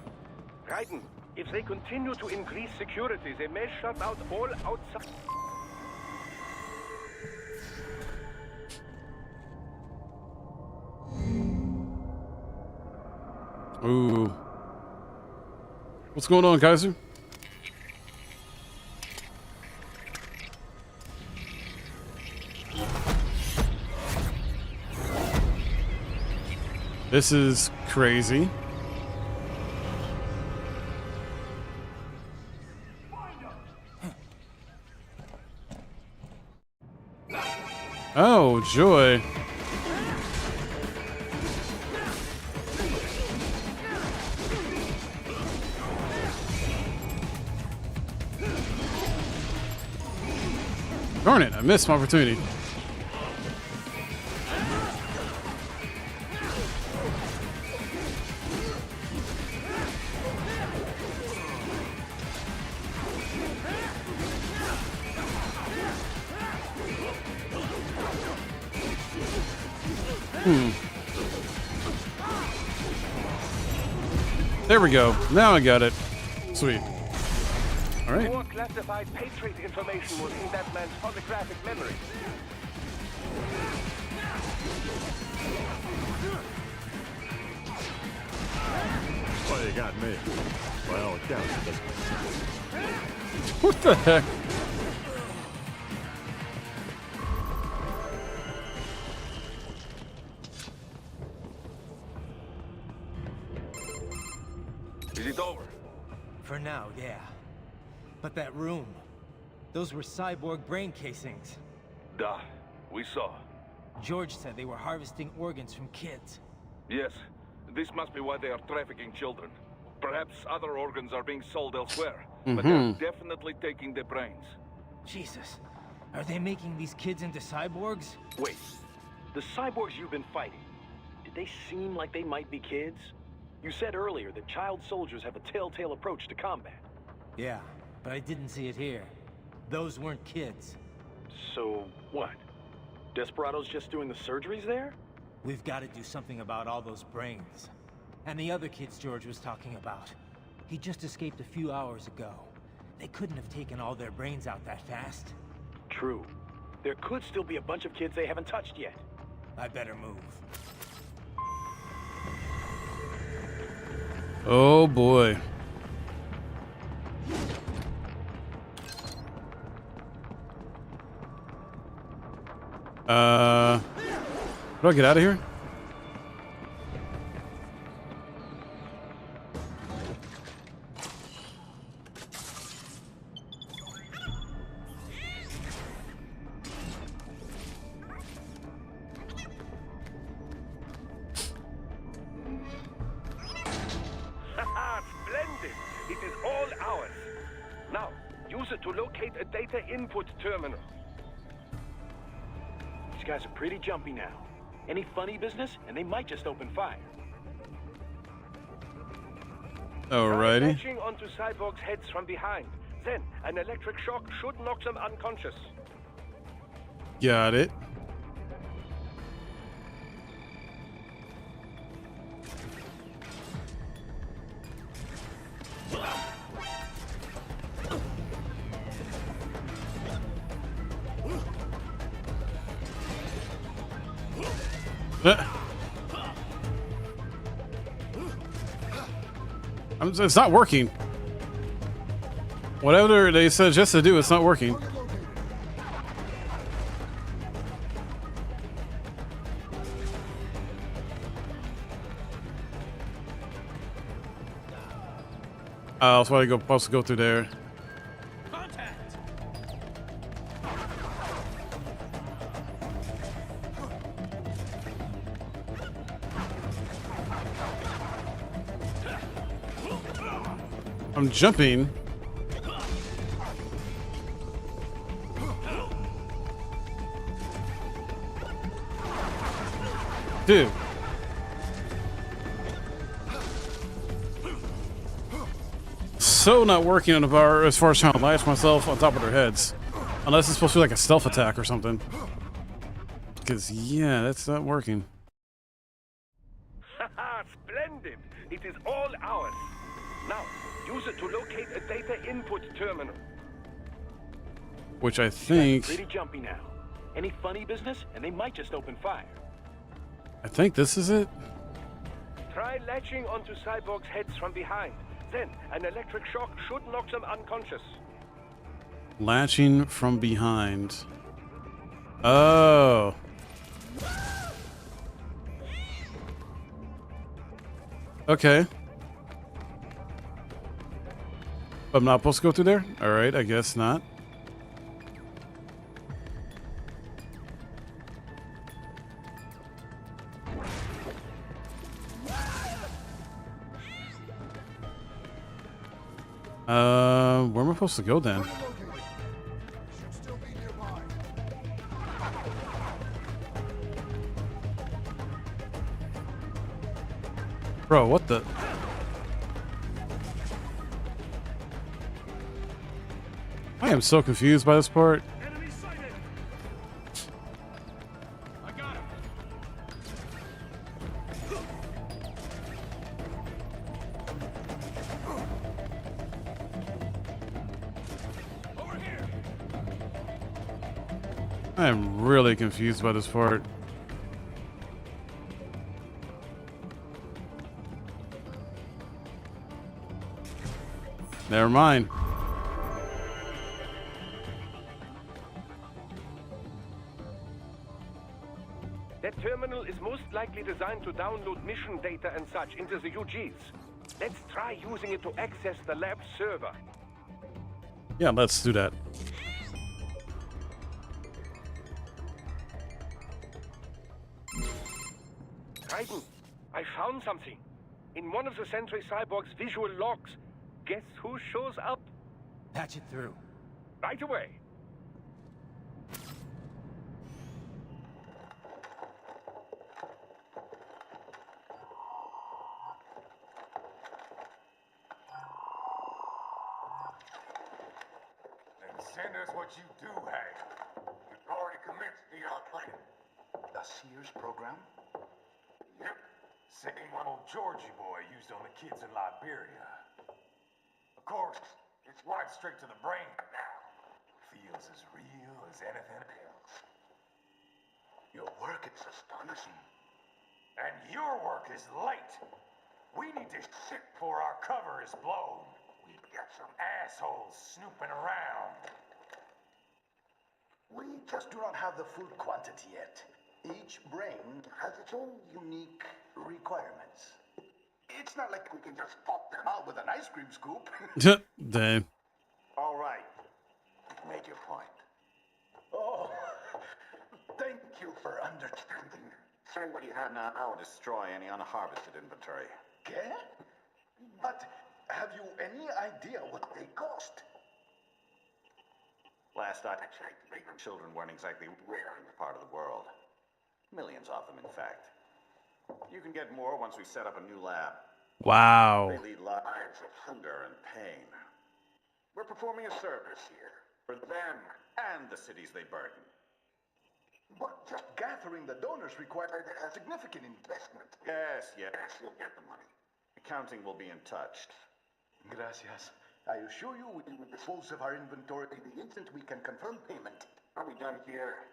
Raiden, if they continue to increase security, they may shut out all outside. Ooh. What's going on, Kaiser? This is crazy. Oh, joy. Darn it, I missed my opportunity. There we go. Now I got it. Sweet. All right. More classified Patriot information was in that man's holographic memory. Well, you got me. Well, it counts. It doesn't. What the heck? Is it over? But that room, those were cyborg brain casings. Duh, we saw. George said they were harvesting organs from kids. Yes, this must be why they are trafficking children. Perhaps other organs are being sold elsewhere, but they're definitely taking the brains. Jesus, are they making these kids into cyborgs? Wait, the cyborgs you've been fighting, did they seem like they might be kids? You said earlier that child soldiers have a telltale approach to combat. Yeah, but I didn't see it here. Those weren't kids. So, what? Desperado's just doing the surgeries there? We've got to do something about all those brains. And the other kids George was talking about. He just escaped a few hours ago. They couldn't have taken all their brains out that fast. True. There could still be a bunch of kids they haven't touched yet. I better move. Oh boy. How do I get out of here? Splendid! It is all ours. Now, use it to locate a data input terminal. These guys are pretty jumpy now. Any funny business, and they might just open fire. Alrighty. Latching onto cyborgs' heads from behind. Then, an electric shock should knock them unconscious. Got it. It's not working. Whatever they suggest to do, it's not working. That's why I supposed to go through there. I'm jumping. Dude. So not working on the bar as far as trying to latch myself on top of their heads. Unless it's supposed to be like a stealth attack or something. Because, yeah, that's not working. Haha, splendid! It is all ours. Now, use it to locate a data input terminal. Which I think... Pretty jumpy now. Any funny business, and they might just open fire. I think this is it. Try latching onto cyborgs' heads from behind. Then, an electric shock should knock them unconscious. Latching from behind. Oh. Okay. I'm not supposed to go through there? Alright, I guess not. Where am I supposed to go then? Bro, what the? I am so confused by this part. I am really confused by this part. Never mind. That terminal is most likely designed to download mission data and such into the UGs. Let's try using it to access the lab server. Yeah, let's do that. Raiden, I found something. In one of the Sentry Cyborg's visual logs. Guess who shows up? Patch it through. Right away. Then send us what you do have. We've already commenced the plan. The Sears program? Yep. Same old Georgie boy used on the kids in Liberia. Of course, it's right straight to the brain now. Feels as real as anything else. Your work is astonishing. And your work is late. We need to shit before our cover is blown. We've got some assholes snooping around. We just do not have the full quantity yet. Each brain has its own unique requirements. It's not like we can just pop them out with an ice cream scoop. Damn. All right. Make your point. Oh, thank you for understanding. Send what you have now or destroy any unharvested inventory. Okay? But have you any idea what they cost? Last I checked, children weren't exactly rare in the part of the world. Millions of them, in fact. You can get more once we set up a new lab. Wow. They lead lives of hunger and pain. We're performing a service here for them and the cities they burden. But just gathering the donors required a significant investment. Yes, you'll get the money. Accounting will be in touch. Gracias. I assure you we will dispose of our inventory the instant we can confirm payment. Are we done here?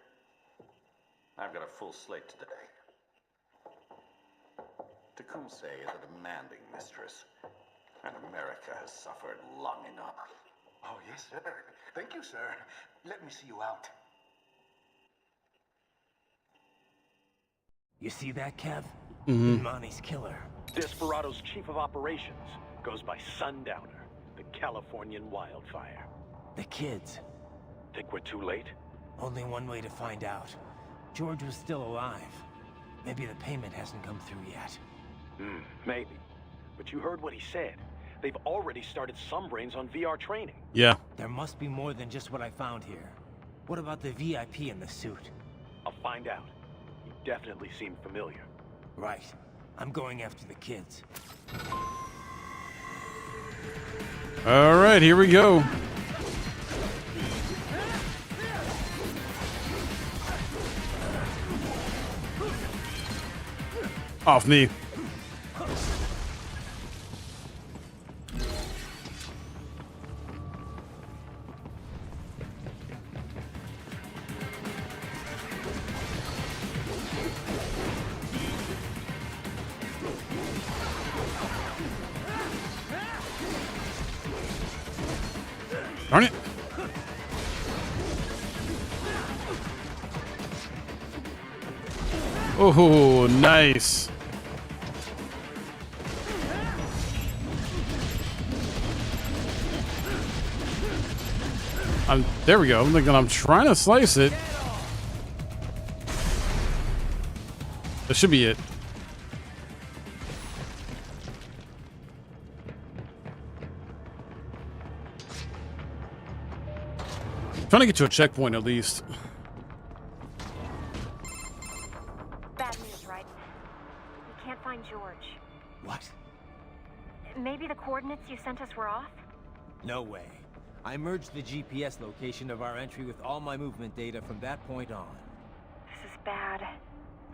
I've got a full slate today. Tecumseh is a demanding mistress, and America has suffered long enough. Oh, yes, sir. Thank you, sir. Let me see you out. You see that, Kev? Mm-hmm. Monty's killer. Desperado's chief of operations goes by Sundowner, the Californian wildfire. The kids. Think we're too late? Only one way to find out. George was still alive. Maybe the payment hasn't come through yet. Maybe. But you heard what he said. They've already started some brains on VR training. Yeah. There must be more than just what I found here. What about the VIP in the suit? I'll find out. He definitely seemed familiar. Right. I'm going after the kids. All right, here we go. Off me. Darn it. Oh, nice. There we go. I'm thinking I'm trying to slice it. That should be it. Trying to get to a checkpoint at least. Bad news, Raiden. We can't find George. What? Maybe the coordinates you sent us were off? No way. I merged the GPS location of our entry with all my movement data from that point on. This is bad.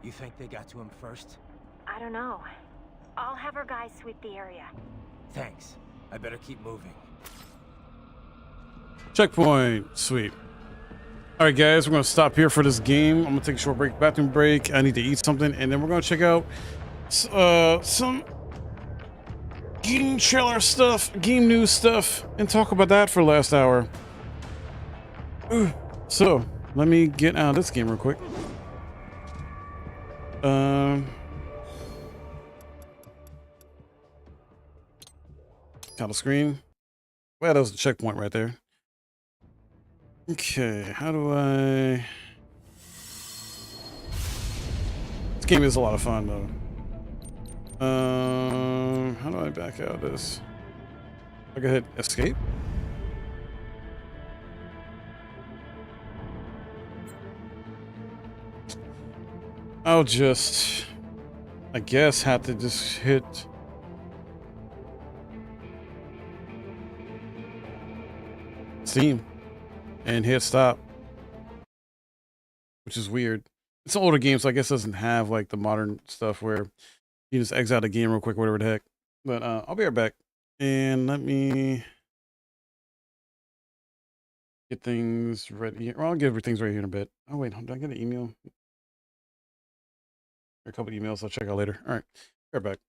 You think they got to him first? I don't know. I'll have our guys sweep the area. Thanks. I better keep moving. Checkpoint. Sweet. All right, guys, we're going to stop here for this game. I'm going to take a short break, bathroom break. I need to eat something, and then we're going to check out some game trailer stuff, game news stuff, and talk about that for the last hour. So, let me get out of this game real quick. Title screen. Well, that was the checkpoint right there. Okay, how do I... This game is a lot of fun, though. How do I back out of this? I can hit escape? I'll just... I guess have to just hit... Steam. And hit stop. Which is weird. It's an older game, so I guess it doesn't have, like, the modern stuff where you just exit the game real quick, whatever the heck. But, I'll be right back. And let me... get things ready. Well, I'll get things ready here in a bit. Oh, wait, did I get an email? A couple emails I'll check out later. All right, be right back.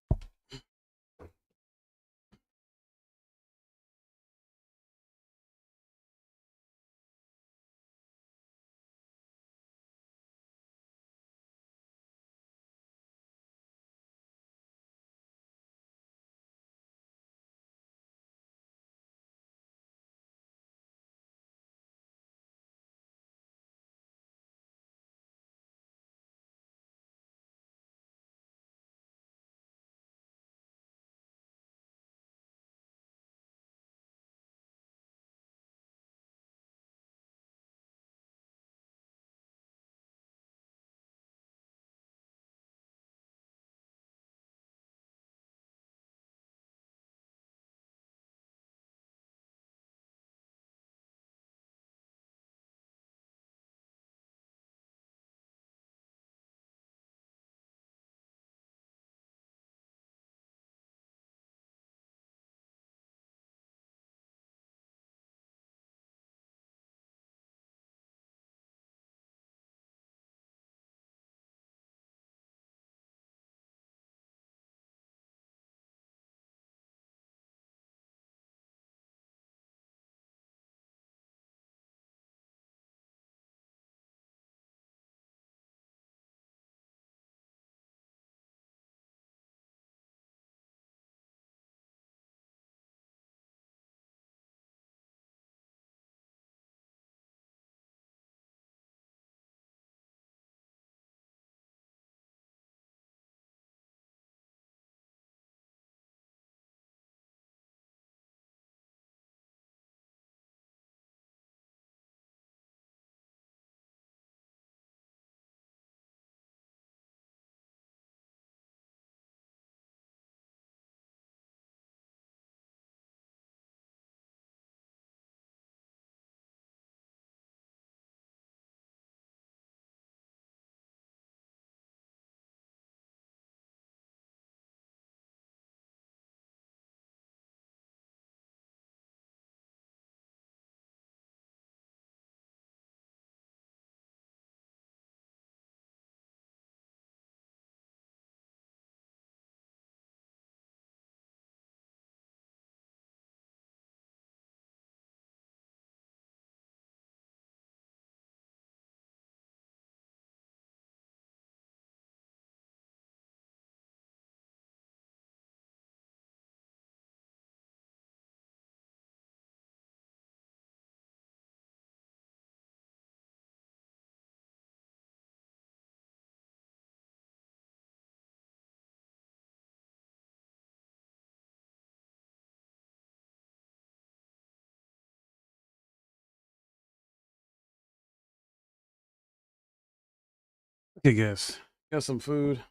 Okay, guys, got some food.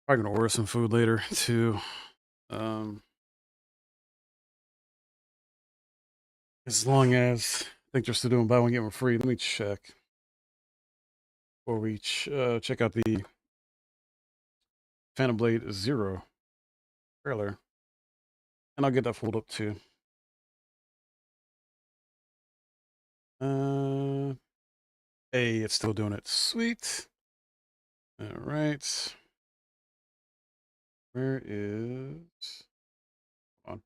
Probably gonna order some food later too. As long as I think they're still doing buy one get one free. Let me check before we check out the Phantom Blade Zero trailer, and I'll get that fold up too. Hey, it's still doing it. Sweet. All right. Where is? Hold on.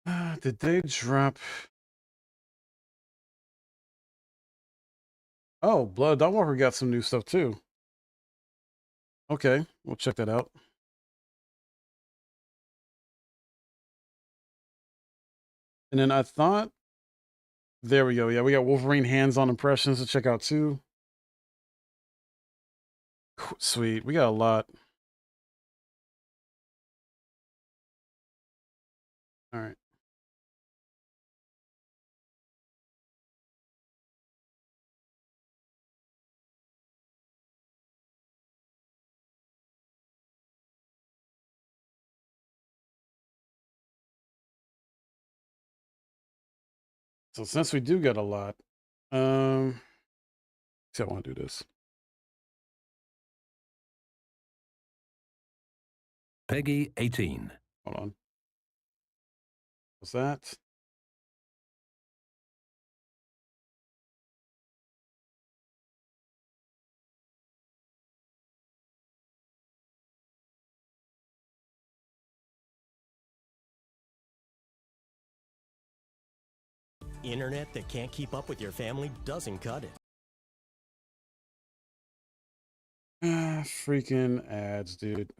Okay. Did they drop? Oh, Blood Dawnwalker got some new stuff too. Okay, we'll check that out. And then I thought, there we go. Yeah, we got Wolverine hands-on impressions to check out too. Sweet, we got a lot. All right. So since we do get a lot, see, I want to do this. Peggy 18. Hold on. What's that? Internet that can't keep up with your family doesn't cut it. Freaking ads, dude.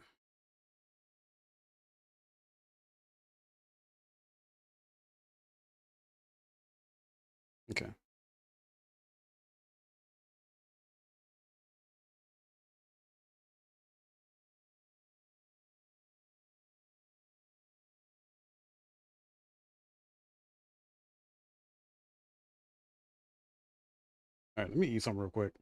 Okay. All right, let me eat something real quick.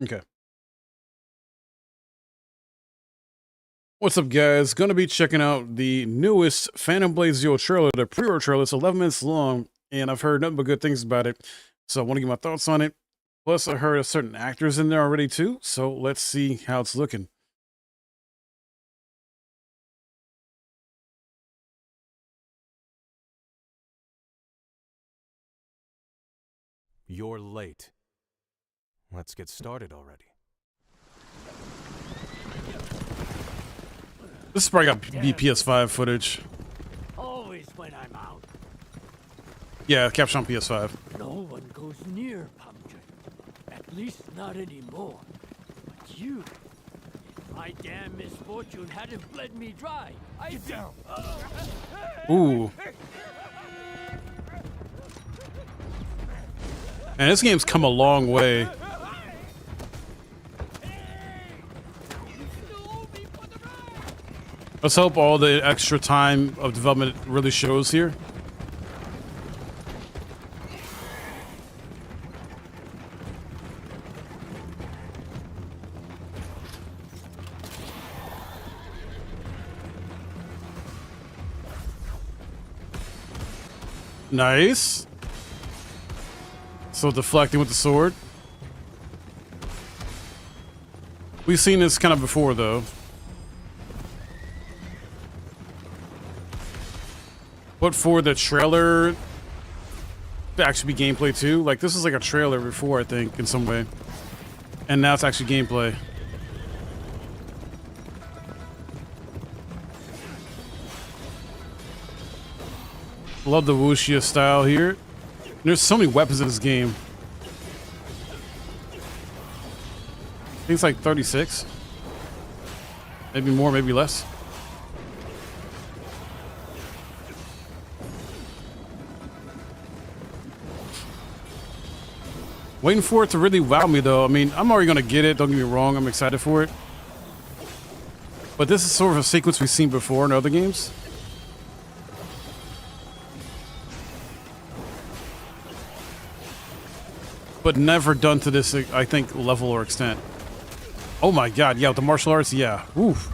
Okay. What's up, guys? Gonna be checking out the newest Phantom Blade Zero trailer, the pre-order trailer. It's 11 minutes long, and I've heard nothing but good things about it. So I want to get my thoughts on it. Plus, I heard certain actors in there already too. So let's see how it's looking. You're late. Let's get started already. This is probably got PS5 footage. Always when I'm out. Yeah, captured on PS5. No one goes near Pumpkin. At least not anymore. But you, if my damn misfortune hadn't bled me dry, I'd be... down. Ooh. And this game's come a long way. Let's hope all the extra time of development really shows here. Nice. So deflecting with the sword. We've seen this kind of before, though. But for the trailer to actually be gameplay too, like this is like a trailer before, I think, in some way. And now it's actually gameplay. Love the wuxia style here. There's so many weapons in this game. I think it's like 36. Maybe more, maybe less. Waiting for it to really wow me, though. I mean, I'm already going to get it. Don't get me wrong. I'm excited for it. But this is sort of a sequence we've seen before in other games. But never done to this, I think, level or extent. Oh my god, yeah, with the martial arts, yeah. Oof.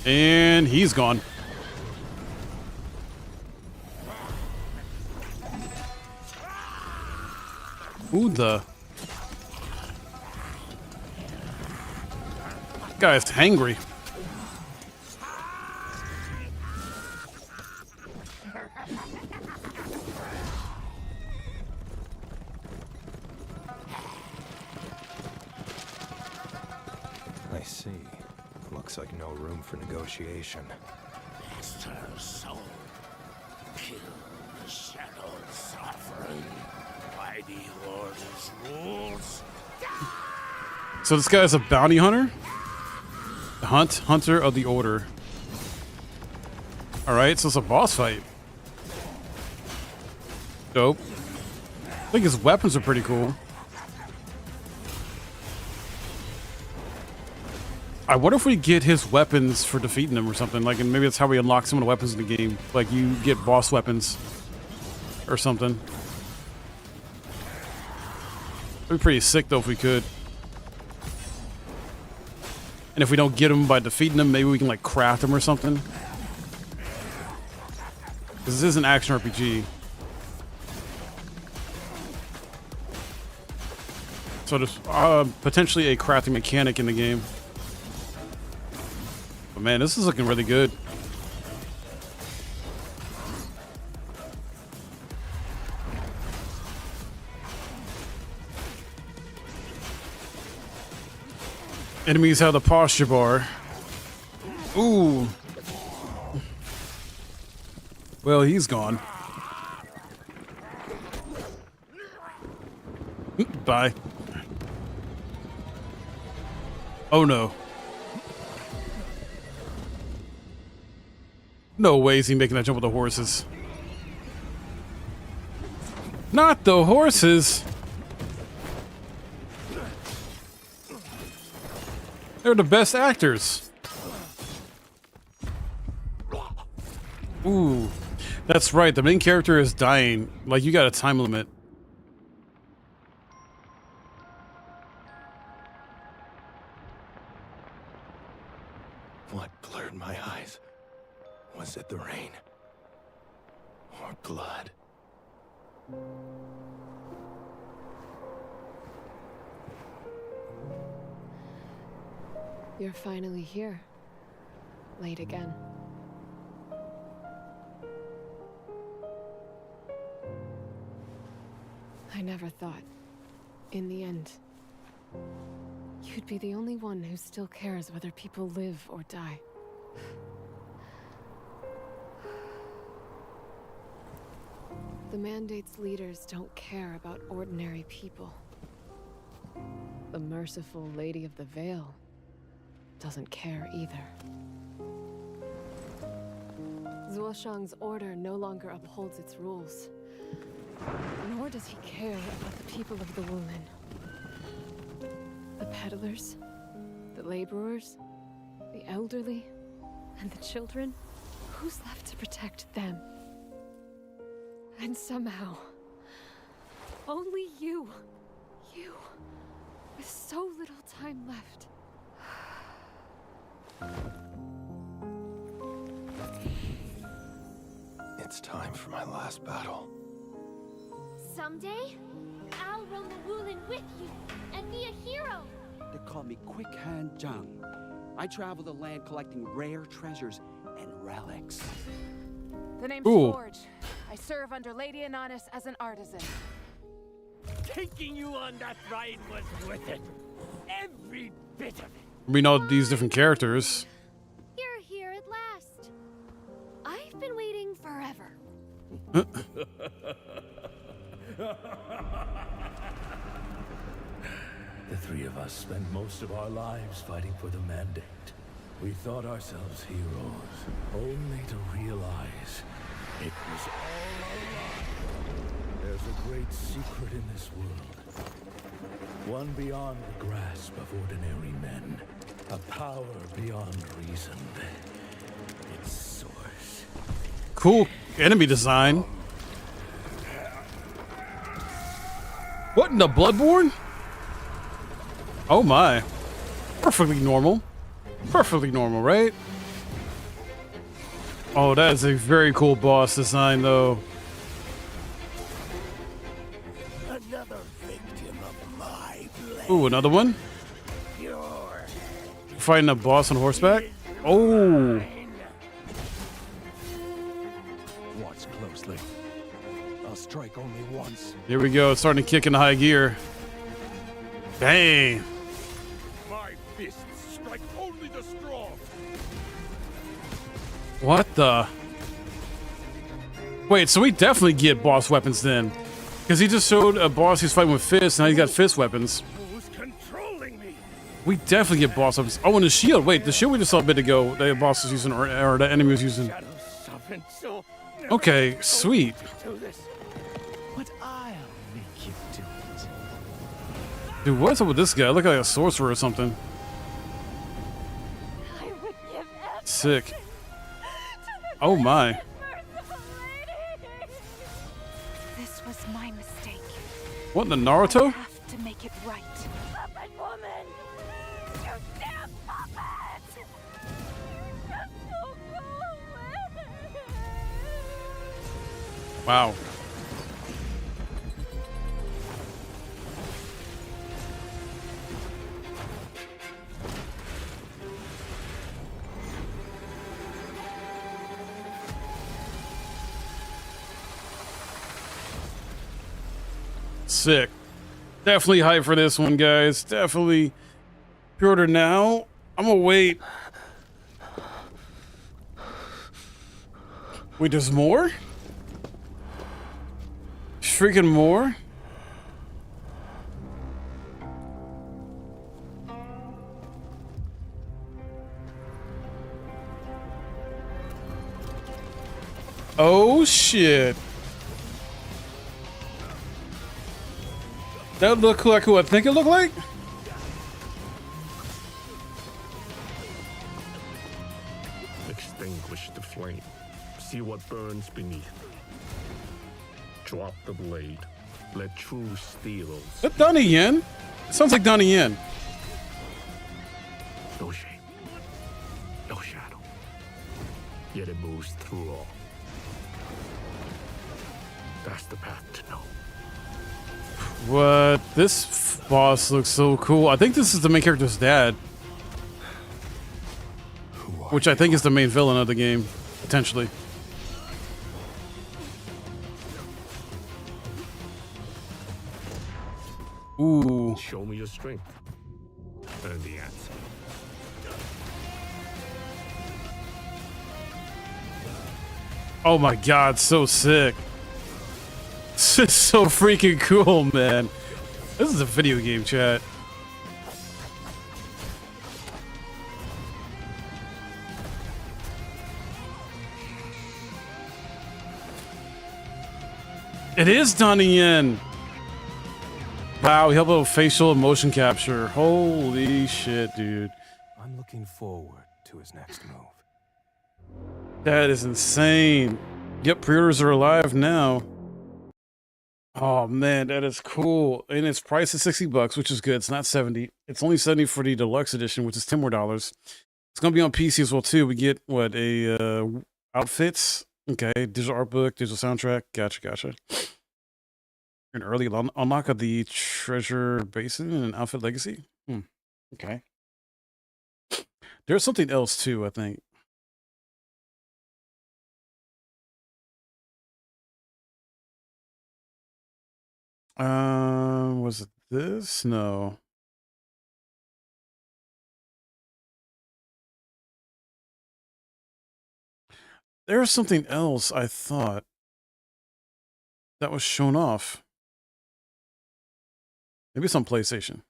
And he's gone. Who the? Guy's hangry. Looks like no room for negotiation. Master soul, kill the shadow sovereign by the Order's rules. So this guy's a bounty hunter? Hunter of the Order. Alright, so it's a boss fight. Dope. I think his weapons are pretty cool. I wonder if we get his weapons for defeating him or something. Like, and maybe that's how we unlock some of the weapons in the game. Like, you get boss weapons or something. That'd be pretty sick, though, if we could. And if we don't get them by defeating them, maybe we can, like, craft them or something. Because this is an action RPG. So there's potentially a crafting mechanic in the game. But man, this is looking really good. Enemies have the posture bar. Ooh. Well, he's gone. Bye. Oh no. No way is he making that jump with the horses. Not the horses. They're the best actors. Ooh. That's right, the main character is dying. Like, you got a time limit. What blurred my eyes? Was it the rain? Or blood? You're finally here. Late again. I never thought, in the end, you'd be the only one who still cares whether people live or die. The Mandate's leaders don't care about ordinary people. The merciful Lady of the Veil doesn't care either. Zuoshang's order no longer upholds its rules. Nor does he care about the people of the Wulin. The peddlers, the laborers, the elderly, and the children. Who's left to protect them? And somehow, only you, with so little time left. It's time for my last battle. Someday, I'll roam the Wulin with you and be a hero. They call me Quick Hand Zhang. I travel the land collecting rare treasures and relics. The name's Ooh. Forge. I serve under Lady Ananis as an artisan. Taking you on that ride was worth it. Every bit of it. We know these different characters. You're here at last. I've been waiting forever. The three of us spent most of our lives fighting for the Mandate. We thought ourselves heroes, only to realize it was all a lie. There's a great secret in this world. One beyond the grasp of ordinary men. A power beyond reason. Its source. Cool enemy design. What in the Bloodborne? Oh my. Perfectly normal. Perfectly normal, right? Oh, that is a very cool boss design, though. Another victim of my blade. Ooh, another one? Fighting a boss on horseback? Oh. Watch closely. I'll strike only once. Here we go. It's starting to kick into high gear. Bang. My fists strike only the strong. What the? Wait, so we definitely get boss weapons then. Because he just showed a boss he's fighting with fists, and now he's got fist weapons. Who's controlling me? We definitely get boss weapons. Oh, and the shield. Wait, the shield we just saw a bit ago, the boss was using, or the enemy was using. Okay, sweet. But I'll make you do it. Dude, what's up with this guy? Look like a sorcerer or something. I would give Sick. Oh my. This was my mistake. What, the Naruto? I have to make it right. Puppet woman! You damn puppet! You're just so cool. Wow. Sick. Definitely hype for this one, guys. Definitely pre-order now. I'm gonna wait. Wait, there's more? Freaking more? Oh shit. That look like who I think it looked like? Extinguish the flame. See what burns beneath. Drop the blade. Let true steel. Is that Donnie Yen? It sounds like Donnie Yen. No shape. No shadow. Yet it moves through all. That's the path to know. What? This boss looks so cool. I think this is the main character's dad. Which I think is the main villain of the game, potentially. Ooh. Show me your strength. And the answer. Oh my god, so sick. This is so freaking cool, man. This is a video game, chat. It is Donnie Yen. Wow, he helped with facial and motion capture. Holy shit, dude. I'm looking forward to his next move. That is insane. Yep, pre-orders are alive now. Oh man, that is cool. And its price is $60, which is good. It's not 70. It's only 70 for the deluxe edition, which is $10 more. It's gonna be on PC as well too. We get what, a outfits? Okay, digital art book, digital soundtrack. Gotcha. An early unlock of the treasure basin and outfit legacy. Okay. There's something else too, I think. Was it this? No. There's something else I thought that was shown off. Maybe it's on PlayStation.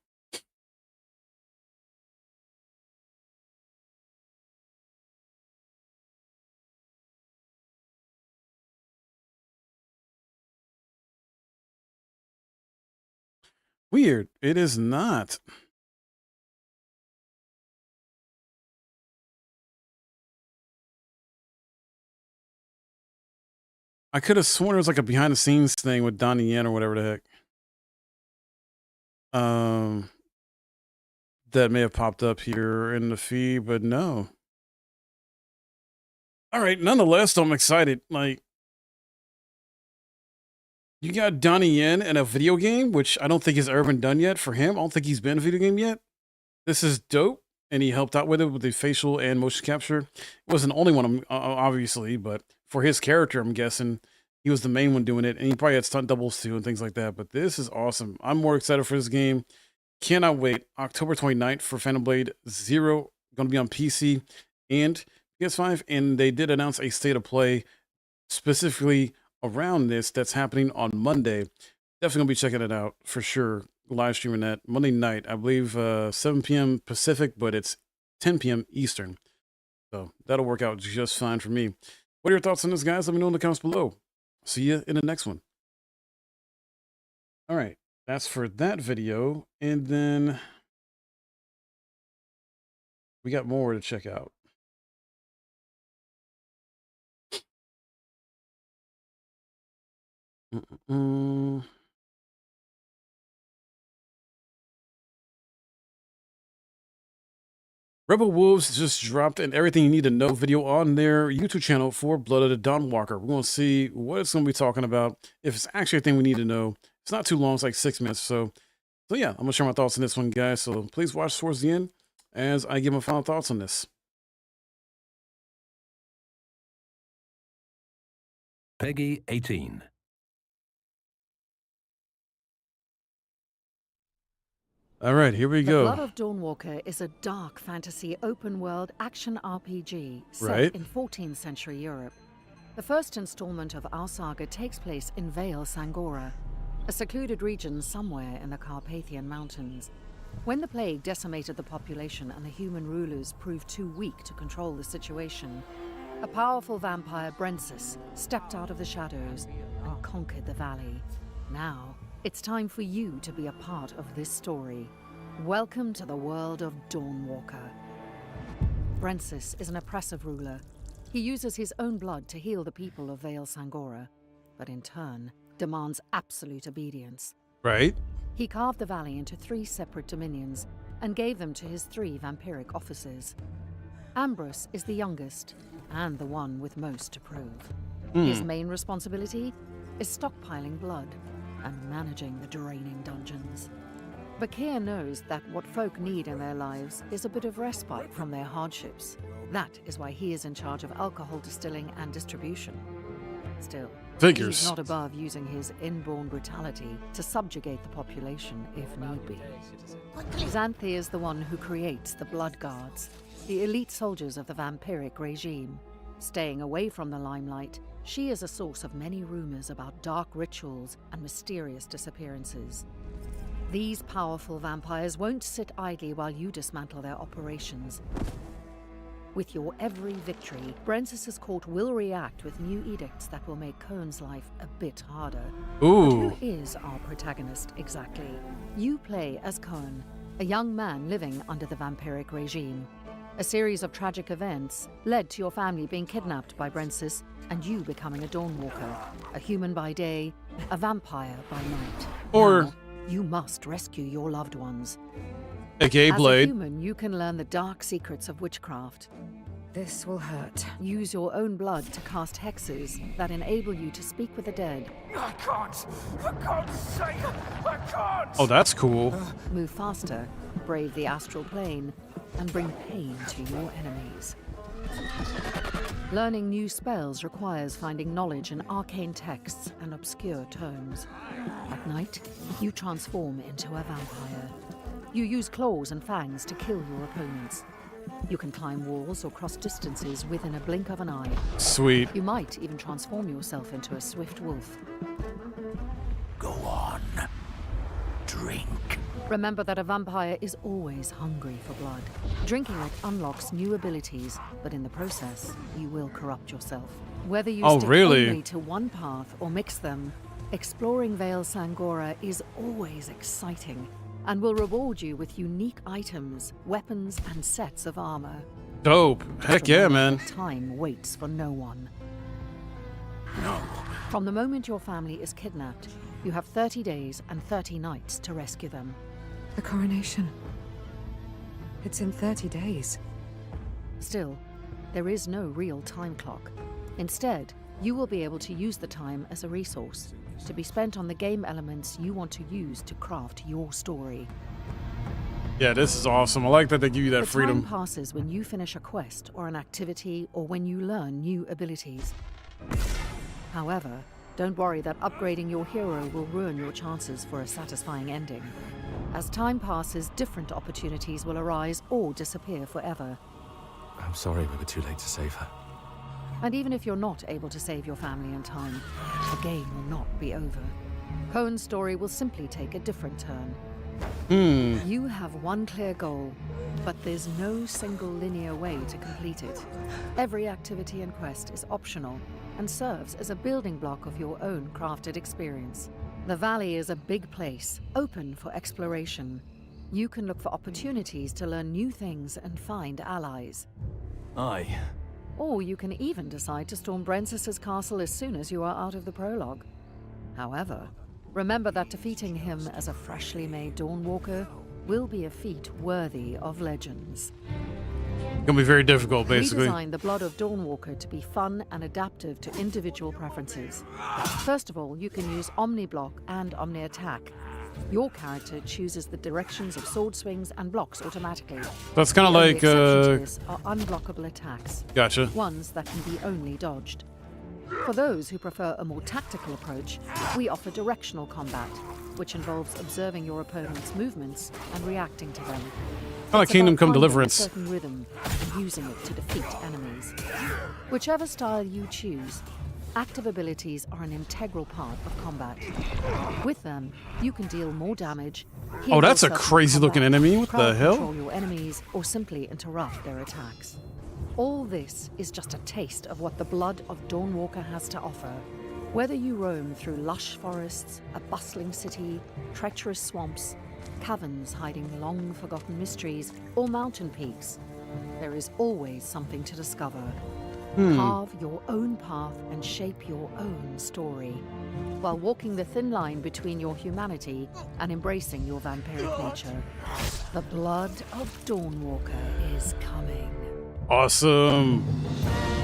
Weird. It is not. I could have sworn it was like a behind the scenes thing with Donnie Yen or whatever the heck. That may have popped up here in the feed, but no. All right, nonetheless, I'm excited. Like, you got Donnie Yen in a video game, which I don't think has ever been done yet for him. I don't think he's been in a video game yet. This is dope, and he helped out with it with the facial and motion capture. It wasn't the only one, obviously, but for his character, I'm guessing he was the main one doing it, and he probably had stunt doubles too and things like that. But this is awesome. I'm more excited for this game. Cannot wait. October 29th for Phantom Blade 0. Going to be on PC and PS5, and they did announce a state of play specifically around this that's happening on Monday. Definitely gonna be checking it out for sure. Live streaming that Monday night, I believe 7 p.m. Pacific, but it's 10 p.m. Eastern. So that'll work out just fine for me. What are your thoughts on this, guys? Let me know in the comments below. See you in the next one. All right, that's for that video. And then we got more to check out. Rebel Wolves just dropped an everything you need to know video on their YouTube channel for Blood of the Dawnwalker. We're going to see what it's going to be talking about. If it's actually a thing we need to know. It's not too long. It's like 6 minutes. So yeah, I'm going to share my thoughts on this one, guys. So please watch towards the end as I give my final thoughts on this. Peggy 18. All right, here we go. The Blood of Dawnwalker is a dark fantasy open-world action RPG set in 14th century Europe. The first installment of our saga takes place in Vale Sangora, a secluded region somewhere in the Carpathian Mountains. When the plague decimated the population and the human rulers proved too weak to control the situation, a powerful vampire, Revengeance, stepped out of the shadows and conquered the valley. Now, it's time for you to be a part of this story. Welcome to the world of Dawnwalker. Revengeance is an oppressive ruler. He uses his own blood to heal the people of Vale Sangora, but in turn, demands absolute obedience. Right. He carved the valley into 3 separate dominions and gave them to his 3 vampiric officers. Ambrose is the youngest and the one with most to prove. His main responsibility is stockpiling blood and managing the draining dungeons. Bakir knows that what folk need in their lives is a bit of respite from their hardships. That is why he is in charge of alcohol distilling and distribution. Still, he's not above using his inborn brutality to subjugate the population if need be. Xanthi is the one who creates the Blood Guards, the elite soldiers of the vampiric regime. Staying away from the limelight, she is a source of many rumors about dark rituals and mysterious disappearances. These powerful vampires won't sit idly while you dismantle their operations. With your every victory, Revengeance's court will react with new edicts that will make Cohen's life a bit harder. Ooh. But who is our protagonist exactly? You play as Cohen, a young man living under the vampiric regime. A series of tragic events led to your family being kidnapped by Revengeance and you becoming a Dawnwalker, a human by day, a vampire by night. Or now, you must rescue your loved ones. AKA Blade. As a human, you can learn the dark secrets of witchcraft. This will hurt. Use your own blood to cast hexes that enable you to speak with the dead. I can't! For God's sake, I can't! Oh, that's cool. Move faster, brave the astral plane, and bring pain to your enemies. Learning new spells requires finding knowledge in arcane texts and obscure tomes. At night, you transform into a vampire. You use claws and fangs to kill your opponents. You can climb walls or cross distances within a blink of an eye. Sweet. You might even transform yourself into a swift wolf. Go on. Drink. Remember that a vampire is always hungry for blood. Drinking it unlocks new abilities, but in the process, you will corrupt yourself. Whether you stick only to one path or mix them, exploring Vale Sangora is always exciting and will reward you with unique items, weapons, and sets of armor. Dope. Heck yeah, man. Time waits for no one. No. From the moment your family is kidnapped, you have 30 days and 30 nights to rescue them. The coronation. It's in 30 days. Still, there is no real time clock. Instead, you will be able to use the time as a resource, to be spent on the game elements you want to use to craft your story. Yeah, this is awesome. I like that they give you that freedom. Time passes when you finish a quest or an activity or when you learn new abilities. However, don't worry that upgrading your hero will ruin your chances for a satisfying ending. As time passes, different opportunities will arise or disappear forever. I'm sorry we were too late to save her. And even if you're not able to save your family in time, the game will not be over. Cohen's story will simply take a different turn. You have one clear goal, but there's no single linear way to complete it. Every activity and quest is optional and serves as a building block of your own crafted experience. The Valley is a big place, open for exploration. You can look for opportunities to learn new things and find allies. Aye. Or you can even decide to storm Brensis's castle as soon as you are out of the prologue. However, remember that defeating him as a freshly made Dawnwalker will be a feat worthy of legends. Gonna be very difficult, basically. We designed the Blood of Dawnwalker to be fun and adaptive to individual preferences. First of all, you can use Omni Block and Omni Attack. Your character chooses the directions of sword swings and blocks automatically. That's kind of The only like exception to this are unblockable attacks. Gotcha. Ones that can be only dodged. For those who prefer a more tactical approach, we offer directional combat, which involves observing your opponent's movements and reacting to them. Kinda It's Kingdom about Come finding Deliverance. a certain rhythm and using it to defeat enemies. Whichever style you choose, active abilities are an integral part of combat. With them, you can deal more damage. Oh, that's a crazy looking enemy. What the hell? Control your enemies or simply interrupt their attacks. All this is just a taste of what the Blood of Dawnwalker has to offer. Whether you roam through lush forests, a bustling city, treacherous swamps, caverns hiding long-forgotten mysteries, or mountain peaks, there is always something to discover. Carve your own path and shape your own story, while walking the thin line between your humanity and embracing your vampiric nature. The Blood of Dawnwalker is coming. Awesome.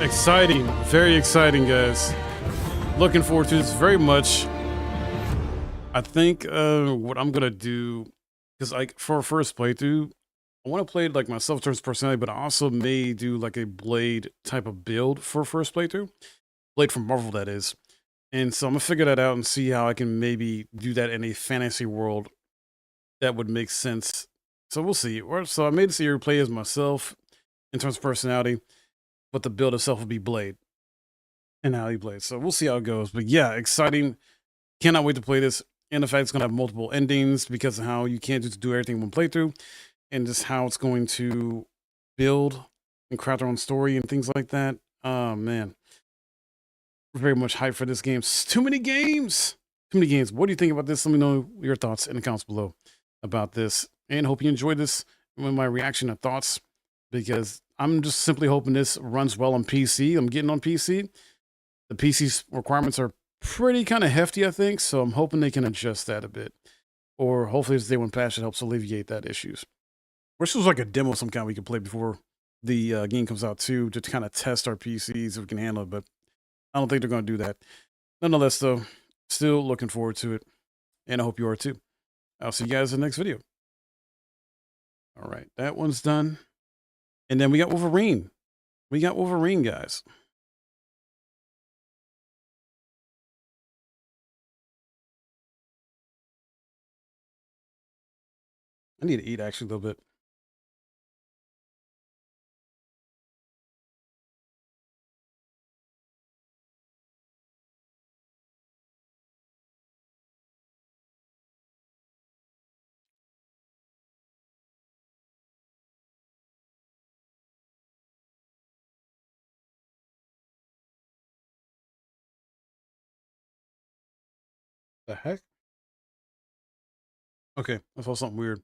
Exciting. Very exciting, guys. Looking forward to this very much. I think what I'm going to do, because like for a first playthrough, I want to play like my self-turns personality, but I also may do like a Blade type of build for a first playthrough. Blade from Marvel, that is. And so I'm going to figure that out and see how I can maybe do that in a fantasy world that would make sense. So we'll see. So I made this here play as myself in terms of personality, but the build itself will be Blade and how he plays. So we'll see how it goes. But yeah, exciting. Cannot wait to play this. And the fact it's going to have multiple endings because of how you can't just do everything in one playthrough, and just how it's going to build and craft their own story and things like that. Oh, man. Very much hyped for this game. Too many games. Too many games. What do you think about this? Let me know your thoughts in the comments below about this. And hope you enjoyed this with my reaction and thoughts, because I'm just simply hoping this runs well on PC. I'm getting on PC. The PC requirements are pretty kind of hefty, I think. So I'm hoping they can adjust that a bit. Or hopefully this day one patch that helps alleviate that issues. Wish there was like a demo of some kind we could play before the game comes out too, to kind of test our PCs if we can handle it. But I don't think they're going to do that. Nonetheless, though, still looking forward to it. And I hope you are too. I'll see you guys in the next video. All right, that one's done. And then we got Wolverine. We got Wolverine, guys. I need to eat actually a little bit. The heck? Okay, I saw something weird.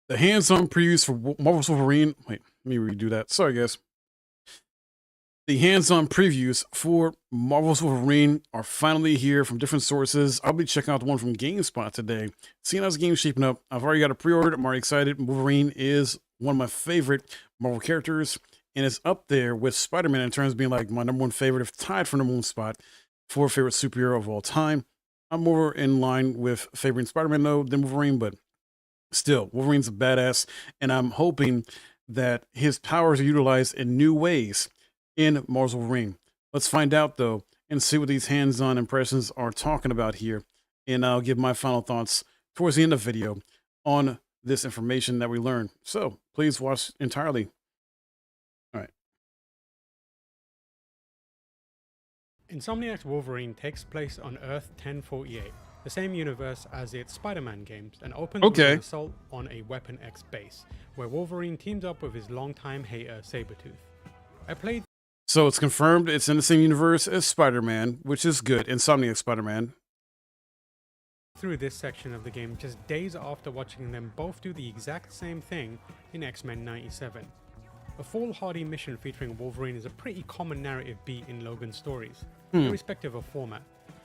The hands-on previews for Marvel's Wolverine. Wait, let me redo that. Sorry, guys. The hands-on previews for Marvel's Wolverine are finally here from different sources. I'll be checking out the one from GameSpot today. Seeing how this game's shaping up, I've already got it pre-ordered. I'm already excited. Wolverine is one of my favorite Marvel characters, and it's up there with Spider-Man in terms of being like my #1 favorite, if tied for #1 spot for favorite superhero of all time. I'm more in line with favoring Spider-Man though than Wolverine, but still, Wolverine's a badass, and I'm hoping that his powers are utilized in new ways in Mars Wolverine. Let's find out though, and see what these hands-on impressions are talking about here, and I'll give my final thoughts towards the end of the video on this information that we learned. So please watch entirely. All right. Insomniac's Wolverine takes place on Earth 1048, the same universe as its Spider-Man games, and opens with an assault on a Weapon X base, where Wolverine teams up with his longtime hater Sabretooth. I played... So it's confirmed it's in the same universe as Spider-Man, which is good. Insomniac Spider-Man. Through this section of the game just days after watching them both do the exact same thing in X-Men 97. A foolhardy mission featuring Wolverine is a pretty common narrative beat in Logan's stories, irrespective of format.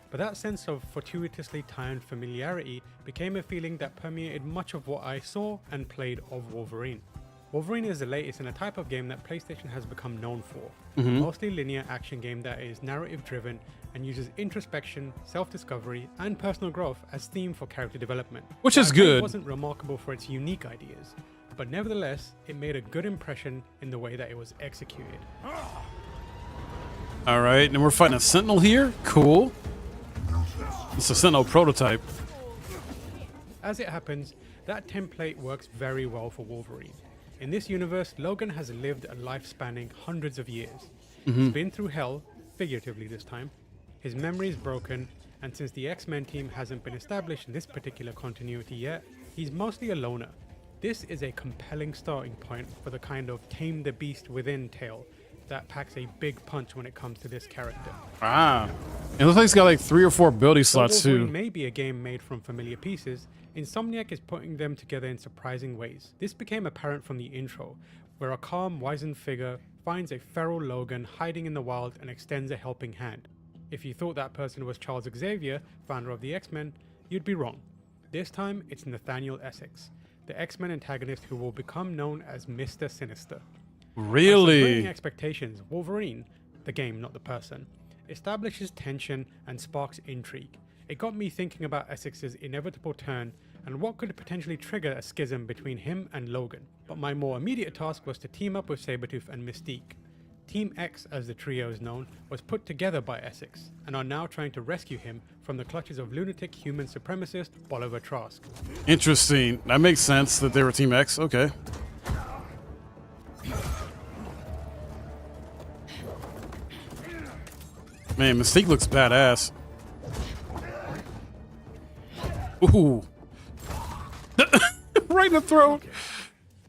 But that sense of fortuitously timed familiarity became a feeling that permeated much of what I saw and played of Wolverine. Wolverine is the latest in a type of game that PlayStation has become known for. Mostly linear action game that is narrative driven and uses introspection, self-discovery, and personal growth as theme for character development. Which is good. It wasn't remarkable for its unique ideas, but nevertheless, it made a good impression in the way that it was executed. All right, and we're fighting a Sentinel here. Cool. It's a Sentinel prototype. As it happens, that template works very well for Wolverine. In this universe, Logan has lived a life spanning hundreds of years. He's been through hell, figuratively this time. His memory is broken, and since the X-Men team hasn't been established in this particular continuity yet, he's mostly a loner. This is a compelling starting point for the kind of tame the beast within tale that packs a big punch when it comes to this character. Ah, it looks like he's got like 3 or 4 ability slots too. Wolverine may be a game made from familiar pieces, Insomniac is putting them together in surprising ways. This became apparent from the intro, where a calm, wizened figure finds a feral Logan hiding in the wild and extends a helping hand. If you thought that person was Charles Xavier, founder of the X-Men, you'd be wrong. This time, it's Nathaniel Essex, the X-Men antagonist who will become known as Mr. Sinister. Really? By subverting expectations, Wolverine, the game, not the person, establishes tension and sparks intrigue. It got me thinking about Essex's inevitable turn and what could potentially trigger a schism between him and Logan. But my more immediate task was to team up with Sabretooth and Mystique. Team X, as the trio is known, was put together by Essex, and are now trying to rescue him from the clutches of lunatic human supremacist Bolivar Trask. Interesting. That makes sense that they were Team X. Okay. Man, Mystique looks badass. Ooh. Right in the throat. Okay.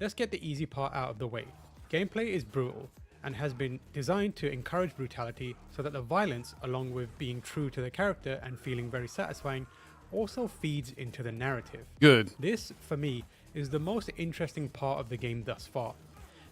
Let's get the easy part out of the way. Gameplay is brutal and has been designed to encourage brutality so that the violence, along with being true to the character and feeling very satisfying, also feeds into the narrative. Good. This, for me, is the most interesting part of the game thus far.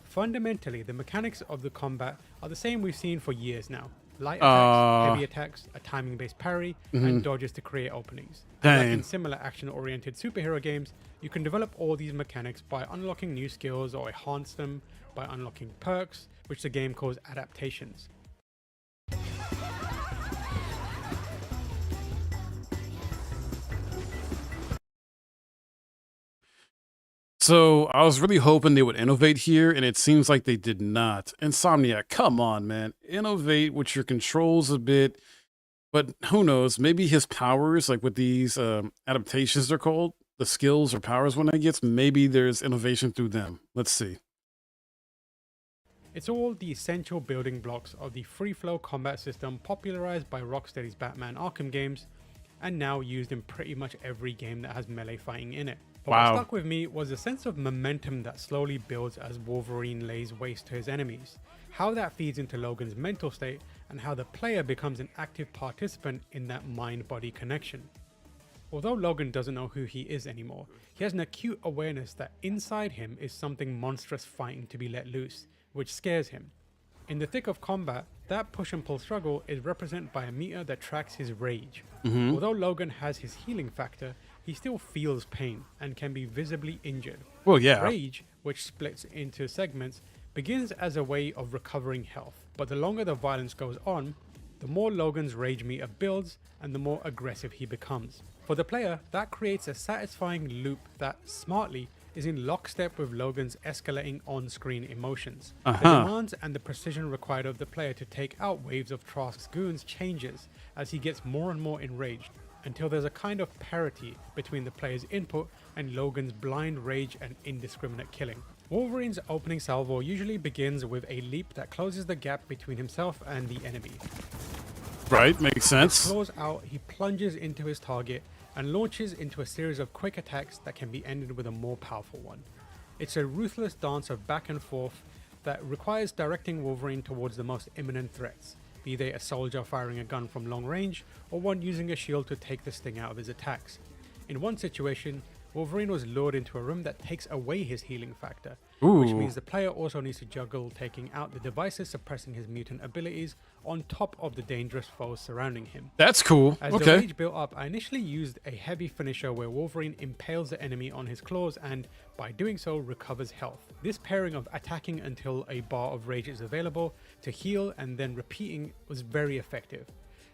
Fundamentally, the mechanics of the combat are the same we've seen for years now. Light attacks, heavy attacks, a timing-based parry, and dodges to create openings. Like in similar action-oriented superhero games, you can develop all these mechanics by unlocking new skills or enhance them by unlocking perks, which the game calls adaptations. So I was really hoping they would innovate here, and it seems like they did not. Insomniac, come on, man. Innovate with your controls a bit. But who knows? Maybe his powers, like with these adaptations they're called, the skills or powers one he gets, maybe there's innovation through them. Let's see. It's all the essential building blocks of the free-flow combat system popularized by Rocksteady's Batman Arkham games, and now used in pretty much every game that has melee fighting in it. But what stuck with me was a sense of momentum that slowly builds as Wolverine lays waste to his enemies, how that feeds into Logan's mental state, and how the player becomes an active participant in that mind-body connection. Although Logan doesn't know who he is anymore, he has an acute awareness that inside him is something monstrous fighting to be let loose, which scares him. In the thick of combat, that push and pull struggle is represented by a meter that tracks his rage. Although Logan has his healing factor, he still feels pain and can be visibly injured. Well, yeah. Rage, which splits into segments, begins as a way of recovering health, but the longer the violence goes on, the more Logan's rage meter builds and the more aggressive he becomes. For the player, that creates a satisfying loop that, smartly, is in lockstep with Logan's escalating on-screen emotions. The demands and the precision required of the player to take out waves of Trask's goons changes as he gets more and more enraged, until there's a kind of parity between the player's input and Logan's blind rage and indiscriminate killing. Wolverine's opening salvo usually begins with a leap that closes the gap between himself and the enemy. Right, makes sense. Claws out, he plunges into his target and launches into a series of quick attacks that can be ended with a more powerful one. It's a ruthless dance of back and forth that requires directing Wolverine towards the most imminent threats, be they a soldier firing a gun from long range or one using a shield to take the sting out of his attacks. In one situation, Wolverine was lured into a room that takes away his healing factor, which means the player also needs to juggle taking out the devices suppressing his mutant abilities on top of the dangerous foes surrounding him. That's cool. As the rage built up, I initially used a heavy finisher where Wolverine impales the enemy on his claws and, by doing so, recovers health. This pairing of attacking until a bar of rage is available to heal and then repeating was very effective.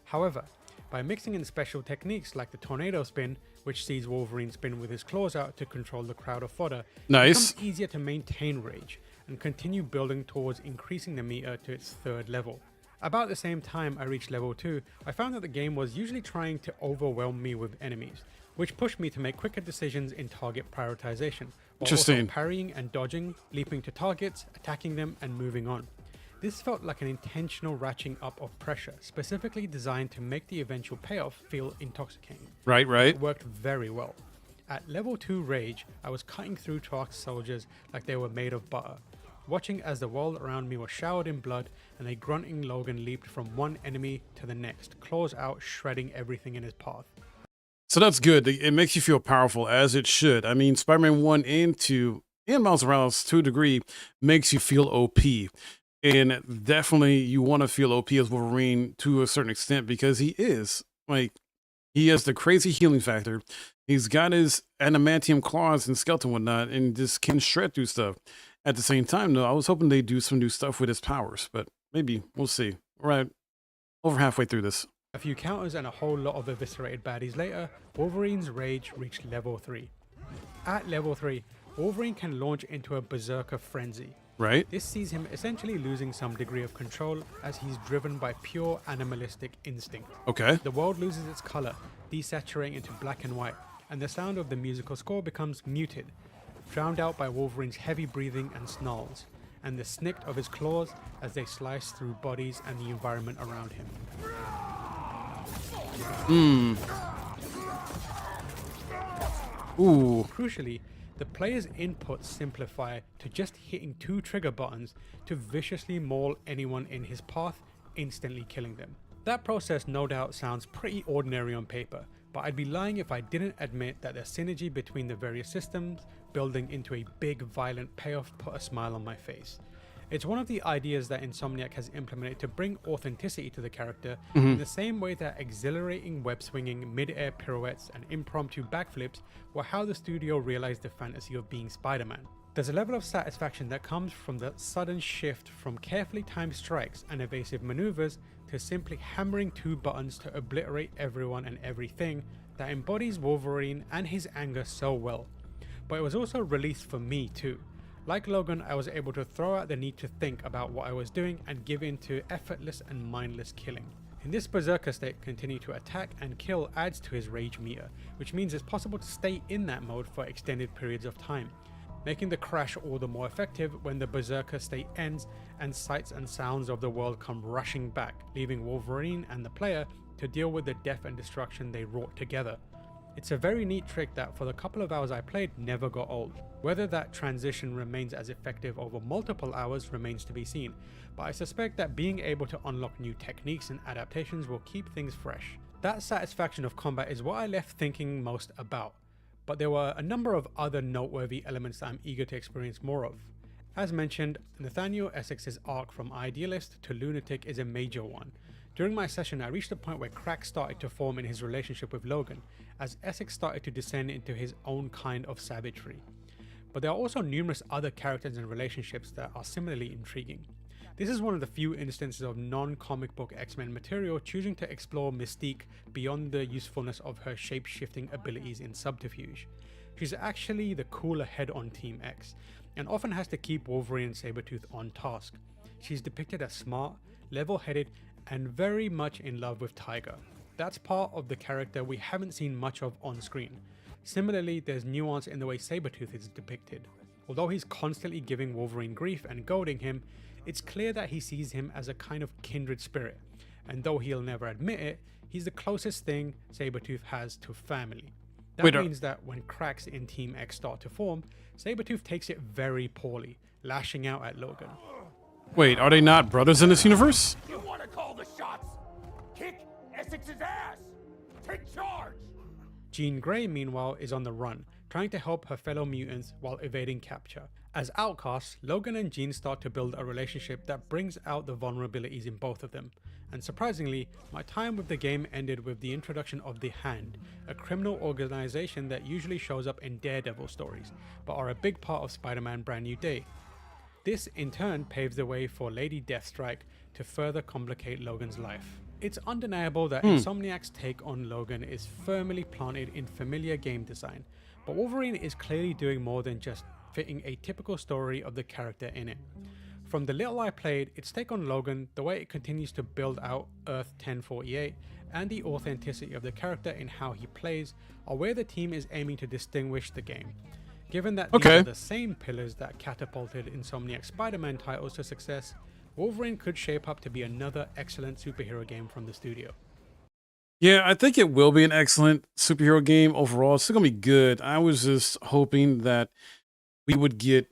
However, by mixing in special techniques like the tornado spin, which sees Wolverine spin with his claws out to control the crowd of fodder, it becomes easier to maintain rage and continue building towards increasing the meter to its 3rd level. About the same time I reached level 2, I found that the game was usually trying to overwhelm me with enemies, which pushed me to make quicker decisions in target prioritization, while also parrying and dodging, leaping to targets, attacking them and moving on. This felt like an intentional ratcheting up of pressure, specifically designed to make the eventual payoff feel intoxicating. Right. It worked very well. At level 2 Rage, I was cutting through Trask's soldiers like they were made of butter, watching as the world around me was showered in blood and a grunting Logan leaped from one enemy to the next, claws out, shredding everything in his path. So that's good. It makes you feel powerful, as it should. I mean, Spider-Man 1 and 2, and Miles Morales to a degree, makes you feel OP. And definitely you want to feel OP as Wolverine to a certain extent because he is. Like, he has the crazy healing factor. He's got his adamantium claws and skeleton and whatnot and just can shred through stuff. At the same time, though, I was hoping they'd do some new stuff with his powers, but maybe. We'll see. All right, over halfway through this. A few counters and a whole lot of eviscerated baddies later, Wolverine's rage reached level 3. At level 3, Wolverine can launch into a berserker frenzy. Right. This sees him essentially losing some degree of control as he's driven by pure animalistic instinct. Okay. The world loses its color, desaturating into black and white, and the sound of the musical score becomes muted, drowned out by Wolverine's heavy breathing and snarls, and the snick of his claws as they slice through bodies and the environment around him. Ooh. Crucially, the player's inputs simplify to just hitting 2 trigger buttons to viciously maul anyone in his path, instantly killing them. That process no doubt sounds pretty ordinary on paper, but I'd be lying if I didn't admit that the synergy between the various systems building into a big violent payoff put a smile on my face. It's one of the ideas that Insomniac has implemented to bring authenticity to the character in the same way that exhilarating web swinging, mid-air pirouettes and impromptu backflips were how the studio realized the fantasy of being Spider-Man. There's a level of satisfaction that comes from the sudden shift from carefully timed strikes and evasive maneuvers to simply hammering 2 buttons to obliterate everyone and everything that embodies Wolverine and his anger so well. But it was also released for me too. Like Logan, I was able to throw out the need to think about what I was doing and give in to effortless and mindless killing. In this berserker state, continue to attack and kill adds to his rage meter, which means it's possible to stay in that mode for extended periods of time, making the crash all the more effective when the berserker state ends and sights and sounds of the world come rushing back, leaving Wolverine and the player to deal with the death and destruction they wrought together. It's a very neat trick that for the couple of hours I played never got old. Whether that transition remains as effective over multiple hours remains to be seen, but I suspect that being able to unlock new techniques and adaptations will keep things fresh. That satisfaction of combat is what I left thinking most about, but there were a number of other noteworthy elements that I'm eager to experience more of. As mentioned, Nathaniel Essex's arc from idealist to lunatic is a major one. During my session, I reached a point where cracks started to form in his relationship with Logan, as Essex started to descend into his own kind of savagery. But there are also numerous other characters and relationships that are similarly intriguing. This is one of the few instances of non-comic book X-Men material choosing to explore Mystique beyond the usefulness of her shape-shifting abilities in Subterfuge. She's actually the cooler head on Team X, and often has to keep Wolverine and Sabretooth on task. She's depicted as smart, level-headed, and very much in love with Tiger. That's part of the character we haven't seen much of on screen. Similarly, there's nuance in the way Sabretooth is depicted. Although he's constantly giving Wolverine grief and goading him, it's clear that he sees him as a kind of kindred spirit, and though he'll never admit it, he's the closest thing Sabretooth has to family. That means that when cracks in Team X start to form, Sabretooth takes it very poorly, lashing out at Logan. Wait, are they not brothers in this universe? You want to call the shots? Kick Essex's ass! Take charge! Jean Grey, meanwhile, is on the run, trying to help her fellow mutants while evading capture. As outcasts, Logan and Jean start to build a relationship that brings out the vulnerabilities in both of them. And surprisingly, my time with the game ended with the introduction of the Hand, a criminal organization that usually shows up in Daredevil stories, but are a big part of Spider-Man Brand New Day. This in turn paves the way for Lady Deathstrike to further complicate Logan's life. It's undeniable that Insomniac's take on Logan is firmly planted in familiar game design, but Wolverine is clearly doing more than just fitting a typical story of the character in it. From the little I played, its take on Logan, the way it continues to build out Earth 1048, and the authenticity of the character in how he plays are where the team is aiming to distinguish the game. Given that these are the same pillars that catapulted Insomniac Spider-Man titles to success, Wolverine could shape up to be another excellent superhero game from the studio. Yeah, I think it will be an excellent superhero game overall. It's still gonna be good. I was just hoping that we would get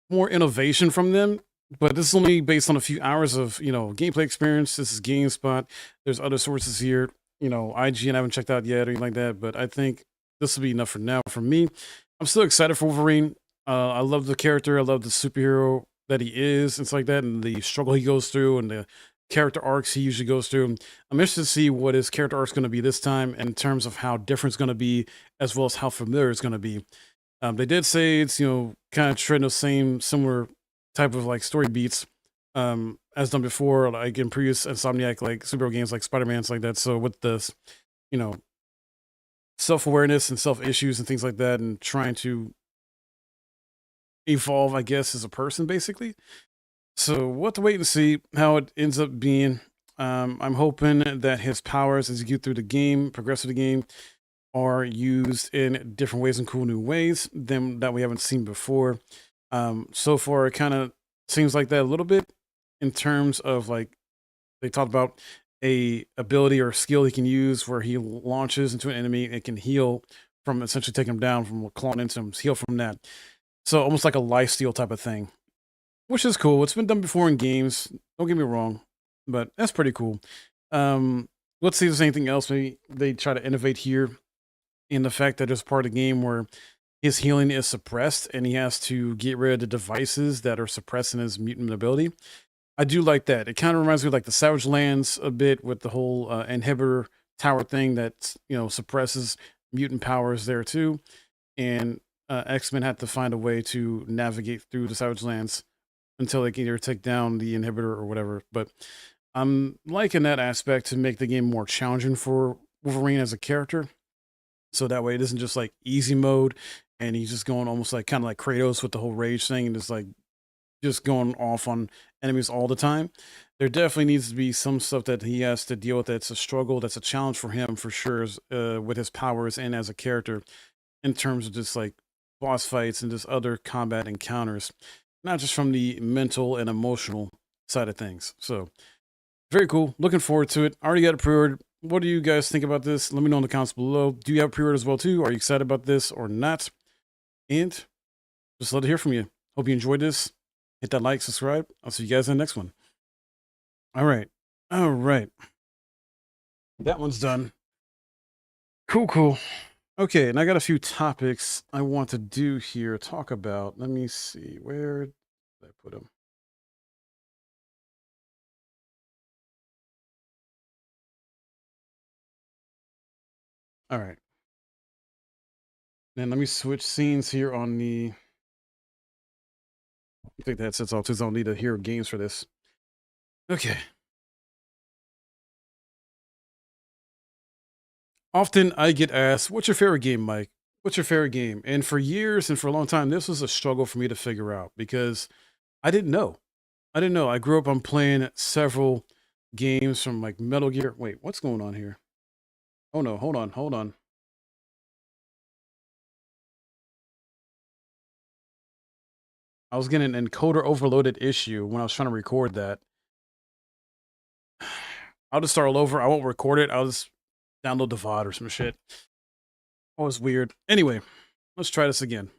more innovation from them, but this is only based on a few hours of, gameplay experience. This is GameSpot. There's other sources here, IGN I haven't checked out yet or anything like that, but I think this will be enough for now. For me, I'm still excited for Wolverine. I love the character. I love the superhero that he is and stuff like that, and the struggle he goes through and the character arcs he usually goes through. I'm interested to see what his character arc is going to be this time in terms of how different it's going to be, as well as how familiar it's going to be. They did say it's, kind of treading the similar type of like story beats as done before, like in previous Insomniac like superhero games like Spider-Man, like that. So with this, self-awareness and self-issues and things like that, and trying to evolve, I guess, as a person, basically. So we'll have to wait and see how it ends up being. I'm hoping that his powers as you get through the game, progress through the game, are used in different ways and cool new ways than that we haven't seen before. So far, it kind of seems like that a little bit in terms of like they talked about a ability or skill he can use where he launches into an enemy and can heal from essentially taking him down from clawing into him, heal from that. So almost like a lifesteal type of thing, which is cool. It's been done before in games. Don't get me wrong, but that's pretty cool. Let's see if there's anything else. Maybe they try to innovate here in the fact that there's part of the game where his healing is suppressed and he has to get rid of the devices that are suppressing his mutant ability. I do like that. It kind of reminds me of like the Savage Lands a bit with the whole inhibitor tower thing that, suppresses mutant powers there too. And X-Men had to find a way to navigate through the Savage Lands until they can either take down the inhibitor or whatever. But I'm liking that aspect to make the game more challenging for Wolverine as a character. So that way it isn't just like easy mode and he's just going almost like kind of like Kratos with the whole rage thing and just going off on enemies all the time. There definitely needs to be some stuff that he has to deal with that's a struggle, that's a challenge for him for sure, with his powers and as a character in terms of just like boss fights and just other combat encounters, not just from the mental and emotional side of things. So very cool. Looking forward to it. Already got it pre-ordered. What do you guys think about this? Let me know in the comments below. Do you have pre-order as well too? Are you excited about this or not? And just love to hear from you. Hope you enjoyed this. Hit that like, subscribe. I'll see you guys in the next one. All right. All right. That one's done. Cool. Okay, and I got a few topics I want to do here, talk about. Let me see. Where did I put them? All right. Then let me switch scenes here on the take the headsets off since I don't need to hear games for this. Okay. Often I get asked, what's your favorite game, Mike? What's your favorite game? And for years and for a long time, this was a struggle for me to figure out because I didn't know. I didn't know. I grew up on playing several games from like Metal Gear. Wait, what's going on here? Oh no, hold on, hold on. I was getting an encoder overloaded issue when I was trying to record that. I'll just start all over. I won't record it. I'll just download the VOD or some shit. Oh, it's weird. Anyway, let's try this again.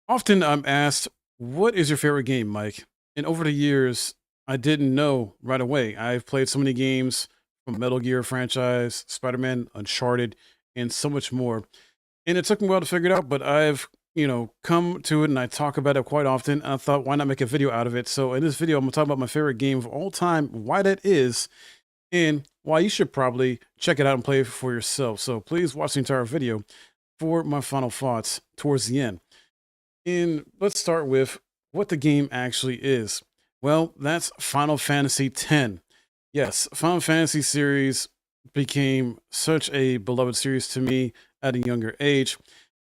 Often I'm asked, what is your favorite game, Mike? And over the years, I didn't know right away. I've played so many games from Metal Gear franchise, Spider-Man, Uncharted, and so much more. And it took me a while to figure it out, but I've, come to it and I talk about it quite often. And I thought, why not make a video out of it? So in this video, I'm gonna talk about my favorite game of all time, why that is, and why you should probably check it out and play it for yourself. So please watch the entire video for my final thoughts towards the end. And let's start with what the game actually is. Well, that's Final Fantasy X. Yes, Final Fantasy series became such a beloved series to me at a younger age.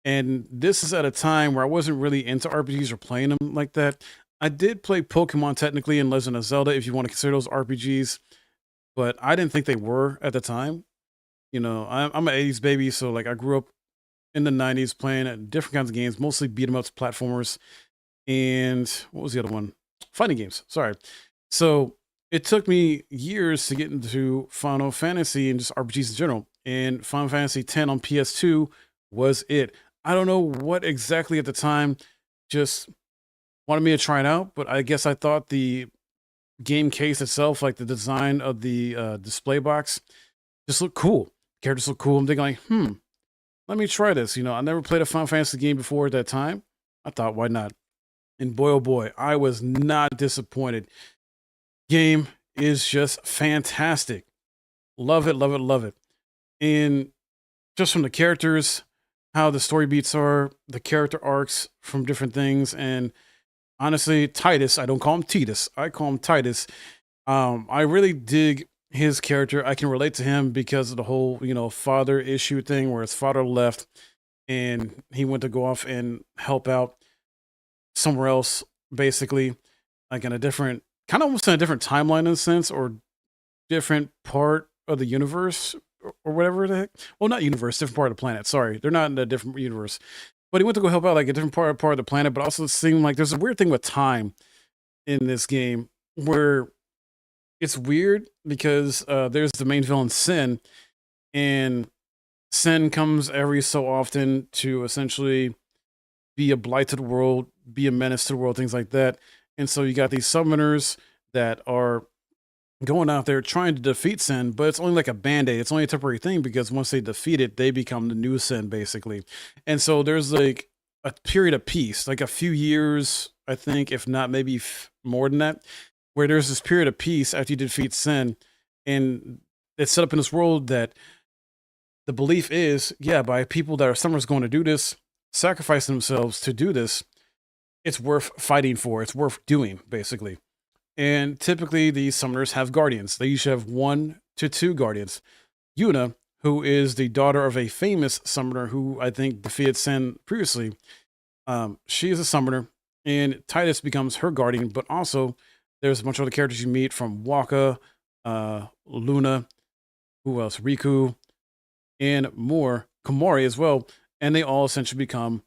And this is at a time where I wasn't really into RPGs or playing them like that. I did play Pokemon technically and Legend of Zelda, if you want to consider those RPGs, but I didn't think they were at the time. I'm an 80s baby, so like I grew up in the 90s playing different kinds of games, mostly beat 'em ups, platformers, and what was the other one? Fighting games, sorry. So it took me years to get into Final Fantasy and just RPGs in general. And Final Fantasy X on PS2 was it. I don't know what exactly at the time just wanted me to try it out, but I guess I thought the game case itself, like the design of the display box, just looked cool. Characters look cool. I'm thinking like, let me try this. I never played a Final Fantasy game before at that time. I thought, why not? And boy, oh boy, I was not disappointed. Game is just fantastic. Love it, love it, love it. And just from the characters, how the story beats are, the character arcs from different things. And honestly, Titus, I don't call him Titus, I call him Titus. I really dig his character. I can relate to him because of the whole, father issue thing where his father left and he went to go off and help out somewhere else, basically, like in a different, kind of almost in a different timeline in a sense, or different part of the universe or whatever the heck. Well, not universe, different part of the planet. Sorry, they're not in a different universe. But he went to go help out like a different part of the planet, but also it seemed like there's a weird thing with time in this game where it's weird because there's the main villain, Sin, and Sin comes every so often to essentially be a blight to the world, be a menace to the world, things like that. And so you got these summoners that are going out there trying to defeat Sin, but it's only like a band-aid. It's only a temporary thing because once they defeat it, they become the new Sin, basically. And so there's like a period of peace, like a few years, I think, if not maybe more than that, where there's this period of peace after you defeat Sin. And it's set up in this world that the belief is, yeah, by people that are summoners going to do this, sacrificing themselves to do this, it's worth fighting for. It's worth doing, basically. And typically these summoners have guardians. They usually have 1 to 2 guardians. Yuna, who is the daughter of a famous summoner who I think defeated Sin previously, she is a summoner, and Titus becomes her guardian, but also there's a bunch of other characters you meet from Waka, Luna, who else? Riku, and more. Komori as well. And they all essentially become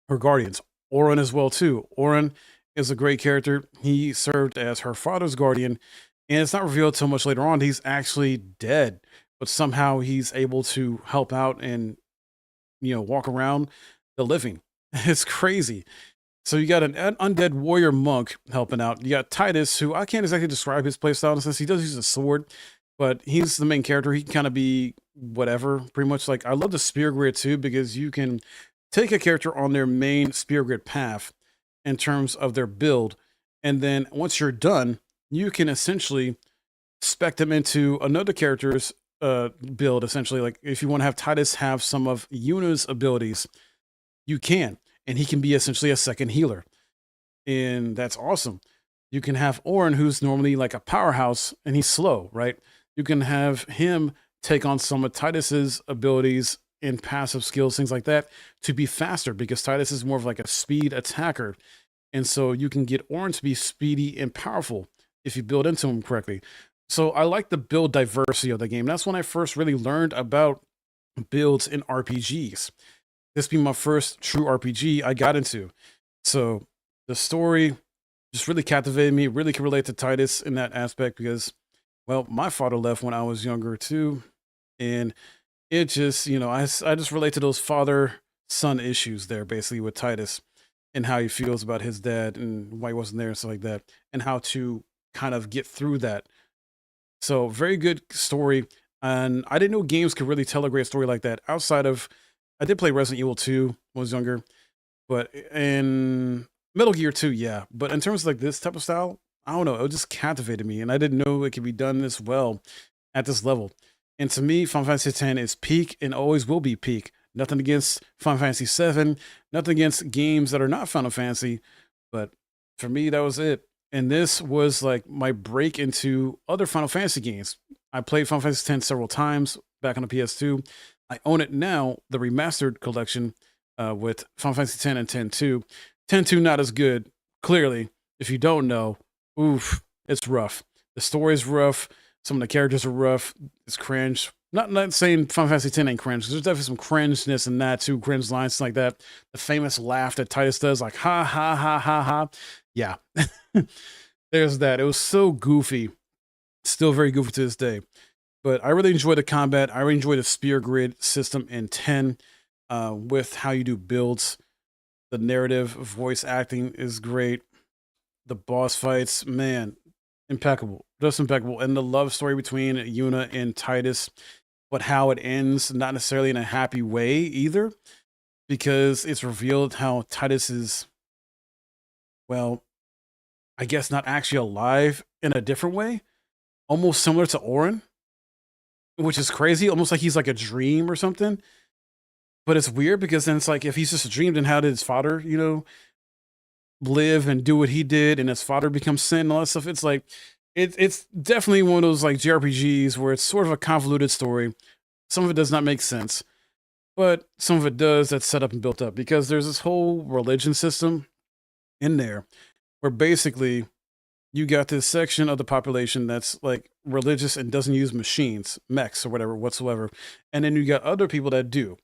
her guardians. Auron as well, too. Auron is a great character. He served as her father's guardian, and it's not revealed till much later on he's actually dead, but somehow he's able to help out and, walk around the living. It's crazy. So you got an undead warrior monk helping out. You got Titus, who I can't exactly describe his playstyle since he does use a sword, but he's the main character. He can kind of be whatever, pretty much. Like, I love the spear grid too, because you can take a character on their main spear grid path in terms of their build, and then once you're done, you can essentially spec them into another character's build. Essentially, like if you want to have Titus have some of Yuna's abilities, you can. and he can be essentially a second healer. And that's awesome. You can have Orin, who's normally like a powerhouse, and he's slow, right? You can have him take on some of Titus's abilities and passive skills, things like that, to be faster, because Titus is more of like a speed attacker. And so you can get Orin to be speedy and powerful if you build into him correctly. So I like the build diversity of the game. That's when I first really learned about builds in RPGs. This being my first true RPG I got into. So the story just really captivated me, really can relate to Titus in that aspect because, well, my father left when I was younger too. And it just, I just relate to those father-son issues there, basically, with Titus and how he feels about his dad and why he wasn't there and stuff like that, and how to kind of get through that. So very good story. And I didn't know games could really tell a great story like that outside of, I did play Resident Evil 2 when I was younger, but in Metal Gear 2, yeah. But in terms of like this type of style, I don't know, it just captivated me, and I didn't know it could be done this well at this level. And to me, Final Fantasy X is peak and always will be peak. Nothing against Final Fantasy VII, nothing against games that are not Final Fantasy, but for me, that was it. And this was like my break into other Final Fantasy games. I played Final Fantasy X several times back on the PS2. I own it now, the remastered collection with Final Fantasy X and 10-2. 10-2 not as good, clearly. If you don't know, oof, it's rough. The story's rough. Some of the characters are rough. It's cringe. Not saying Final Fantasy X ain't cringe. There's definitely some cringeness in that too. Cringe lines like that. The famous laugh that Titus does, like ha ha ha ha ha. Yeah, there's that. It was so goofy. Still very goofy to this day. But I really enjoy the combat. I really enjoy the spear grid system in 10 with how you do builds. The narrative, voice acting is great. The boss fights, man, impeccable. Just impeccable. And the love story between Yuna and Titus, but how it ends, not necessarily in a happy way either, because it's revealed how Titus is, well, I guess not actually alive in a different way, almost similar to Orin, which is crazy, almost like he's like a dream or something. But it's weird because then it's like, if he's just a dream, then how did his father, live and do what he did, and his father becomes sin and all that stuff? It's like, it's definitely one of those like JRPGs where it's sort of a convoluted story. Some of it does not make sense, but some of it does, that's set up and built up, because there's this whole religion system in there where basically you got this section of the population that's like religious and doesn't use machines, mechs or whatever whatsoever. And then you got other people that do.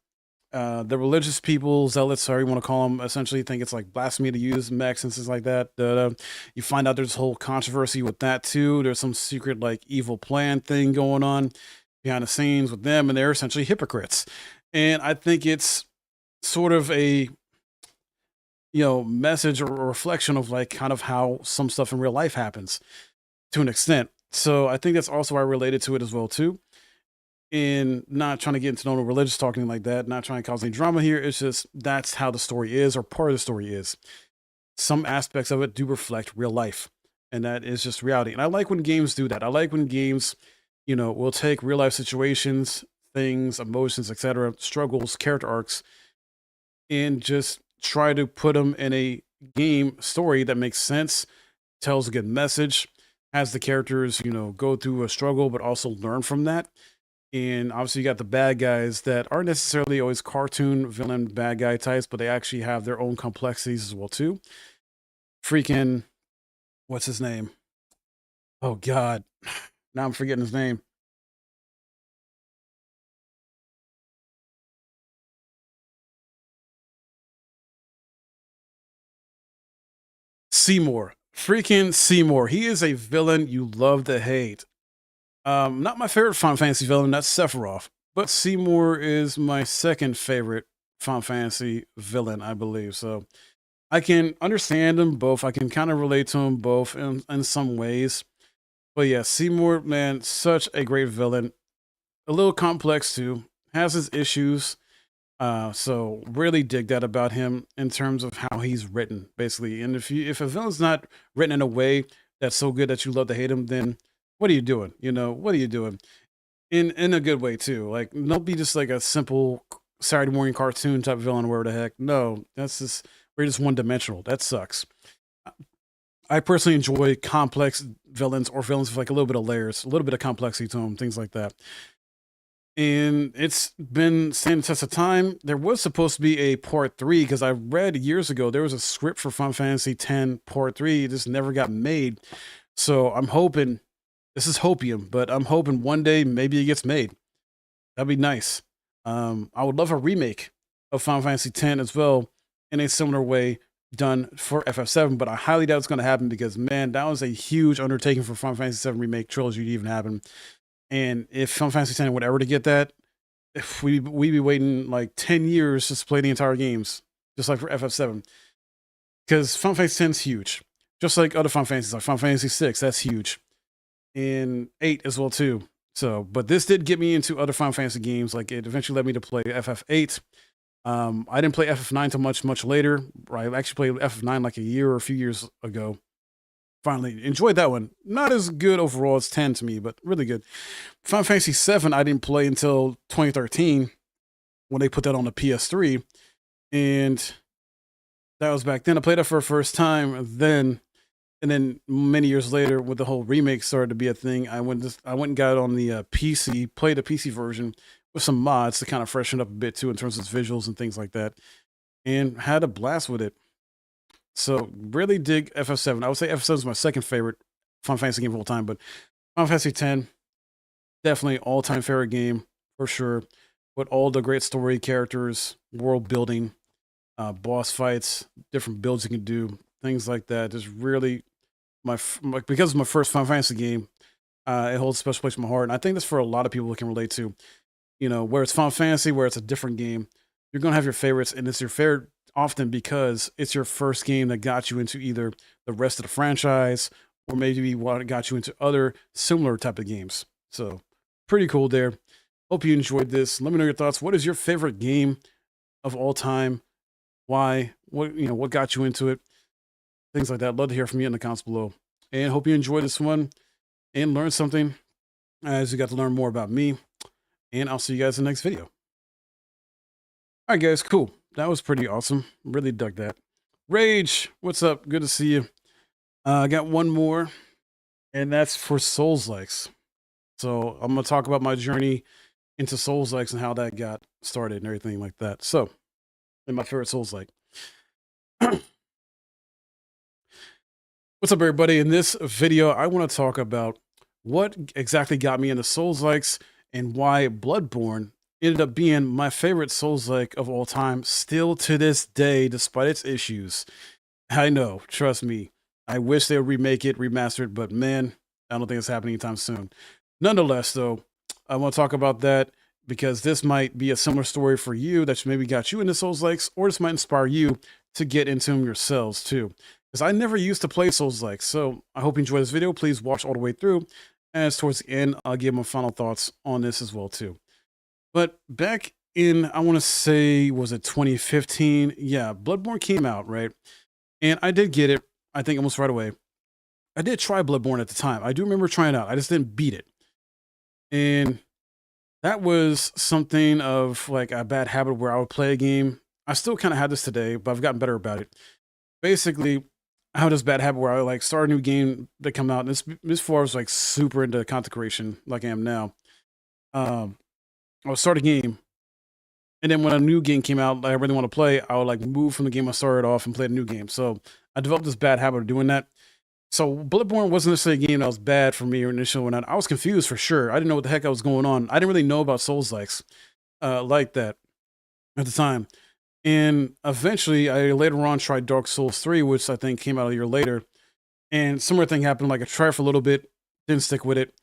The religious people, zealots, sorry, you want to call them, essentially think it's like blasphemy to use mechs and things like that. You find out there's a whole controversy with that too. There's some secret like evil plan thing going on behind the scenes with them, and they're essentially hypocrites. And I think it's sort of a message or reflection of like kind of how some stuff in real life happens to an extent. So I think that's also why I related to it as well too. And not trying to get into no religious talking like that, not trying to cause any drama here. It's just that's how the story is, or part of the story is. Some aspects of it do reflect real life, and that is just reality. And I like when games do that. I like when games, will take real life situations, things, emotions, etc., struggles, character arcs, and just try to put them in a game story that makes sense, tells a good message, has the characters, go through a struggle, but also learn from that. And obviously you got the bad guys that aren't necessarily always cartoon villain bad guy types, but they actually have their own complexities as well too. Freaking, what's his name? Oh God, now I'm forgetting his name. Seymour. Freaking Seymour. He is a villain you love to hate. Not my favorite Final Fantasy villain, that's Sephiroth, but Seymour is my second favorite Final Fantasy villain, I believe. So I can understand them both. I can kind of relate to them both in some ways. But yeah, Seymour, man, such a great villain. A little complex too. Has his issues. So really dig that about him in terms of how he's written, basically. And if a villain's not written in a way that's so good that you love to hate him, then what are you doing? What are you doing? In a good way too. Like, don't be just like a simple Saturday morning cartoon type villain, where the heck. No, that's just, we're just one dimensional. That sucks. I personally enjoy complex villains or villains with like a little bit of layers, a little bit of complexity to them, things like that. And it's been standing the test of time. There was supposed to be a part 3 because I read years ago there was a script for Final Fantasy X part 3. It just never got made. So I'm hoping, this is hopium, but I'm hoping one day maybe it gets made. That'd be nice. I would love a remake of Final Fantasy X as well in a similar way done for FF7, but I highly doubt it's going to happen because, man, that was a huge undertaking for Final Fantasy VII Remake trilogy to even happen. And if Final Fantasy X would ever to get that, if we'd be waiting like 10 years just to play the entire games, just like for FF7. Because Final Fantasy X is huge. Just like other Final Fantasies, like Final Fantasy VI, that's huge. And 8 as well, too. So, but this did get me into other Final Fantasy games. Like, it eventually led me to play FF8. I didn't play FF9 till much later. I actually played FF9 like a year or a few years ago. Finally enjoyed that one. Not as good overall as 10 to me, but really good. Final Fantasy 7 I didn't play until 2013 when they put that on the PS3, and that was back then. I played that for the first time then, and then many years later, when the whole remake started to be a thing, I went and got it on the PC, played the PC version with some mods to kind of freshen up a bit too in terms of visuals and things like that, and had a blast with it. So really dig FF7. I would say FF7 is my second favorite Final Fantasy game of all time, but Final Fantasy X, definitely all-time favorite game for sure. With all the great story, characters, world building, boss fights, different builds you can do, things like that. Just really because it's my first Final Fantasy game, it holds a special place in my heart. And I think that's for a lot of people who can relate to. You know, where it's Final Fantasy, where it's a different game, you're gonna have your favorites, and it's your favorite often because it's your first game that got you into either the rest of the franchise or maybe what got you into other similar type of games. So pretty cool there. Hope you enjoyed this. Let me know your thoughts. What is your favorite game of all time? Why? What got you into it? Things like that. Love to hear from you in the comments below. And hope you enjoyed this one and learned something as you got to learn more about me. And I'll see you guys in the next video. All right, guys, cool. That was pretty awesome. Really dug that. Rage, what's up? Good to see you. I got one more, and that's for Souls-likes. So I'm going to talk about my journey into Souls-likes and how that got started and everything like that. So, and my favorite Souls-like. What's up, everybody? In this video, I want to talk about what exactly got me into Souls-likes and why Bloodborne ended up being my favorite Souls-like of all time, still to this day, despite its issues. I know, trust me. I wish they would remake it, remaster it, but man, I don't think it's happening anytime soon. Nonetheless, though, I want to talk about that because this might be a similar story for you that maybe got you into Souls-likes, or this might inspire you to get into them yourselves, too. Because I never used to play Souls-likes, so I hope you enjoy this video. Please watch all the way through. As towards the end, I'll give my final thoughts on this as well, too. But back in, I want to say, was it 2015? Yeah, Bloodborne came out, right? And I did get it, I think, almost right away. I did try Bloodborne at the time. I do remember trying it out. I just didn't beat it. And that was something of like a bad habit where I would play a game. I still kind of have this today, but I've gotten better about it. Basically, I have this bad habit where I like start a new game that come out. And this before I was like super into content creation like I am now. I would start a game, and then when a new game came out that I really want to play, I would like move from the game I started off and play a new game. So I developed this bad habit of doing that. So Bloodborne wasn't necessarily a game that was bad for me initially when I was confused for sure. I didn't know what the heck I was going on. I didn't really know about Souls-likes like that at the time. And eventually, I later on tried Dark Souls 3, which I think came out a year later. And similar thing happened. Like I tried for a little bit, didn't stick with it.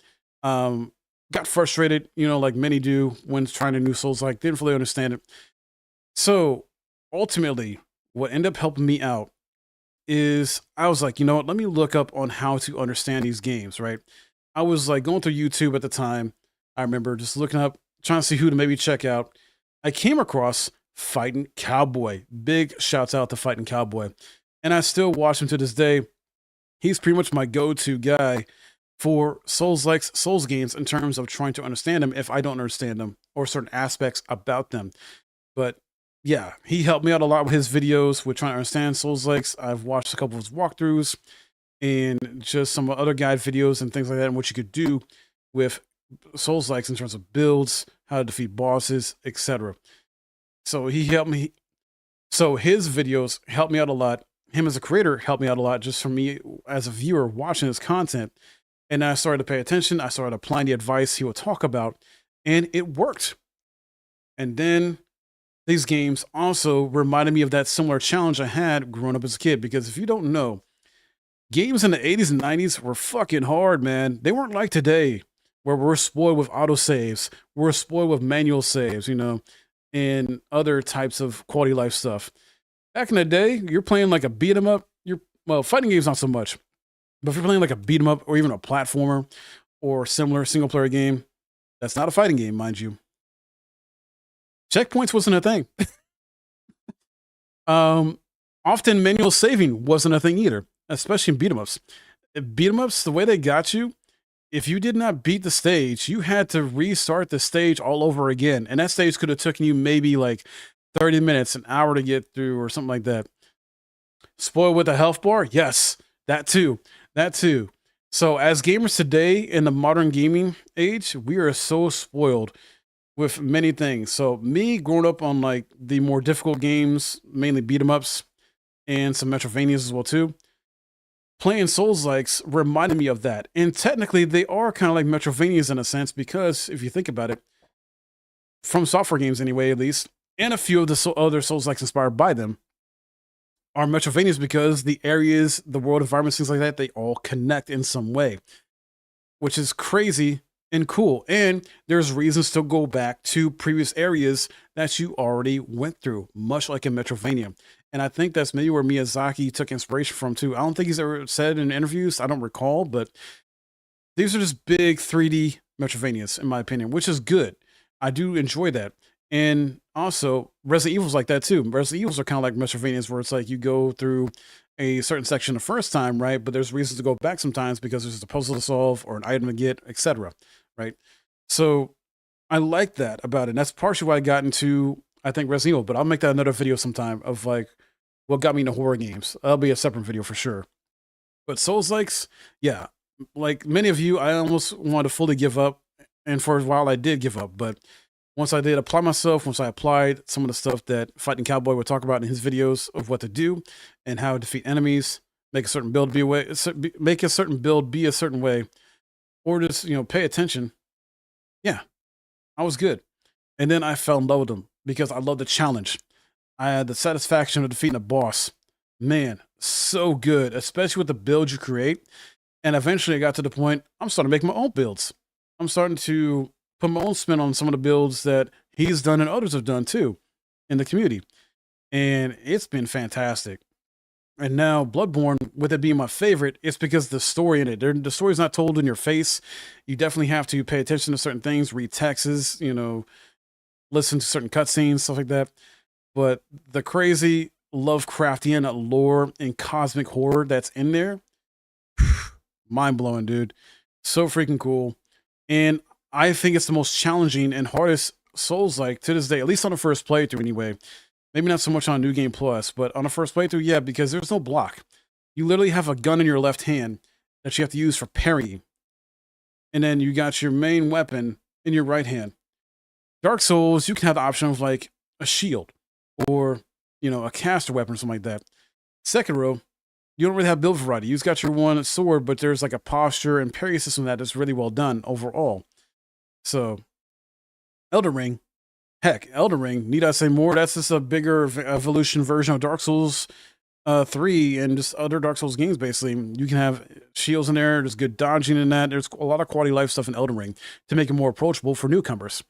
Got frustrated, like many do when trying a new Souls-like. Didn't fully understand it. So ultimately, what ended up helping me out is I was like, you know what? Let me look up on how to understand these games, right? I was like going through YouTube at the time. I remember just looking up, trying to see who to maybe check out. I came across Fighting Cowboy. Big shouts out to Fighting Cowboy. And I still watch him to this day. He's pretty much my go-to guy for Souls-likes, Souls games in terms of trying to understand them if I don't understand them or certain aspects about them. But yeah, he helped me out a lot with his videos with trying to understand Souls-likes. I've watched a couple of his walkthroughs and just some other guide videos and things like that, and what you could do with Souls-likes in terms of builds, how to defeat bosses, etc. So he helped me. So his videos helped me out a lot. Him as a creator helped me out a lot, just for me as a viewer watching his content. And I started to pay attention. I started applying the advice he would talk about, and it worked. And then these games also reminded me of that similar challenge I had growing up as a kid. Because if you don't know, games in the 80s and 90s were fucking hard, man. They weren't like today, where we're spoiled with autosaves. We're spoiled with manual saves, and other types of quality life stuff. Back in the day, you're playing like a beat 'em up. Well, fighting games not so much. But if you're playing like a beat 'em up or even a platformer or similar single player game, that's not a fighting game, mind you. Checkpoints wasn't a thing. Often manual saving wasn't a thing either, especially in beat 'em ups. Beat 'em ups, the way they got you, if you did not beat the stage, you had to restart the stage all over again. And that stage could have taken you maybe like 30 minutes, an hour to get through or something like that. Spoiled with a health bar? Yes, that too. That too. So as gamers today in the modern gaming age, we are so spoiled with many things. So me growing up on like the more difficult games, mainly beat 'em ups and some Metrovanias as well too, playing Souls-likes reminded me of that. And technically they are kind of like Metrovanias in a sense, because if you think about it, from software games anyway, at least, and a few of the other Souls-likes inspired by them, are Metrovanias, because the areas, the world environments, things like that, they all connect in some way, which is crazy and cool. And there's reasons to go back to previous areas that you already went through, much like in Metrovania. And I think that's maybe where Miyazaki took inspiration from too. I don't think he's ever said in interviews, I don't recall, but these are just big 3D Metrovanias, in my opinion, which is good. I do enjoy that. And also, Resident Evil's like that too. Resident Evils are kind of like Metrovanias, where it's like you go through a certain section the first time, right? But there's reasons to go back sometimes because there's a puzzle to solve or an item to get, etc. Right? So I like that about it. And that's partially why I got into, I think, Resident Evil. But I'll make that another video sometime of like what got me into horror games. That'll be a separate video for sure. But Souls-likes, yeah, like many of you, I almost wanted to fully give up. And for a while, I did give up. But once I did apply myself, once I applied some of the stuff that Fighting Cowboy would talk about in his videos of what to do and how to defeat enemies, make a certain build be a way, make a certain build be a certain way, or just, pay attention. Yeah, I was good. And then I fell in love with them because I love the challenge. I had the satisfaction of defeating a boss. Man, so good, especially with the build you create. And eventually I got to the point, I'm starting to make my own builds. I'm starting to put my own spin on some of the builds that he's done and others have done too in the community. And it's been fantastic. And now Bloodborne, with it being my favorite, it's because the story in it. The story's not told in your face. You definitely have to pay attention to certain things, read texts, listen to certain cutscenes, stuff like that. But the crazy Lovecraftian lore and cosmic horror that's in there, mind-blowing, dude. So freaking cool. And I think it's the most challenging and hardest Souls-like to this day, at least on the first playthrough anyway. Maybe not so much on New Game Plus, but on the first playthrough, yeah, because there's no block. You literally have a gun in your left hand that you have to use for parrying. And then you got your main weapon in your right hand. Dark Souls, you can have the option of like a shield or, a caster weapon or something like that. Sekiro, you don't really have build variety. You've got your one sword, but there's like a posture and parry system that's really well done overall. So, Elden Ring, Elden Ring, need I say more? That's just a bigger evolution version of Dark Souls 3 and just other Dark Souls games, basically. You can have shields in there. There's good dodging in that. There's a lot of quality life stuff in Elden Ring to make it more approachable for newcomers.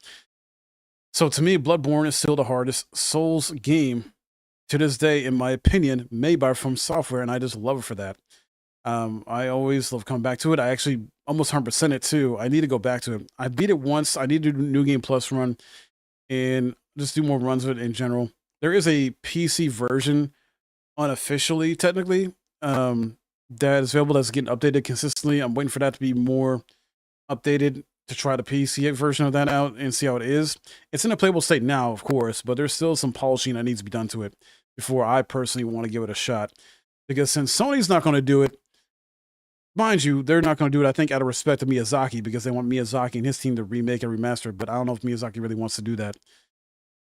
So to me, Bloodborne is still the hardest Souls game to this day, in my opinion, made by From Software, and I just love it for that. I always love coming back to it. I actually almost 100% it too. I need to go back to it. I beat it once. I need to do New Game Plus run and just do more runs of it in general. There is a PC version, unofficially, technically, that is available that's getting updated consistently. I'm waiting for that to be more updated to try the PC version of that out and see how it is. It's in a playable state now, of course, but there's still some polishing that needs to be done to it before I personally want to give it a shot. Because since Sony's not going to do it, mind you, they're not going to do it, I think, out of respect to Miyazaki, because they want Miyazaki and his team to remake and remaster it. But I don't know if Miyazaki really wants to do that.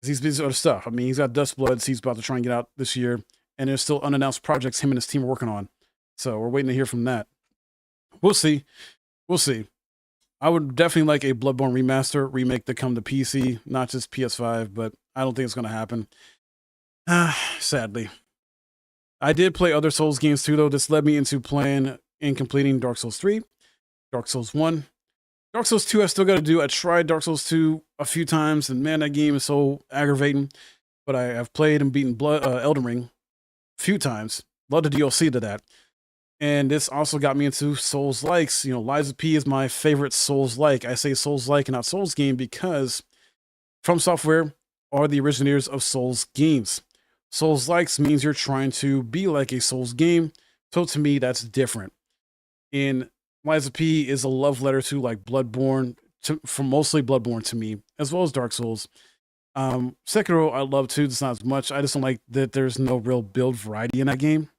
He's busy with other stuff. I mean, he's got Dust Bloods he's about to try and get out this year. And there's still unannounced projects him and his team are working on. So we're waiting to hear from that. We'll see. We'll see. I would definitely like a Bloodborne remaster, remake to come to PC, not just PS5, but I don't think it's going to happen. Sadly. I did play other Souls games too, though. This led me into playing and completing Dark Souls 3, Dark Souls 1. Dark Souls 2 I still got to do. I tried Dark Souls 2 a few times, and man, that game is so aggravating. But I have played and beaten Elden Ring a few times. Love the DLC to that. And this also got me into Souls-likes. You know, Lies of P is my favorite Souls-like. I say Souls-like and not Souls game because From Software are the originators of Souls games. Souls-likes means you're trying to be like a Souls game. So to me, that's different. And Lies of P is a love letter to like Bloodborne, from mostly Bloodborne to me, as well as Dark Souls. Sekiro I love too. It's not as much. I just don't like that there's no real build variety in that game.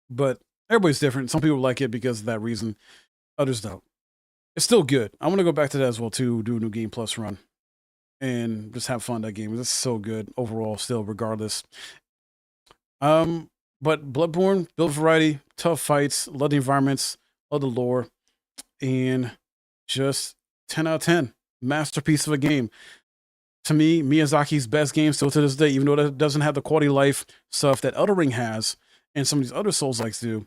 But everybody's different. Some people like it because of that reason. Others don't. It's still good. I want to go back to that as well too, do a new Game Plus run. And just have fun that game. It's so good overall still, regardless. But Bloodborne, build variety, tough fights, love the environments, love the lore, and just 10 out of 10. Masterpiece of a game. To me, Miyazaki's best game still to this day, even though it doesn't have the quality of life stuff that Elden Ring has, and some of these other Souls-likes do,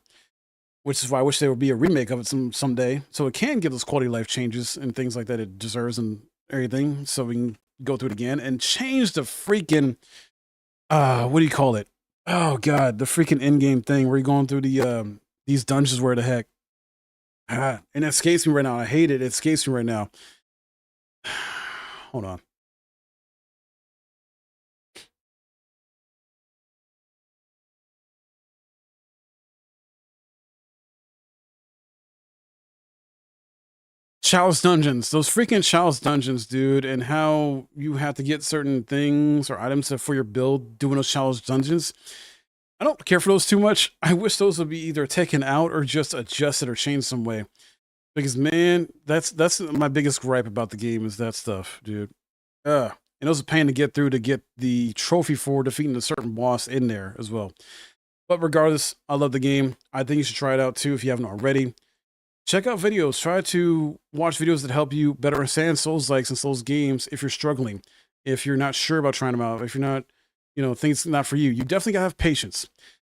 which is why I wish there would be a remake of it someday, so it can give those quality of life changes and things like that it deserves and everything, so we can go through it again and change the freaking, what do you call it? Oh God, the freaking in-game thing where you're going through the these dungeons where the heck. And it escapes me right now. I hate it. It escapes me right now. Hold on. Chalice dungeons, those freaking Chalice dungeons, dude, and how you have to get certain things or items for your build doing those Chalice dungeons. I don't care for those too much. I wish those would be either taken out or just adjusted or changed some way. Because man, that's my biggest gripe about the game is that stuff, dude. And it was a pain to get through to get the trophy for defeating a certain boss in there as well. But regardless, I love the game. I think you should try it out too if you haven't already. Check out videos. Try to watch videos that help you better understand Souls-likes and Souls games if you're struggling. If you're not sure about trying them out. If you're not, you know, think it's not for you. You definitely gotta have patience.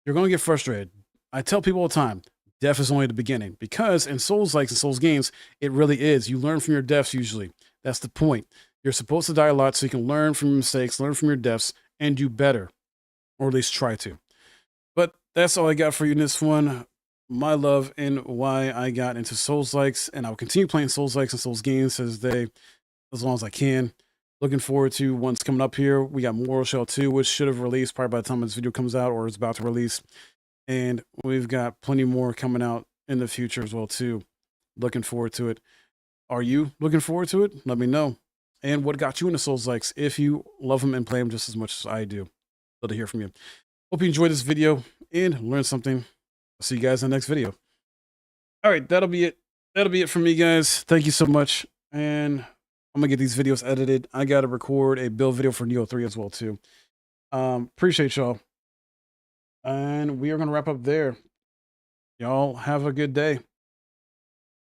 You're going to get frustrated. I tell people all the time, death is only the beginning. Because in Souls-likes and Souls games, it really is. You learn from your deaths usually. That's the point. You're supposed to die a lot so you can learn from your mistakes, learn from your deaths, and do better. Or at least try to. But that's all I got for you in this one. My love and why I got into Souls-likes, and I'll continue playing Souls-likes and Souls games to this day as long as I can. Looking forward to one's coming up here. We got Mortal Shell 2, which should have released probably by the time this video comes out or is about to release. And we've got plenty more coming out in the future as well too. Looking forward to it. Are you looking forward to it? Let me know. And what got you into Souls-likes if you love them and play them just as much as I do. Love to hear from you. Hope you enjoyed this video and learned something. I'll see you guys in the next video. All right, that'll be it. That'll be it from me, guys. Thank you so much. And I'm gonna get these videos edited. I gotta record a build video for Neo 3 as well, too. Appreciate y'all. And we are gonna wrap up there. Y'all have a good day.